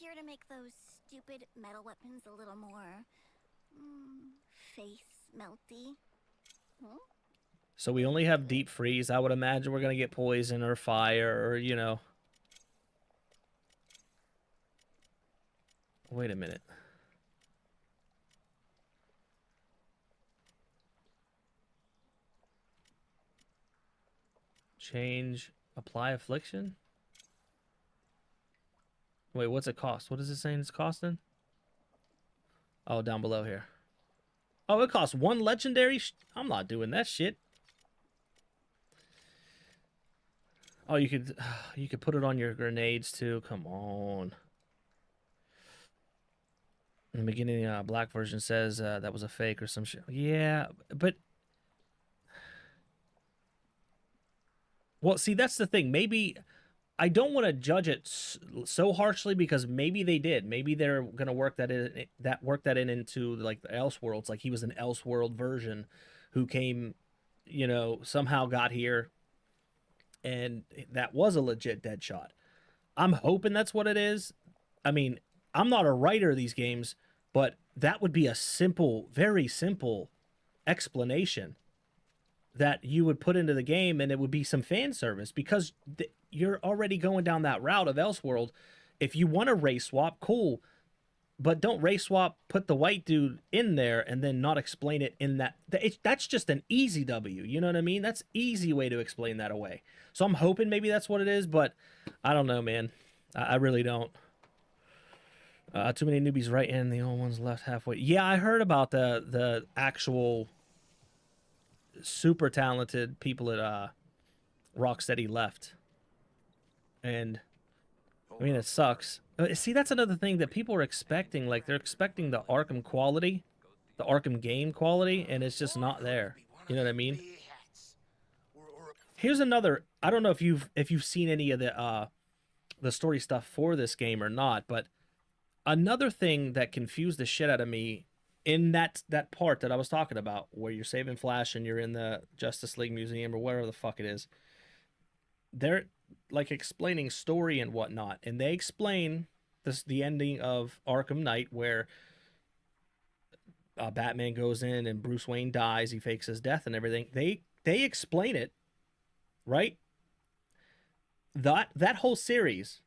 Here to make those stupid metal weapons a little more face melty. So we only have deep freeze. I would imagine we're gonna get poison or fire or, you know. Wait a minute. Change, apply affliction. Wait, what's it cost? What is it saying it's costing? Oh, down below here. Oh, it costs 1 legendary? I'm not doing that shit. Oh, you could put it on your grenades too. Come on. In the beginning, black version says that was a fake or some shit. Yeah, but... Well, see, that's the thing. Maybe... I don't want to judge it so harshly because maybe they did. Maybe they're gonna work that in into like the Elseworlds. Like he was an Elseworld version who came, you know, somehow got here, and that was a legit Deadshot. I'm hoping that's what it is. I mean, I'm not a writer of these games, but that would be a simple, very simple explanation that you would put into the game, and it would be some fan service because you're already going down that route of Elseworld. If you want to race swap, cool, but don't race swap, put the white dude in there, and then not explain it in that. That's just an easy W. You know what I mean? That's easy way to explain that away. So I'm hoping maybe that's what it is, but I don't know, man. I really don't. Too many newbies right in, the old ones left halfway. Yeah, I heard about the actual super talented people at Rocksteady left. And I mean, it sucks. See, that's another thing that people are expecting. Like, they're expecting the Arkham quality, the Arkham game quality, and it's just not there. You know what I mean? Here's another. I don't know if you've seen any of the story stuff for this game or not, but another thing that confused the shit out of me in that part that I was talking about, where you're saving Flash and you're in the Justice League Museum or whatever the fuck it is, they're like explaining story and whatnot, and they explain the ending of Arkham Knight where Batman goes in and Bruce Wayne dies, he fakes his death and everything. They explain it, right? That whole series,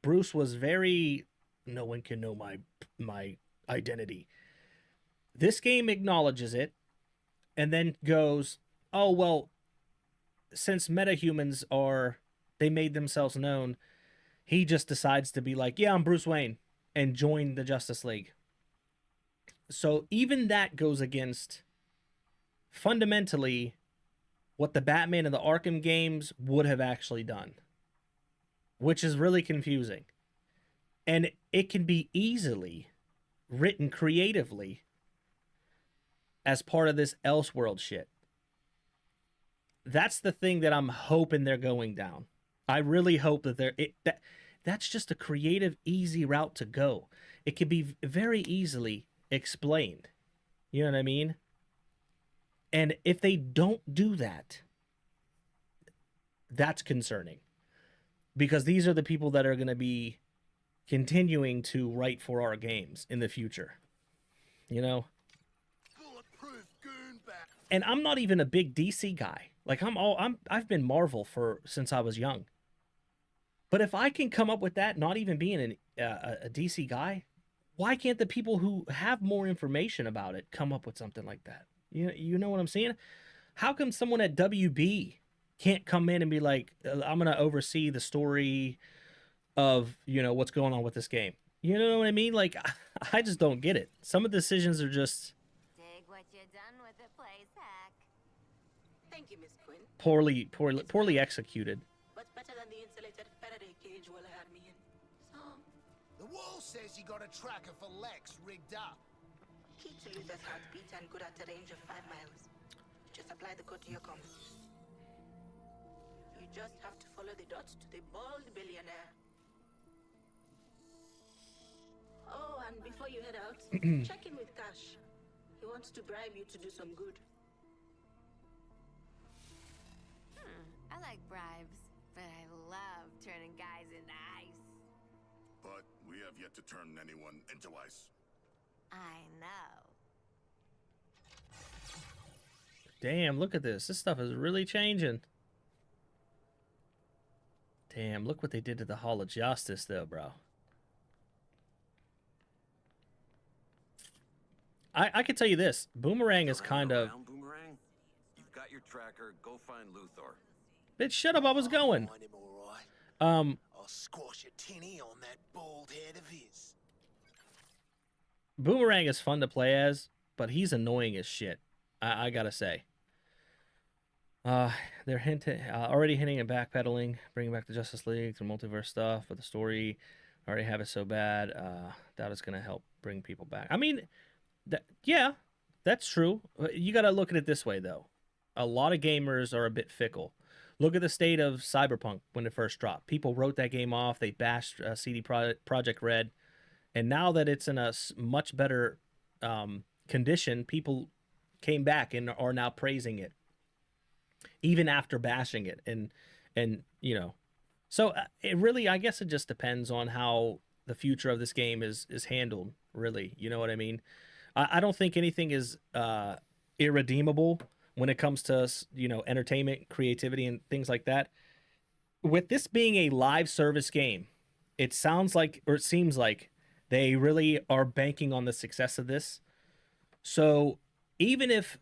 Bruce was very, no one can know my identity. This game acknowledges it and then goes, oh, well, since metahumans they made themselves known, he just decides to be like, yeah, I'm Bruce Wayne, and join the Justice League. So even that goes against fundamentally what the Batman and the Arkham games would have actually done, which is really confusing. And it can be easily written creatively as part of this Elseworld shit. that's the thing that I'm hoping they're going down. I really hope that that's just a creative, easy route to go. It can be very easily explained. You know what I mean? And if they don't do that, that's concerning. Because these are the people that are going to be continuing to write for our games in the future. You know? And I'm not even a big DC guy. Like I've been Marvel since I was young. But if I can come up with that, not even being a DC guy, why can't the people who have more information about it come up with something like that? You know what I'm saying? How come someone at WB can't come in and be like, I'm going to oversee the story of, what's going on with this game? You know what I mean? Like, I just don't get it. Some of the decisions are just Dig what you done with the place, Hack. Thank you, Miss Quinn. poorly executed. What's better than the insulated Faraday cage Willa had me in? So, The wall says you got a tracker for Lex rigged up. key to Luther's heartbeat and good at a range of 5 miles. Just apply the code to your comms. You just have to follow the dots to the bald billionaire. Oh, and before you head out, check in with Cash. He wants to bribe you to do some good. I like bribes, but I love turning guys into ice. But we have yet to turn anyone into ice. I know. Damn, look at this. This stuff is really changing. Damn, look what they did to the Hall of Justice, though, bro. I can tell you this. Boomerang is kind of... Boomerang? You've got your tracker. Go find Luthor. Bitch, shut up. I was going. Find him all right. I'll squash a tinny on that bald head of his. Boomerang is fun to play as, but he's annoying as shit. I gotta say. They're already hinting at backpedaling, bringing back the Justice League through multiverse stuff, but the story already have it so bad. Doubt it's gonna help bring people back. I mean, yeah, that's true. You gotta look at it this way, though. A lot of gamers are a bit fickle. Look at the state of Cyberpunk when it first dropped. People wrote that game off. They bashed CD Projekt Red. And now that it's in a much better condition, people came back and are now praising it, even after bashing it. And so it really, I guess it just depends on how the future of this game is handled, really. You know what I mean? I don't think anything is irredeemable when it comes to, entertainment, creativity, and things like that. With this being a live service game, it sounds like, or it seems like, they really are banking on the success of this. So even if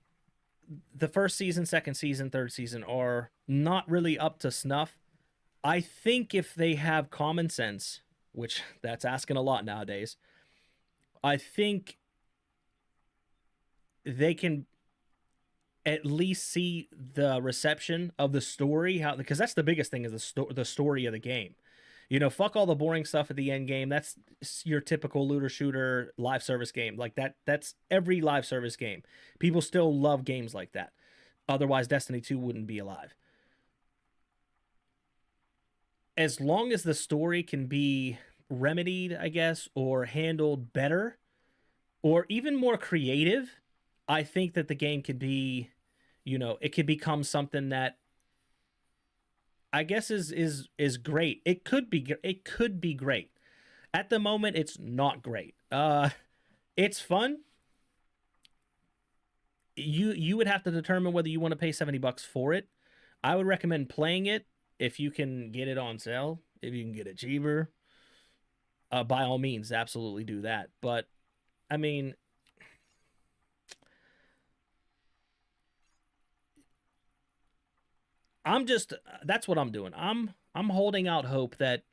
the first season, second season, third season are not really up to snuff, I think if they have common sense, which that's asking a lot nowadays, I think they can at least see the reception of the story, because that's the biggest thing, is the story of the game. Fuck all the boring stuff at the end game. That's your typical looter shooter live service game. Like that's every live service game. People still love games like that. Otherwise, Destiny 2 wouldn't be alive. As long as the story can be remedied, I guess, or handled better, or even more creative, I think that the game could be, it could become something that I guess is great. It could be great. At the moment, it's not great. It's fun. You would have to determine whether you want to pay $70 for it. I would recommend playing it if you can get it on sale. If you can get it cheaper, by all means, absolutely do that. But I mean, that's what I'm doing. I'm holding out hope that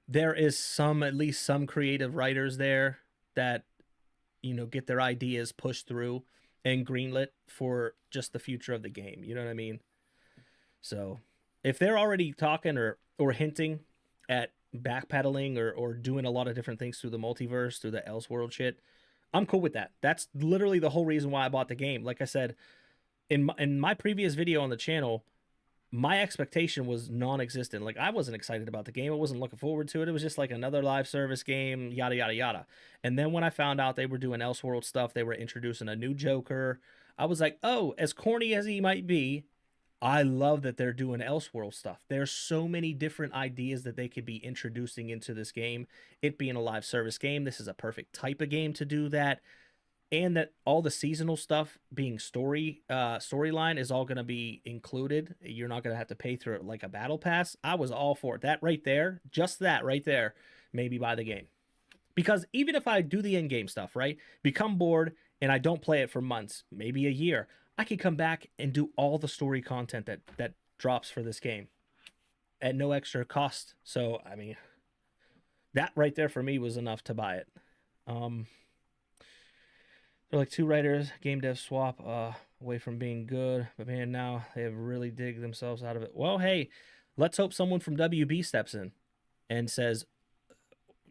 there is at least some creative writers there that, get their ideas pushed through and greenlit for just the future of the game. You know what I mean? So if they're already talking or hinting at backpedaling or doing a lot of different things through the multiverse, through the Elseworld shit, I'm cool with that. That's literally the whole reason why I bought the game. Like I said, in my previous video on the channel, my expectation was non-existent. Like, I wasn't excited about the game. I wasn't looking forward to it. It was just like another live service game, yada yada yada. And then when I found out they were doing Elseworld stuff, they were introducing a new Joker, I was like, oh, as corny as he might be, I love that they're doing Elseworld stuff. There's so many different ideas that they could be introducing into this game. It being a live service game, this is a perfect type of game to do that. And that all the seasonal stuff being storyline is all going to be included. You're not going to have to pay through it like a battle pass. I was all for it. That right there, just that right there, maybe buy the game. Because even if I do the in-game stuff, right, become bored and I don't play it for months, maybe a year, I can come back and do all the story content that drops for this game at no extra cost. So, I mean, that right there for me was enough to buy it. They're like two writers, game dev swap away from being good. But man, now they have really digged themselves out of it. Well, hey, let's hope someone from WB steps in and says,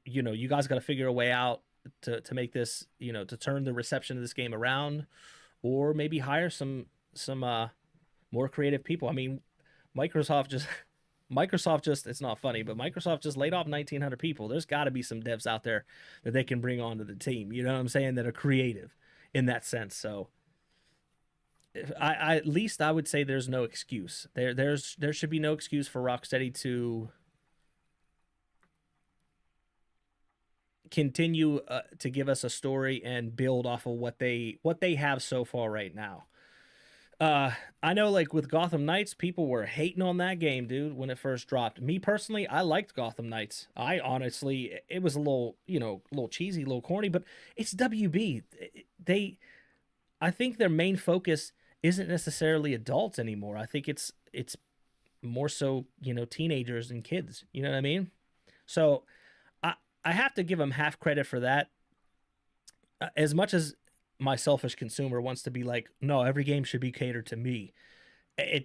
you know, you guys got to figure a way out to make this, you know, to turn the reception of this game around, or maybe hire some more creative people. I mean, Microsoft just, it's not funny, but Microsoft just laid off 1,900 people. There's got to be some devs out there that they can bring onto the team, you know what I'm saying, that are creative in that sense. So I at least I would say there's no excuse. There should be no excuse for Rocksteady to continue to give us a story and build off of what they have so far right now. I know, like with Gotham Knights, people were hating on that game, dude, when it first dropped. Me personally, I liked Gotham Knights. I honestly, it was a little, you know, a little cheesy, a little corny, but it's WB. I think their main focus isn't necessarily adults anymore. I think it's more so, you know, teenagers and kids. You know what I mean? So I have to give them half credit for that. As much as my selfish consumer wants to be like, no, every game should be catered to me.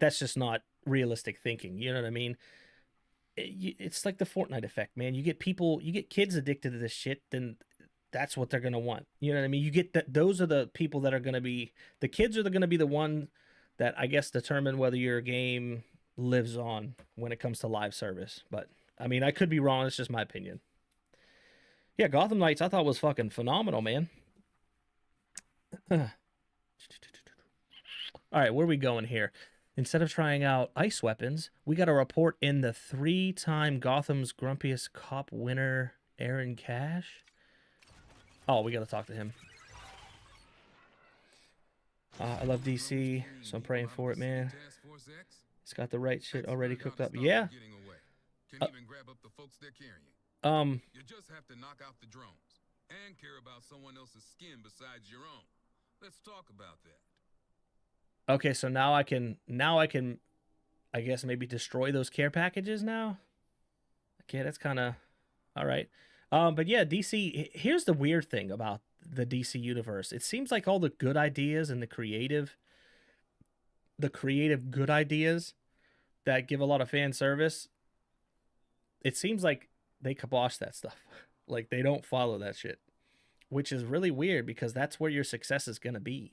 That's just not realistic thinking. You know what I mean? It's like the Fortnite effect, man. You get kids addicted to this shit, then that's what they're going to want. You know what I mean? You get that. Those are the people that are going to be, the kids are going to be the one that I guess determine whether your game lives on when it comes to live service. But I mean, I could be wrong. It's just my opinion. Yeah, Gotham Knights I thought was fucking phenomenal, man. All right, where are we going here? Instead of trying out ice weapons, we got a report in the 3-time Gotham's Grumpiest Cop winner, Aaron Cash. Oh, we got to talk to him. I love DC, so I'm praying for it, man. It's got the right shit already cooked up. Yeah. You just have to knock out the drones and care about someone else's skin besides your own. Let's talk about that. Okay, so now I can I guess maybe destroy those care packages now. Okay, that's kind of all right. But yeah, DC, here's the weird thing about the DC universe. It seems like all the good ideas and the creative good ideas that give a lot of fan service, it seems like they kibosh that stuff. Like, they don't follow that shit, which is really weird because that's where your success is going to be.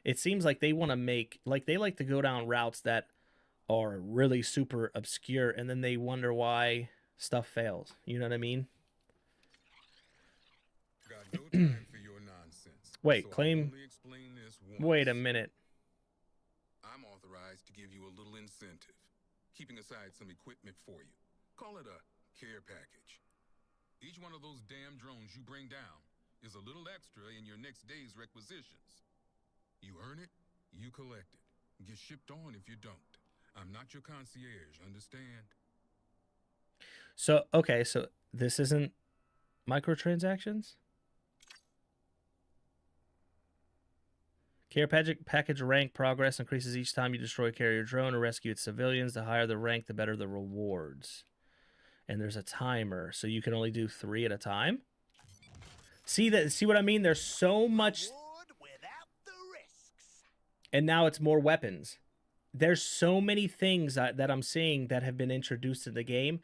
It seems like they want to make, like, they like to go down routes that are really super obscure, and then they wonder why stuff fails. You know what I mean? Got no time for your nonsense. Wait, so claim. Wait a minute. I'm authorized to give you a little incentive, keeping aside some equipment for you. Call it a care package. Each one of those damn drones you bring down is a little extra in your next day's requisitions. You earn it, you collect it. Get shipped on if you don't. I'm not your concierge, understand? So, okay, so this isn't microtransactions? Care package rank progress increases each time you destroy a carrier drone or rescue its civilians. The higher the rank, the better the rewards. And there's a timer, so you can only do 3 at a time. See what I mean? There's so much, and now it's more weapons. There's so many things that I'm seeing that have been introduced to the game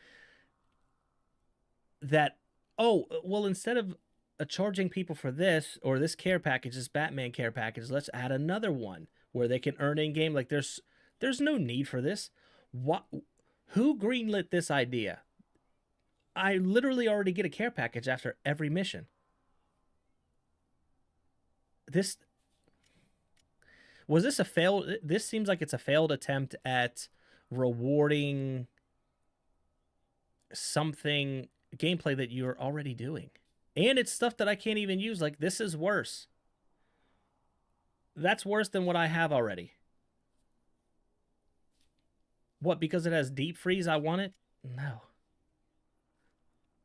that, oh, well, instead of charging people for this or this care package, this Batman care package, let's add another one where they can earn in game. Like there's no need for this. What? Who greenlit this idea? I literally already get a care package after every mission. This a failed. This seems like it's a failed attempt at rewarding something gameplay that you're already doing. And it's stuff that I can't even use. Like, this is worse. That's worse than what I have already. What, because it has deep freeze, I want it? No.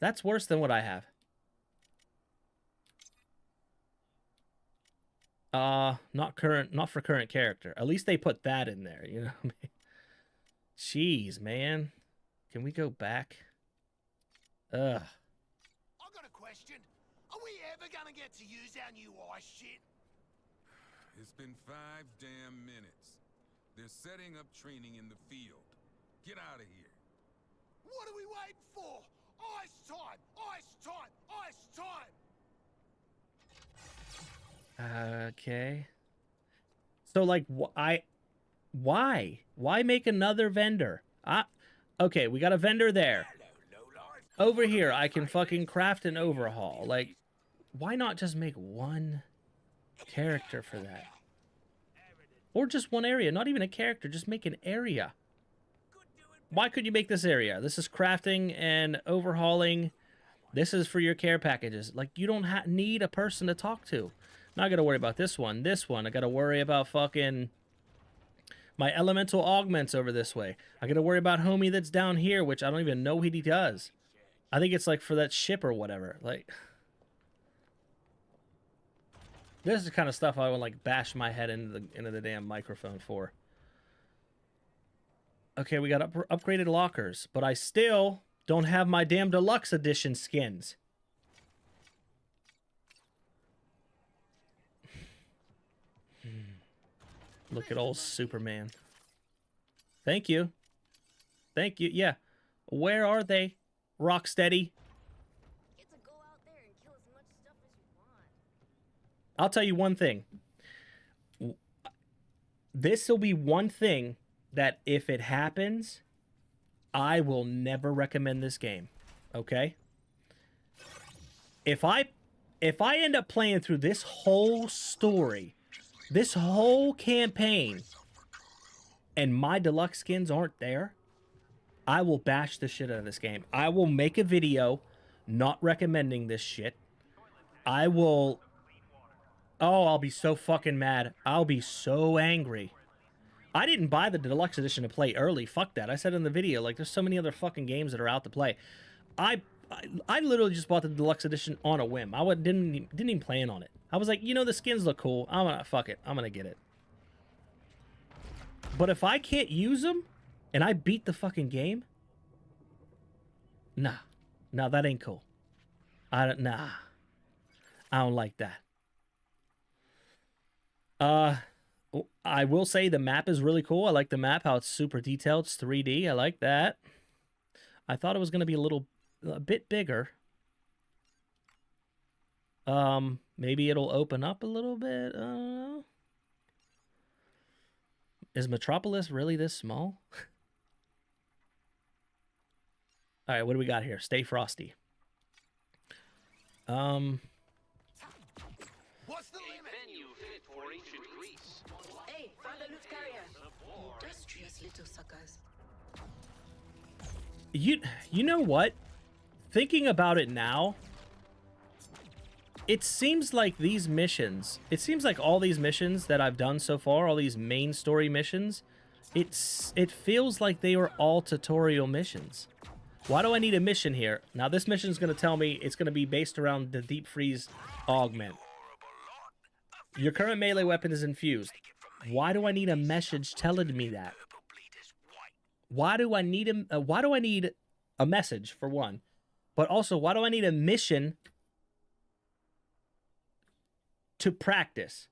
That's worse than what I have. Not for current character. At least they put that in there, you know what I mean? Jeez, man. Can we go back? Ugh. I got a question. Are we ever gonna get to use our new ice shit? It's been 5 damn minutes. They're setting up training in the field. Get out of here. What are we waiting for? Ice time! Ice time! Ice time! Okay. So, like, why? Why make another vendor? Okay, we got a vendor there. Over here, I can fucking craft an overhaul. Like, why not just make one character for that? Or just one area. Not even a character. Just make an area. Why could you make this area? This is crafting and overhauling. This is for your care packages. Like, you don't need a person to talk to. Now I got to worry about this one. This one. I got to worry about fucking my elemental augments over this way. I got to worry about homie that's down here, which I don't even know what he does. I think it's like for that ship or whatever. Like, this is the kind of stuff I would like bash my head into the damn microphone for. Okay, we got upgraded lockers, but I still don't have my damn deluxe edition skins. Look at old Superman. Thank you. Thank you. Yeah. Where are they? Rocksteady. I'll tell you one thing. This will be one thing that if it happens, I will never recommend this game. Okay? If I end up playing through this whole story, this whole campaign, and my deluxe skins aren't there, I will bash the shit out of this game. I will make a video not recommending this shit. I will... Oh, I'll be so fucking mad. I'll be so angry. I didn't buy the deluxe edition to play early. Fuck that. I said in the video, like, there's so many other fucking games that are out to play. I literally just bought the deluxe edition on a whim. I didn't even plan on it. I was like, you know, the skins look cool. Fuck it. I'm gonna get it. But if I can't use them, and I beat the fucking game, nah, that ain't cool. I don't like that. I will say the map is really cool. I like the map, how it's super detailed. It's 3D. I like that. I thought it was gonna be a bit bigger. Maybe it'll open up a little bit. I don't know. Is Metropolis really this small? All right, what do we got here? Stay frosty. What's the limit? Venue fit for ancient Greece. Hey, found a loot carrier. Industrious little suckers. You know what? Thinking about it now, it seems like these missions, it seems like all these missions that I've done so far, all these main story missions, it feels like they were all tutorial missions. Why do I need a mission here? Now this mission is going to tell me it's going to be based around the deep freeze augment. Your current melee weapon is infused. Why do I need a message telling me that? Why do I need a message for one? But also, why do I need a mission to practice?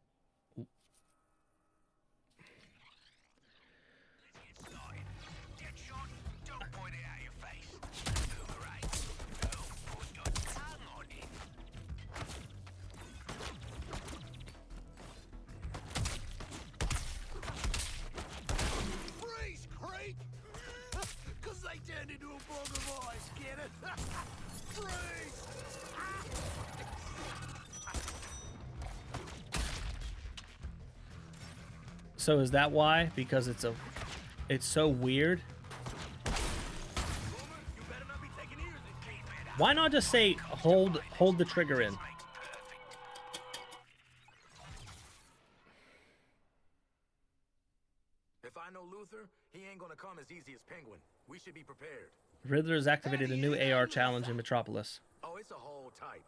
So is that why? Because it's so weird. Why not just say hold the trigger in? If I know Luther, he ain't gonna come as easy as Penguin. We should be prepared. Riddler has activated a new AR challenge in Metropolis. Oh, it's a whole type.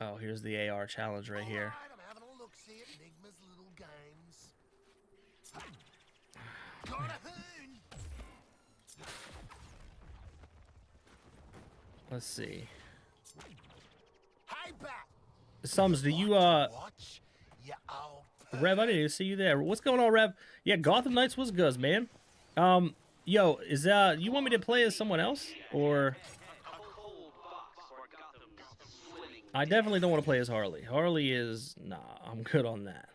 Oh, here's the AR challenge right here. Alright, I'm having a look-see at Enigma's little games. Got a hoon! Let's see. Hey, Bat! Sums, do you Watch your old Rev, I didn't even see you there. What's going on, Rev? Yeah, Gotham Knights was good, man. Yo, is you want me to play as someone else? Or I definitely don't want to play as Harley. Harley is nah, I'm good on that.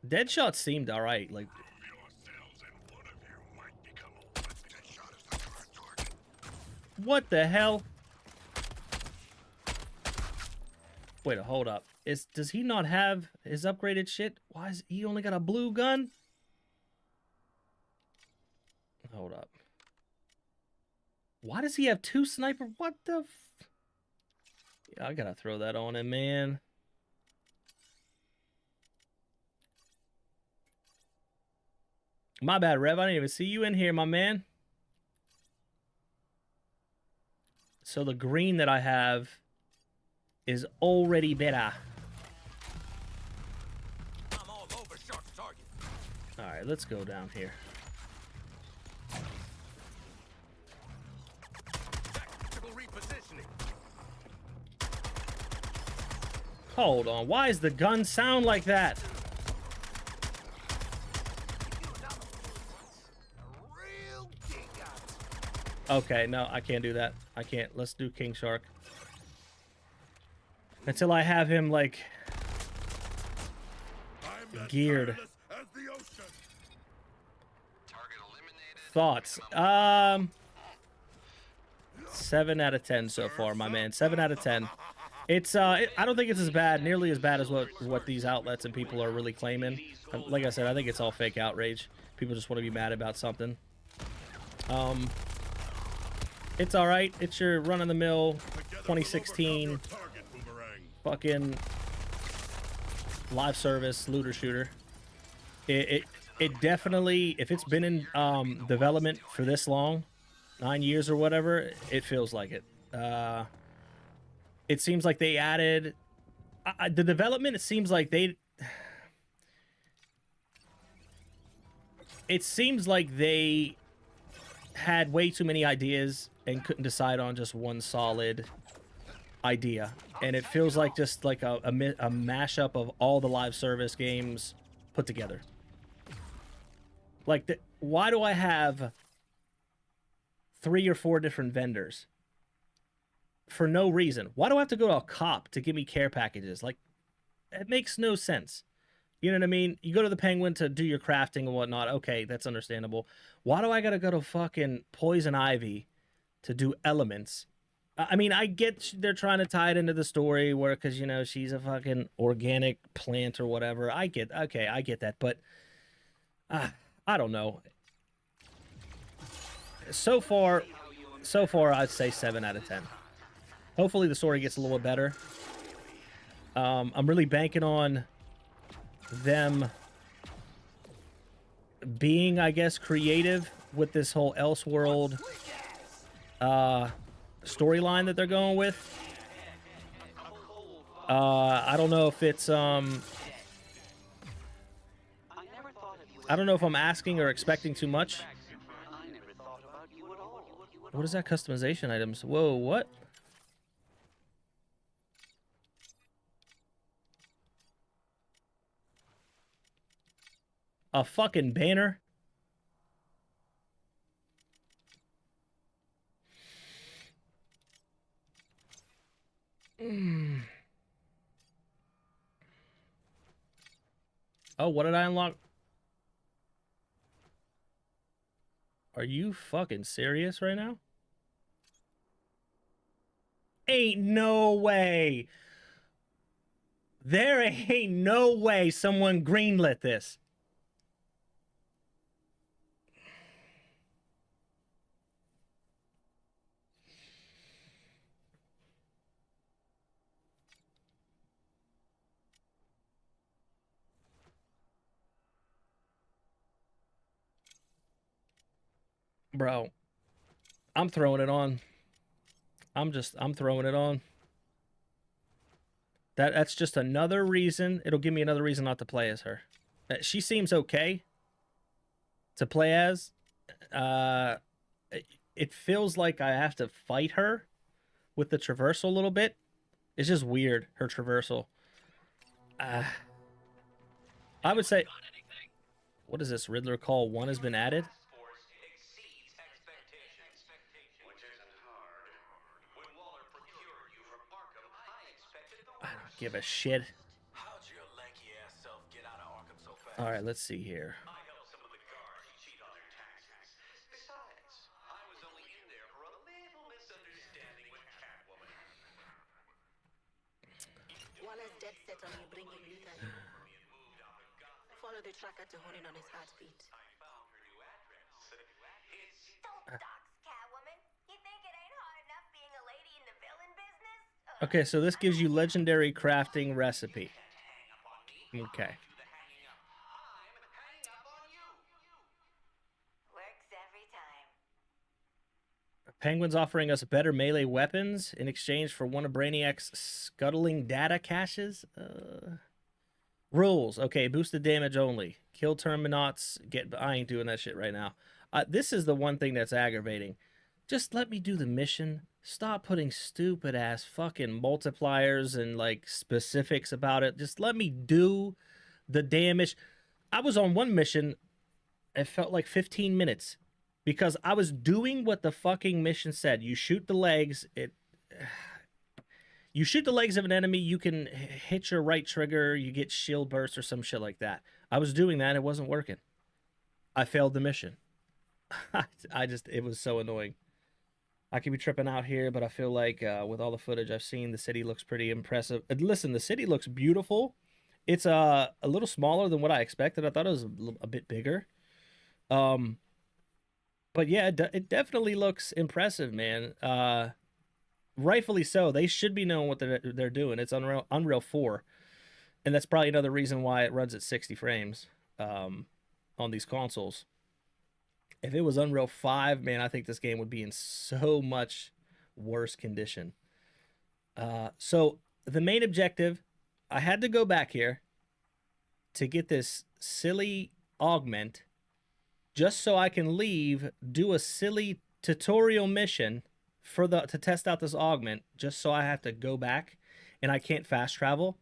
Deadshot seemed alright, like what the hell? Wait, hold up. Does he not have his upgraded shit? Why is he only got a blue gun? Hold up. Why does he have 2 sniper? What the yeah, I gotta throw that on him, man. My bad, Rev. I didn't even see you in here, my man. So the green that I have is already better. I'm all over Shark's target. Alright, let's go down here. Tactical repositioning. Hold on. Why does the gun sound like that? Okay, no, I can't do that. I can't. Let's do King Shark. Until I have him, like, geared. Thoughts? 7 out of 10 so far, my man. 7 out of 10. It's, I don't think it's as bad, nearly as bad as what these outlets and people are really claiming. Like I said, I think it's all fake outrage. People just want to be mad about something. It's alright. It's your run-of-the-mill 2016 fucking live service looter shooter. It definitely, if it's been in development for this long, 9 years or whatever, it feels like it. It seems like they added the development. It seems like they had way too many ideas and couldn't decide on just one solid idea. And it feels like just like a mashup of all the live service games put together. Like, why do I have 3 or 4 different vendors? For no reason. Why do I have to go to a cop to give me care packages? Like, it makes no sense. You know what I mean? You go to the Penguin to do your crafting and whatnot. Okay, that's understandable. Why do I gotta go to fucking Poison Ivy to do elements? I mean, I get they're trying to tie it into the story where, because, you know, she's a fucking organic plant or whatever. I get that. But, I don't know. So far, I'd say 7 out of 10. Hopefully the story gets a little bit better. I'm really banking on them being, I guess, creative with this whole Elseworld storyline that they're going with. I don't know if it's I don't know if I'm asking or expecting too much. What is that? Customization items. Whoa, what? A fucking banner? Oh, what did I unlock? Are you fucking serious right now? ain't no way. There ain't no way someone greenlit this. Bro, I'm throwing it on. I'm throwing it on. That's just another reason. It'll give me another reason not to play as her. She seems okay to play as. It feels like I have to fight her with the traversal a little bit. It's just weird, her traversal. I would say... What is this? Riddler Call 1 has been added? I don't give a shit. Alright, let's see here. Waller's dead set on you bringing Luther in. Follow the tracker to hone in on his heartbeat. Okay, so this gives you legendary crafting recipe. Okay. Penguin's offering us better melee weapons in exchange for one of Brainiac's scuttling data caches. Rules. Okay, boosted damage only. Kill Terminauts. I ain't doing that shit right now. This is the one thing that's aggravating. Just let me do the mission. Stop putting stupid ass fucking multipliers and like specifics about it. Just let me do the damage. I was on one mission. It felt like 15 minutes because I was doing what the fucking mission said. You shoot the legs. You shoot the legs of an enemy. You can hit your right trigger. You get shield burst or some shit like that. I was doing that. It wasn't working. I failed the mission. It was so annoying. I could be tripping out here, but I feel like with all the footage I've seen, the city looks pretty impressive. Listen, the city looks beautiful. It's a little smaller than what I expected. I thought it was a bit bigger. But yeah, it definitely looks impressive, man. Rightfully so. They should be knowing what they're doing. It's Unreal 4, and that's probably another reason why it runs at 60 frames on these consoles. If it was Unreal 5, man, I think this game would be in so much worse condition. So the main objective, I had to go back here to get this silly augment just so I can leave, do a silly tutorial mission to test out this augment, just so I have to go back and I can't fast travel.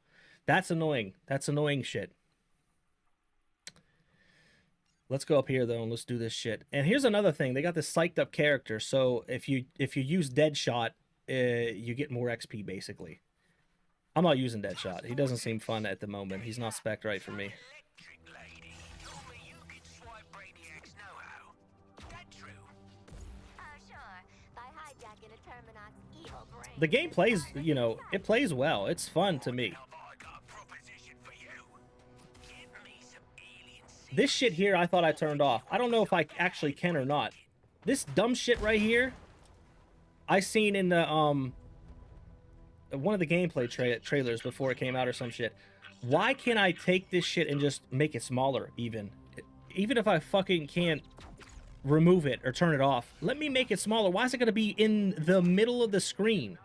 That's annoying. That's annoying shit. Let's go up here though and let's do this shit. And here's another thing. They got this psyched up character. So if you use Deadshot, you get more XP basically. I'm not using Deadshot. He doesn't seem fun at the moment. He's not spec'd right for me. The game plays, you know, it plays well. It's fun to me. This shit here, I thought I turned off. I don't know if I actually can or not. This dumb shit right here, I seen in the one of the gameplay trailers before it came out or some shit. Why can't I take this shit and just make it smaller even if I fucking can't remove it or turn it off? Let me make it smaller. Why is it going to be in the middle of the screen?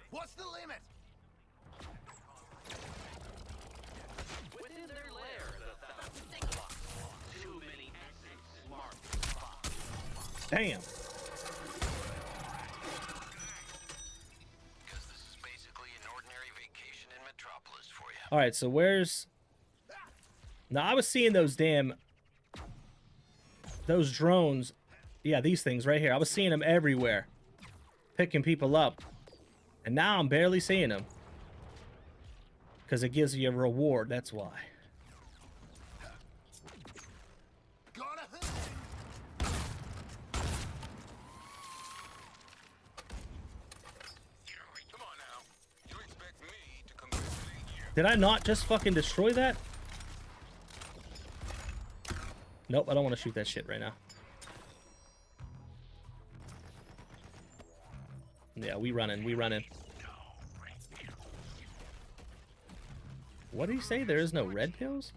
What's the limit? Damn. All right, so where's... Now, I was seeing those drones. Yeah, these things right here. I was seeing them everywhere, picking people up. And now I'm barely seeing them. Because it gives you a reward, that's why. Did I not just fucking destroy that? Nope, I don't want to shoot that shit right now. Yeah, we running. What did he say? There is no red pills?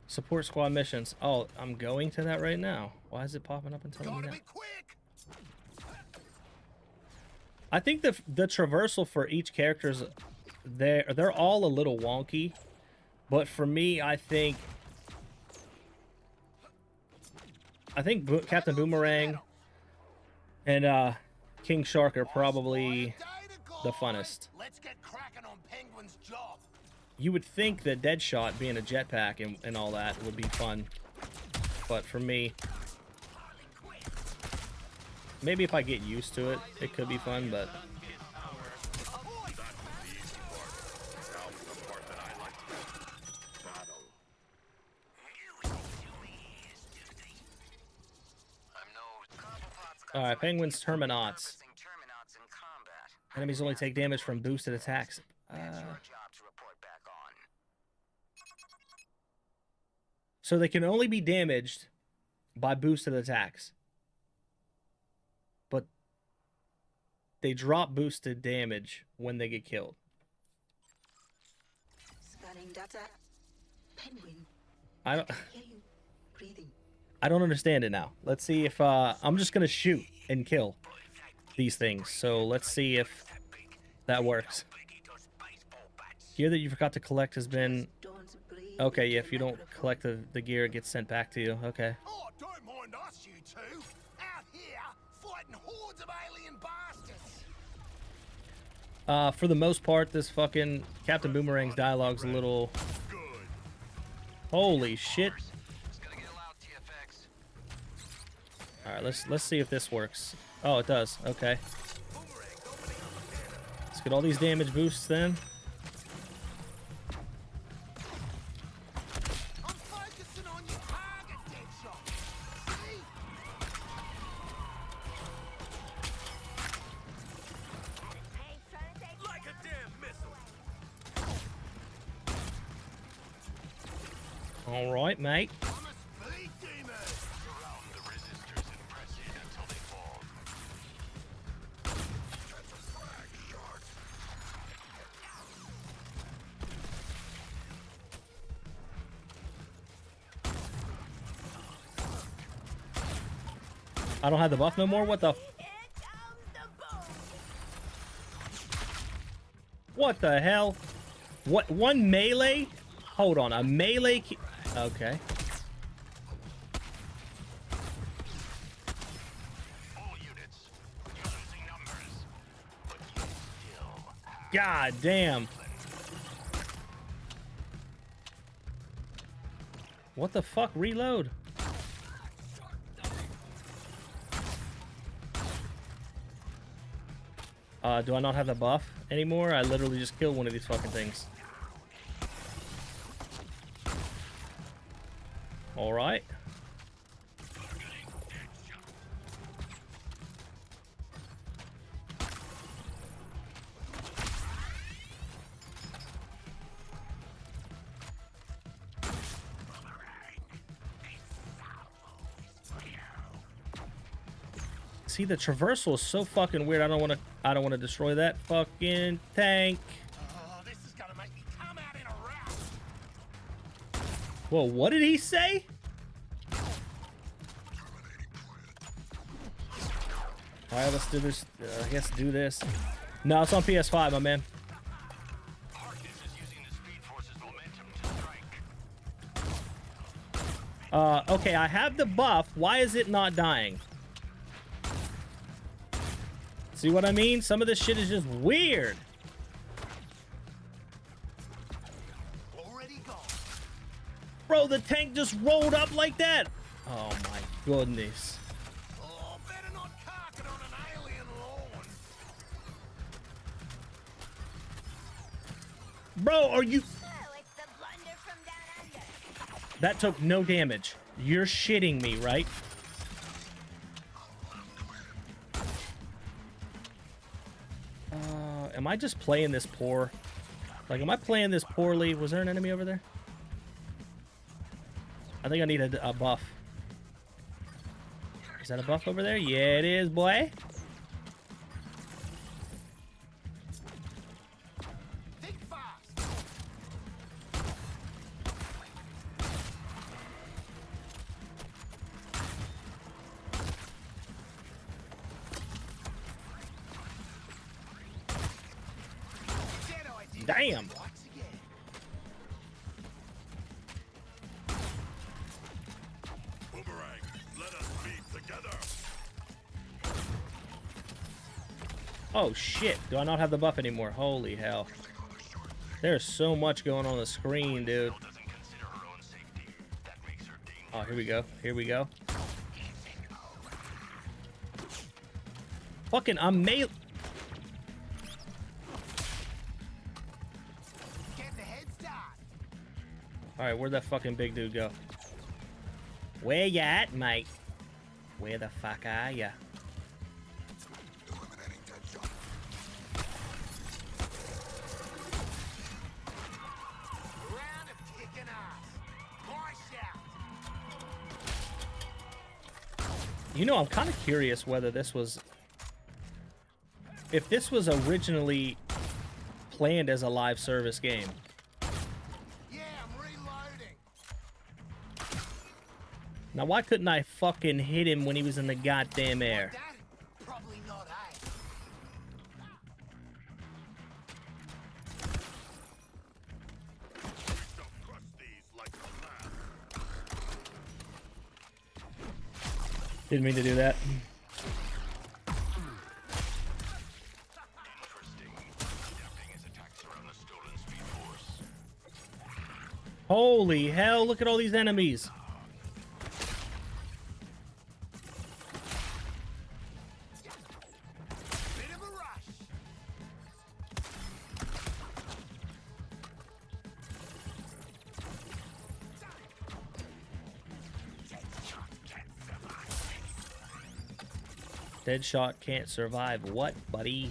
Support squad missions. Oh, I'm going to that right now. Why is it popping up and telling me that? I think the traversal for each character's they're all a little wonky, but for me, I think Captain Boomerang and King Shark are probably the funnest. Let's get cracking on Penguin's job. You would think that Deadshot being a jetpack and all that would be fun, but for me, maybe if I get used to it, it could be fun, but... Alright, Penguin's Terminauts. Enemies only take damage from boosted attacks. So they can only be damaged by boosted attacks. But they drop boosted damage when they get killed. Scanning data. Penguin. I don't understand it now. Let's see if I'm just gonna shoot and kill these things. So let's see if that works. Gear that you forgot to collect has been... Okay, yeah, if you don't collect the gear, it gets sent back to you. Okay. Oh, don't mind us, you two. Out here, fighting hordes of alien bastards. For the most part, this fucking Captain Boomerang's dialogue's a little... Holy shit. Alright, let's see if this works. Oh, it does. Okay. Let's get all these damage boosts then. Alright, mate. I don't have the buff no more? What the... What the hell? What? One melee? Hold on, a melee... Okay. God damn. What the fuck? Reload. Do I not have the buff anymore? I literally just killed one of these fucking things. Alright. See, the traversal is so fucking weird. I don't want to destroy that fucking tank. This is gonna make me come out in a rout. Whoa, what did he say? Alright, let's do this. I guess do this. No, it's on PS5, my man. Okay, I have the buff. Why is it not dying? See what I mean? Some of this shit is just weird. Bro, the tank just rolled up like that. Oh my goodness. Oh, better not cark it on an alien lawn. Bro, are you... That took no damage. You're shitting me, right? am I just playing this poor? Like, am I playing this poorly? Was there an enemy over there? I think I need a buff. Is that a buff over there? Yeah, it is, boy. Think fast. Damn. Boomerang, let us meet together. Oh shit, do I not have the buff anymore? Holy hell. There's so much going on the screen, dude. Oh, here we go. Here we go. Fucking, I'm melee. Alright, where'd that fucking big dude go? Where ya at, mate? Where the fuck are ya? You know, I'm kind of curious whether this was... If this was originally planned as a live service game. Now, why couldn't I fucking hit him when he was in the goddamn air? Probably not, eh? Didn't mean to do that. Holy hell, look at all these enemies. Deadshot can't survive what, buddy?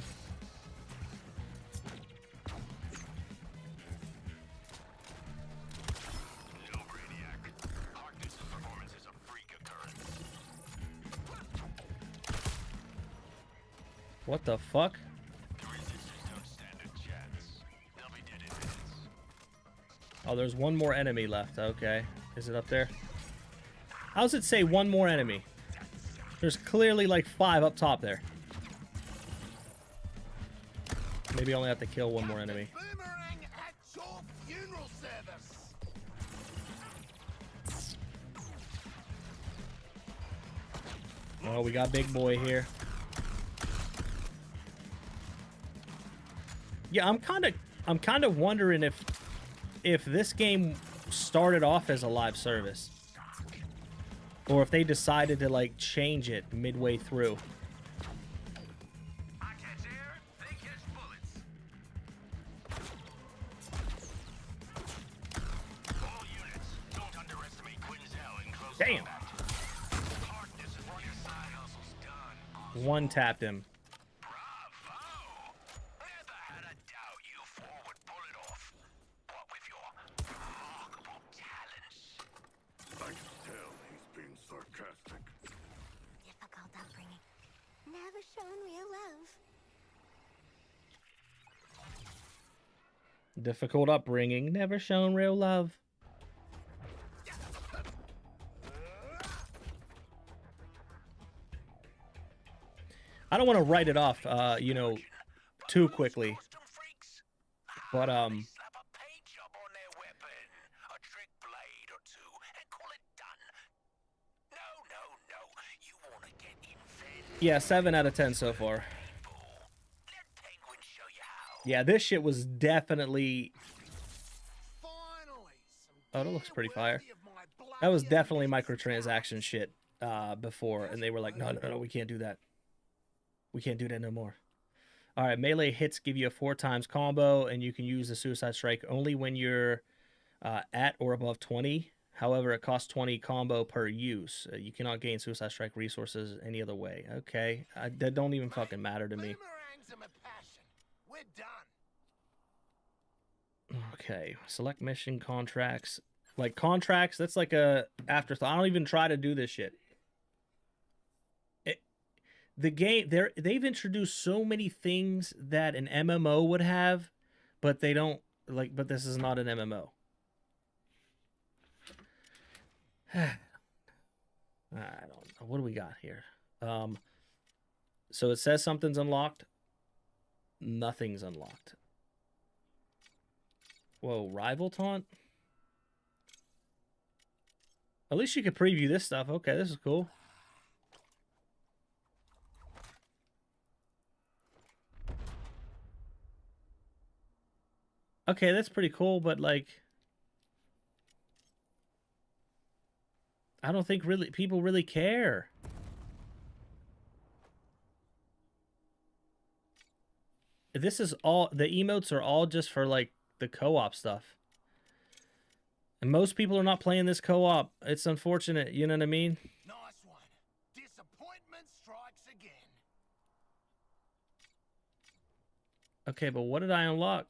What the fuck? Oh, there's one more enemy left. Okay. Is it up there? How does it say one more enemy? There's clearly like 5 up top there. Maybe I only have to kill one more enemy. Boomerang at your funeral service. Oh, we got big boy here. Yeah, I'm kind of wondering if this game started off as a live service. Or if they decided to, like, change it midway through. Damn! One tapped him. Never shown real love. Difficult upbringing, never shown real love. I don't want to write it off, you know, too quickly. But, yeah, 7 out of 10 so far. Yeah, this shit was definitely... Oh, that looks pretty fire. That was definitely microtransaction shit before, and they were like, no, we can't do that. We can't do that no more. All right, melee hits give you a 4 times combo, and you can use the Suicide Strike only when you're at or above 20. However, it costs 20 combo per use. You cannot gain Suicide Strike resources any other way. Okay, that don't even fucking matter to me. We're done. Okay, select mission contracts. Like contracts, that's like a afterthought. I don't even try to do this shit. The game, they've introduced so many things that an MMO would have, but they don't like. But this is not an MMO. I don't know. What do we got here? So it says something's unlocked. Nothing's unlocked. Whoa, rival taunt? At least you could preview this stuff. Okay, this is cool. Okay, that's pretty cool, but like I don't think really people really care. This is all, the emotes are all just for like the co-op stuff. And most people are not playing this co-op. It's unfortunate, you know what I mean? Nice one. Disappointment strikes again. Okay, but what did I unlock?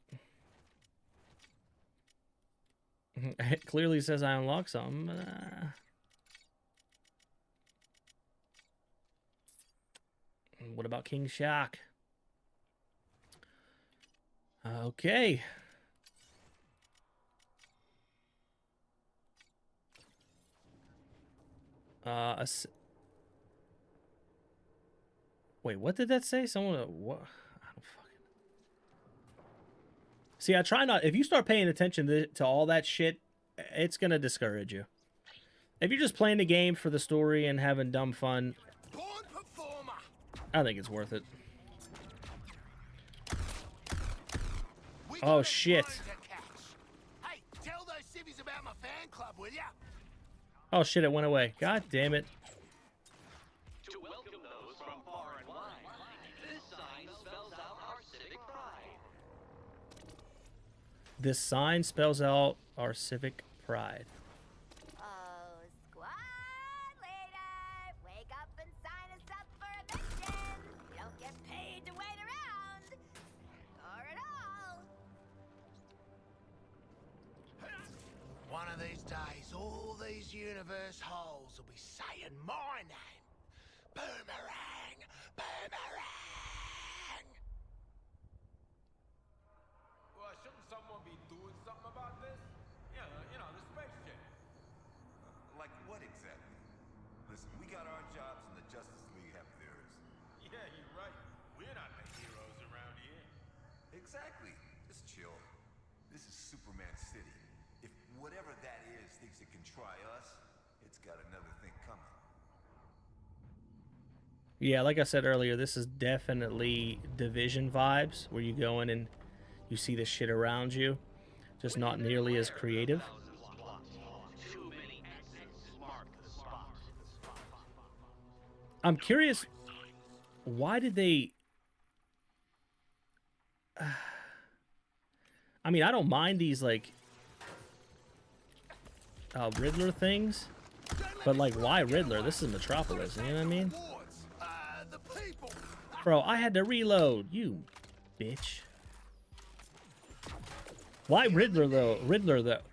It clearly says I unlocked something. What about King Shark? Okay. Wait, what did that say? Someone, what? I don't fucking... See, I try not... If you start paying attention to all that shit, it's going to discourage you. If you're just playing the game for the story and having dumb fun, I think it's worth it. Oh, shit. Hey, tell those civvies about my fan club, will ya? Oh, shit, it went away. God damn it. To welcome those from far and wide, this sign spells out our civic pride. This sign spells out our civic pride. Oh, squad leader, wake up and sign us up for a mission. You don't get paid to wait around. Or at all. One of these days, all these universe holes will be saying my name. Boomerang! Boomerang! Well, shouldn't someone be doing something about this? Yeah, you know, the space jam. Like what exactly? Listen, we got our jobs and the Justice League have theirs. Yeah, you're right. We're not the heroes around here. Exactly. Just chill. This is Superman City. If whatever that is thinks it can try us, it's got another thing coming. Yeah, like I said earlier, this is definitely Division vibes, where you go in and you see the shit around you. Just not nearly as creative. I'm curious, why did they... I mean, I don't mind these, like, Riddler things, but, like, why Riddler? This is Metropolis, you know what I mean? Bro, I had to reload, you bitch. Why Riddler, though?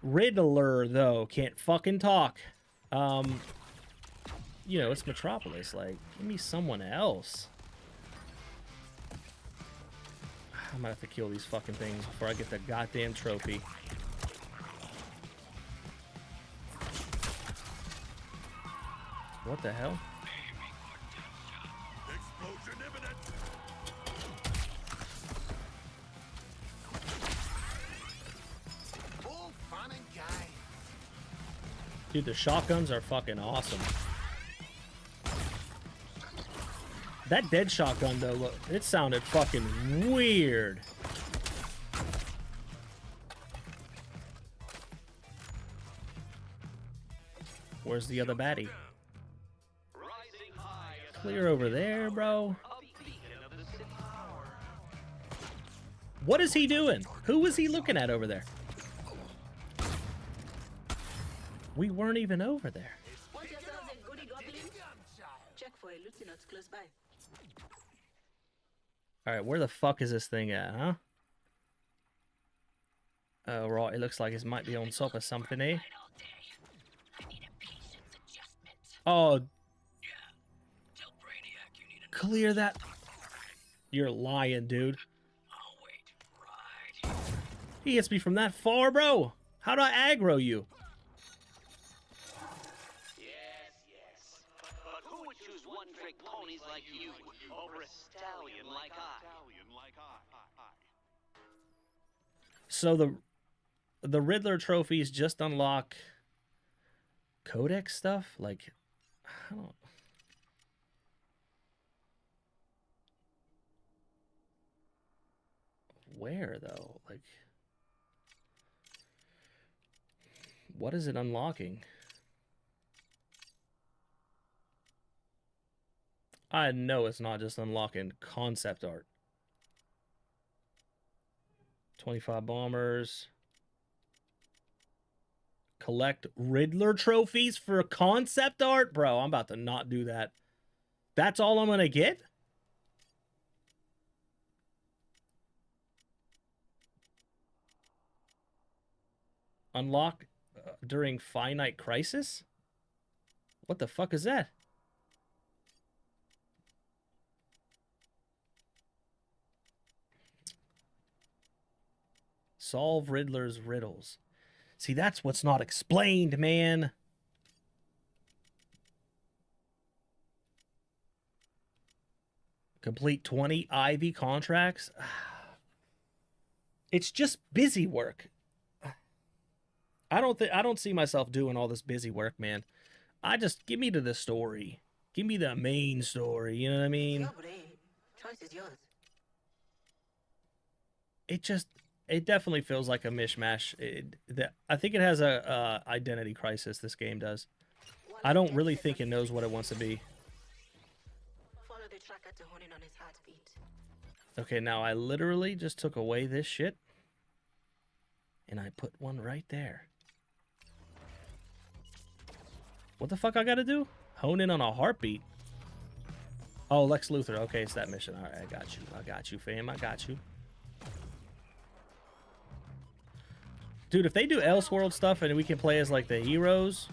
Riddler, though, can't fucking talk. You know, it's Metropolis. Like, give me someone else. I'm gonna have to kill these fucking things before I get the goddamn trophy. What the hell? Explosion imminent. All fun and games. Dude, the shotguns are fucking awesome. That dead shotgun, though, look, it sounded fucking weird. Where's the other baddie? Clear over there, bro. What is he doing? Who was he looking at over there? We weren't even over there. Want yourselves a goodie goblin? Check for a lieutenant close by. Alright, where the fuck is this thing at, huh? Oh, right, it looks like it might be on top of something, eh? Oh. Clear that. You're lying, dude. He hits me from that far, bro. How do I aggro you? Yes. But who would choose one-trick ponies like you over a stallion like I? So the Riddler trophies just unlock codex stuff? Like, I don't... Where, though? Like, what is it unlocking? I know it's not just unlocking concept art. 25 bombers. Collect Riddler trophies for concept art? Bro, I'm about to not do that. That's all I'm gonna get? Unlock during Finite Crisis? What the fuck is that? Solve Riddler's riddles. See, that's what's not explained, man. Complete 20 Ivy contracts. It's just busy work. I don't see myself doing all this busy work, man. I just give me to the story. Give me the main story, you know what I mean? Choice is yours. It definitely feels like a mishmash. I think it has a identity crisis, this game does. I don't really think it knows what it wants to be. Follow the tracker to hone in on his heartbeat. Okay, now I literally just took away this shit. And I put one right there. What the fuck I gotta do? Hone in on a heartbeat. Oh, Lex Luthor. Okay, it's that mission. Alright, I got you. I got you, fam. I got you. Dude, if they do Elseworld stuff and we can play as, like, the heroes...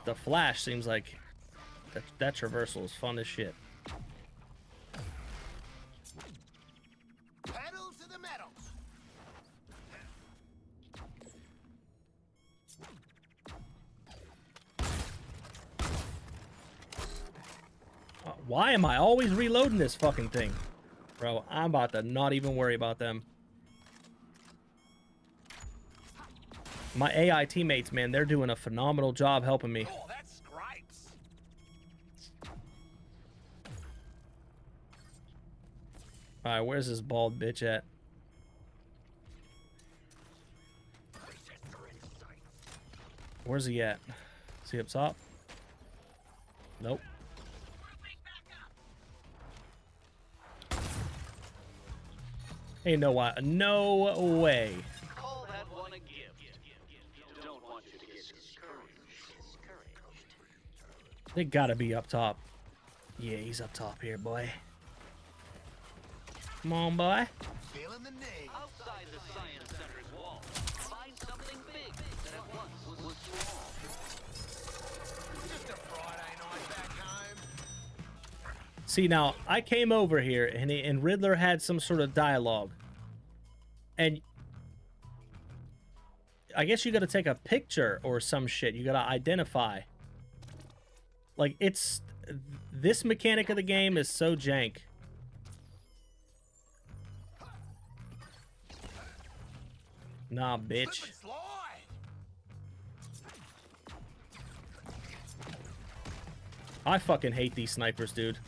The Flash seems like... That traversal is fun as shit. Pedal to the metal. Why am I always reloading this fucking thing? Bro, I'm about to not even worry about them. My AI teammates, man, they're doing a phenomenal job helping me. Oh, that's scrapes. Alright, where's this bald bitch at? Where's he at? Is he up top? Nope. Ain't no way. No way. Call that one a gift. Don't want you to get discouraged. They gotta be up top. Yeah, he's up top here, boy. Come on, boy. Feeling the need. Outside the science center's wall, find something big that at once was small. Just a Friday night back home. See, now, I came over here, and Riddler had some sort of dialogue. And I guess you gotta take a picture or some shit. You gotta identify. Like, it's... This mechanic of the game is so jank. Nah, bitch. I fucking hate these snipers, dude.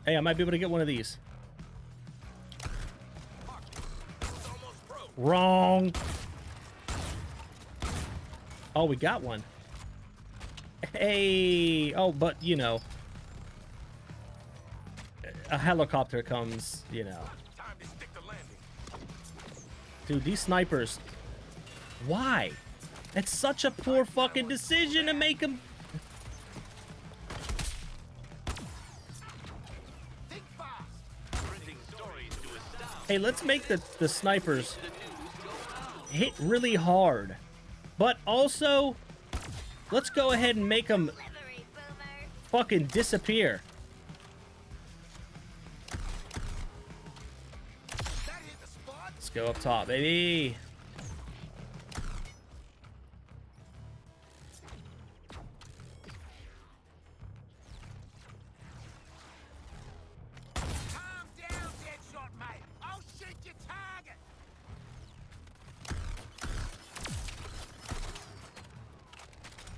Hey, I might be able to get one of these. Wrong. Oh, we got one. Hey. Oh, but, you know. A helicopter comes, you know. Dude, these snipers. Why? It's such a poor fucking decision to make them. Hey, let's make the snipers hit really hard. But also, let's go ahead and make them fucking disappear. Let's go up top, baby.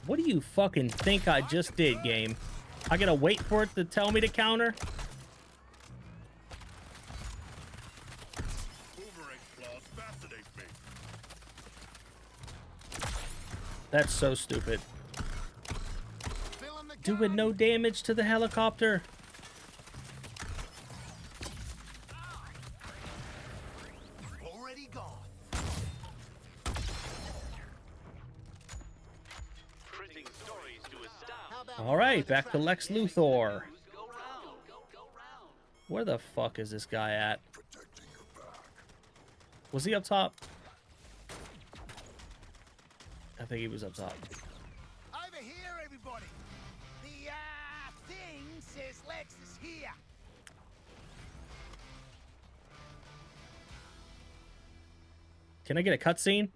What do you fucking think I just did, game? I gotta wait for it to tell me to counter? Boomerang claws fascinate me. That's so stupid. Doing no damage to the helicopter. Already gone. Printing stories to astound. All right, back to Lex Luthor. Where the fuck is this guy at? Was he up top? I think he was up top. Over here, everybody. The thing says Lex is here. Can I get a cutscene?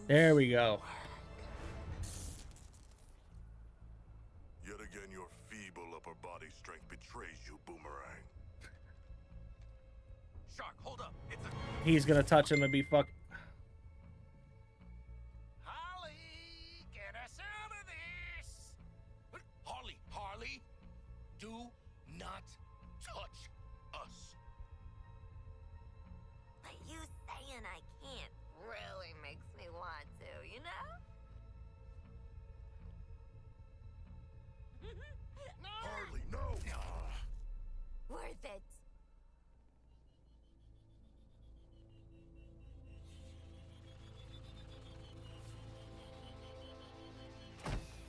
There we go. Yet again, your feeble upper body strength betrays you, Boomerang. Shark, hold up. It's a... He's gonna touch him and be fucked. Harley, get us out of this. Harley, do not touch us. But you saying I can't really makes me want to, you know? Harley, no. Worth it.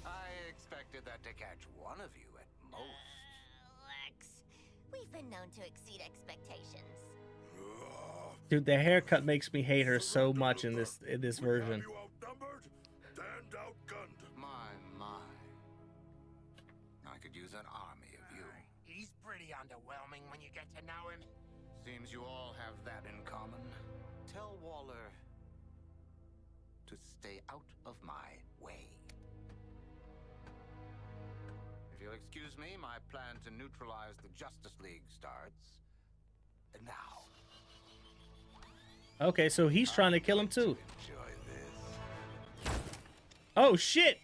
I expected that to catch one of you at most. Lex, we've been known to exceed expectations. Dude, the haircut makes me hate her so much in this version. You outnumbered and outgunned. My. I could use an army of you. He's pretty underwhelming when you get to know him. Seems you all have that in common. Tell Waller to stay out of my way. If you'll excuse me, my plan to neutralize the Justice League starts now. Okay, so he's trying to kill him too. Enjoy this. Oh shit!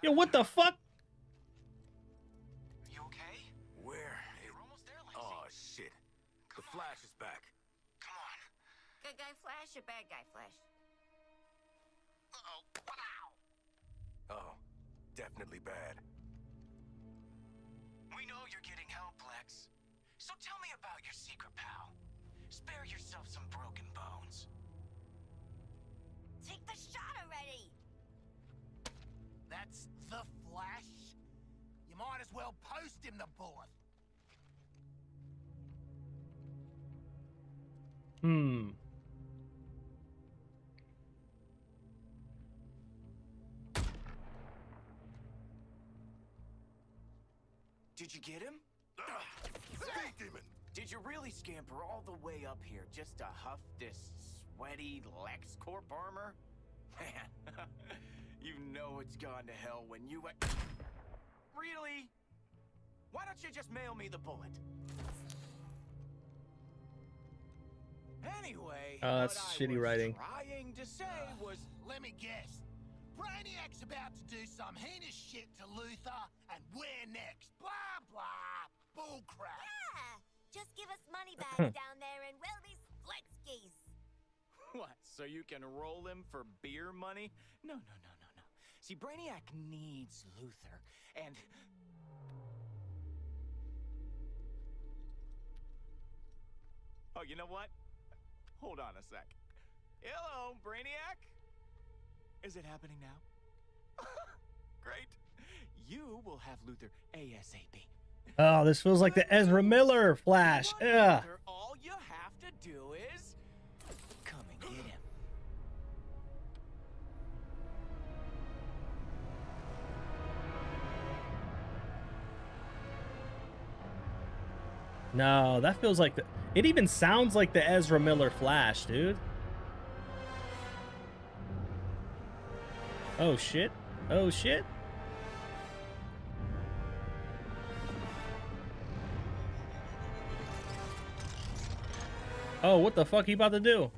Yo, what the fuck? You okay? Where? We're almost there, Lexi. Oh shit! The Flash is back. Come on. Good guy Flash or bad guy Flash? Uh-oh. Wow. Oh, definitely bad. We know you're getting help, Lex. So tell me about your secret pal. Spare yourself some broken bones. Take the shot already! That's the Flash? You might as well post him the bullet. Did you get him? Speed demon! Did you really scamper all the way up here just to huff this sweaty LexCorp armor? Man, you know it's gone to hell when you... Really? Why don't you just mail me the bullet? Anyway, That's what shitty I was writing. trying to say was... Let me guess. Brainiac's about to do some heinous shit to Luthor, and we're next. Blah, blah. Bullcrap. Yeah! Just give us money bags down there and we'll be split-skis. What, so you can roll him for beer money? No. See, Brainiac needs Luthor, and... Oh, you know what? Hold on a sec. Hello, Brainiac? Is it happening now? Great. You will have Luthor ASAP. Oh, this feels like the Ezra Miller Flash. Ugh. All you have to do is come and get him. No, that feels like the... It even sounds like the Ezra Miller Flash, dude. Oh, shit. Oh, shit. Oh, what the fuck he about to do?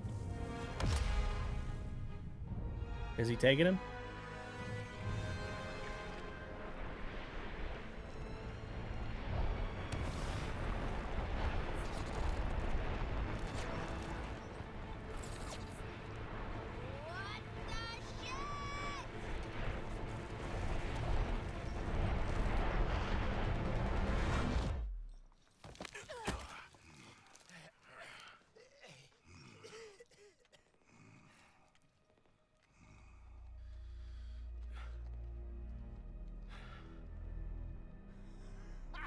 Is he taking him?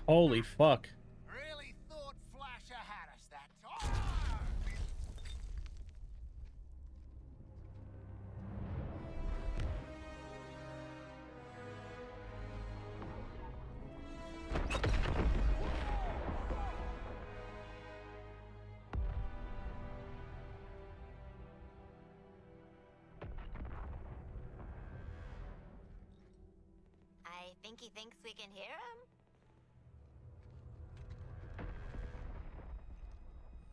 Holy fuck. Really thought Flasher had us that time. I think he thinks we can hear him.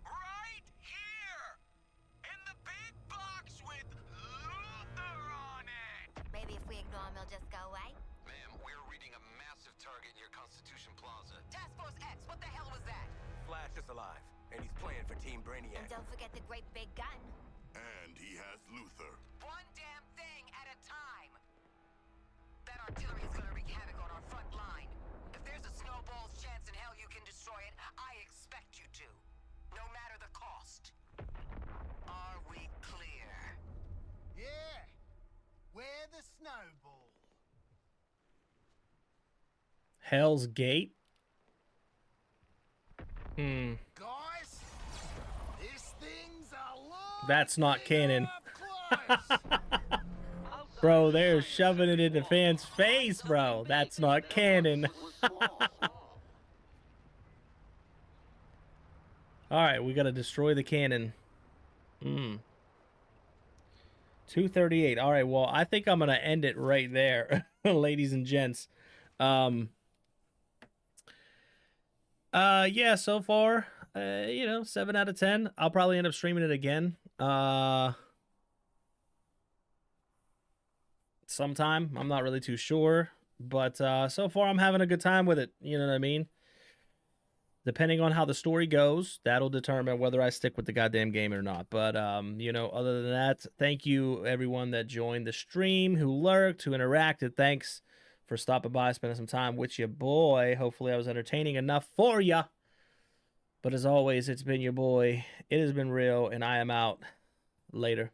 Right here! In the big box with Luther on it! Maybe if we ignore him, he'll just go away. Ma'am, we're reading a massive target near Constitution Plaza. Task Force X, what the hell was that? Flash is alive, and he's playing for Team Brainiac. And don't forget the great big gun. And he has Luther. One damn thing at a time. That artillery is gonna wreak havoc on our front line. If there's a snowball's chance in hell you can destroy it, I expect you to. No matter the cost. Are we clear? Yeah. Where the snowball? Hell's Gate? Guys, this thing's a lot. That's not canon. Bro, they're shoving it in the fan's face, bro. That's not canon. Alright, we gotta destroy the cannon. 2:38. Alright, well, I think I'm gonna end it right there, ladies and gents. Yeah, so far, 7 out of 10. I'll probably end up streaming it again. Sometime. I'm not really too sure. But so far, I'm having a good time with it. You know what I mean? Depending on how the story goes, that'll determine whether I stick with the goddamn game or not. But, other than that, thank you, everyone that joined the stream, who lurked, who interacted. Thanks for stopping by, spending some time with your boy. Hopefully, I was entertaining enough for ya. But as always, it's been your boy. It has been real, and I am out. Later.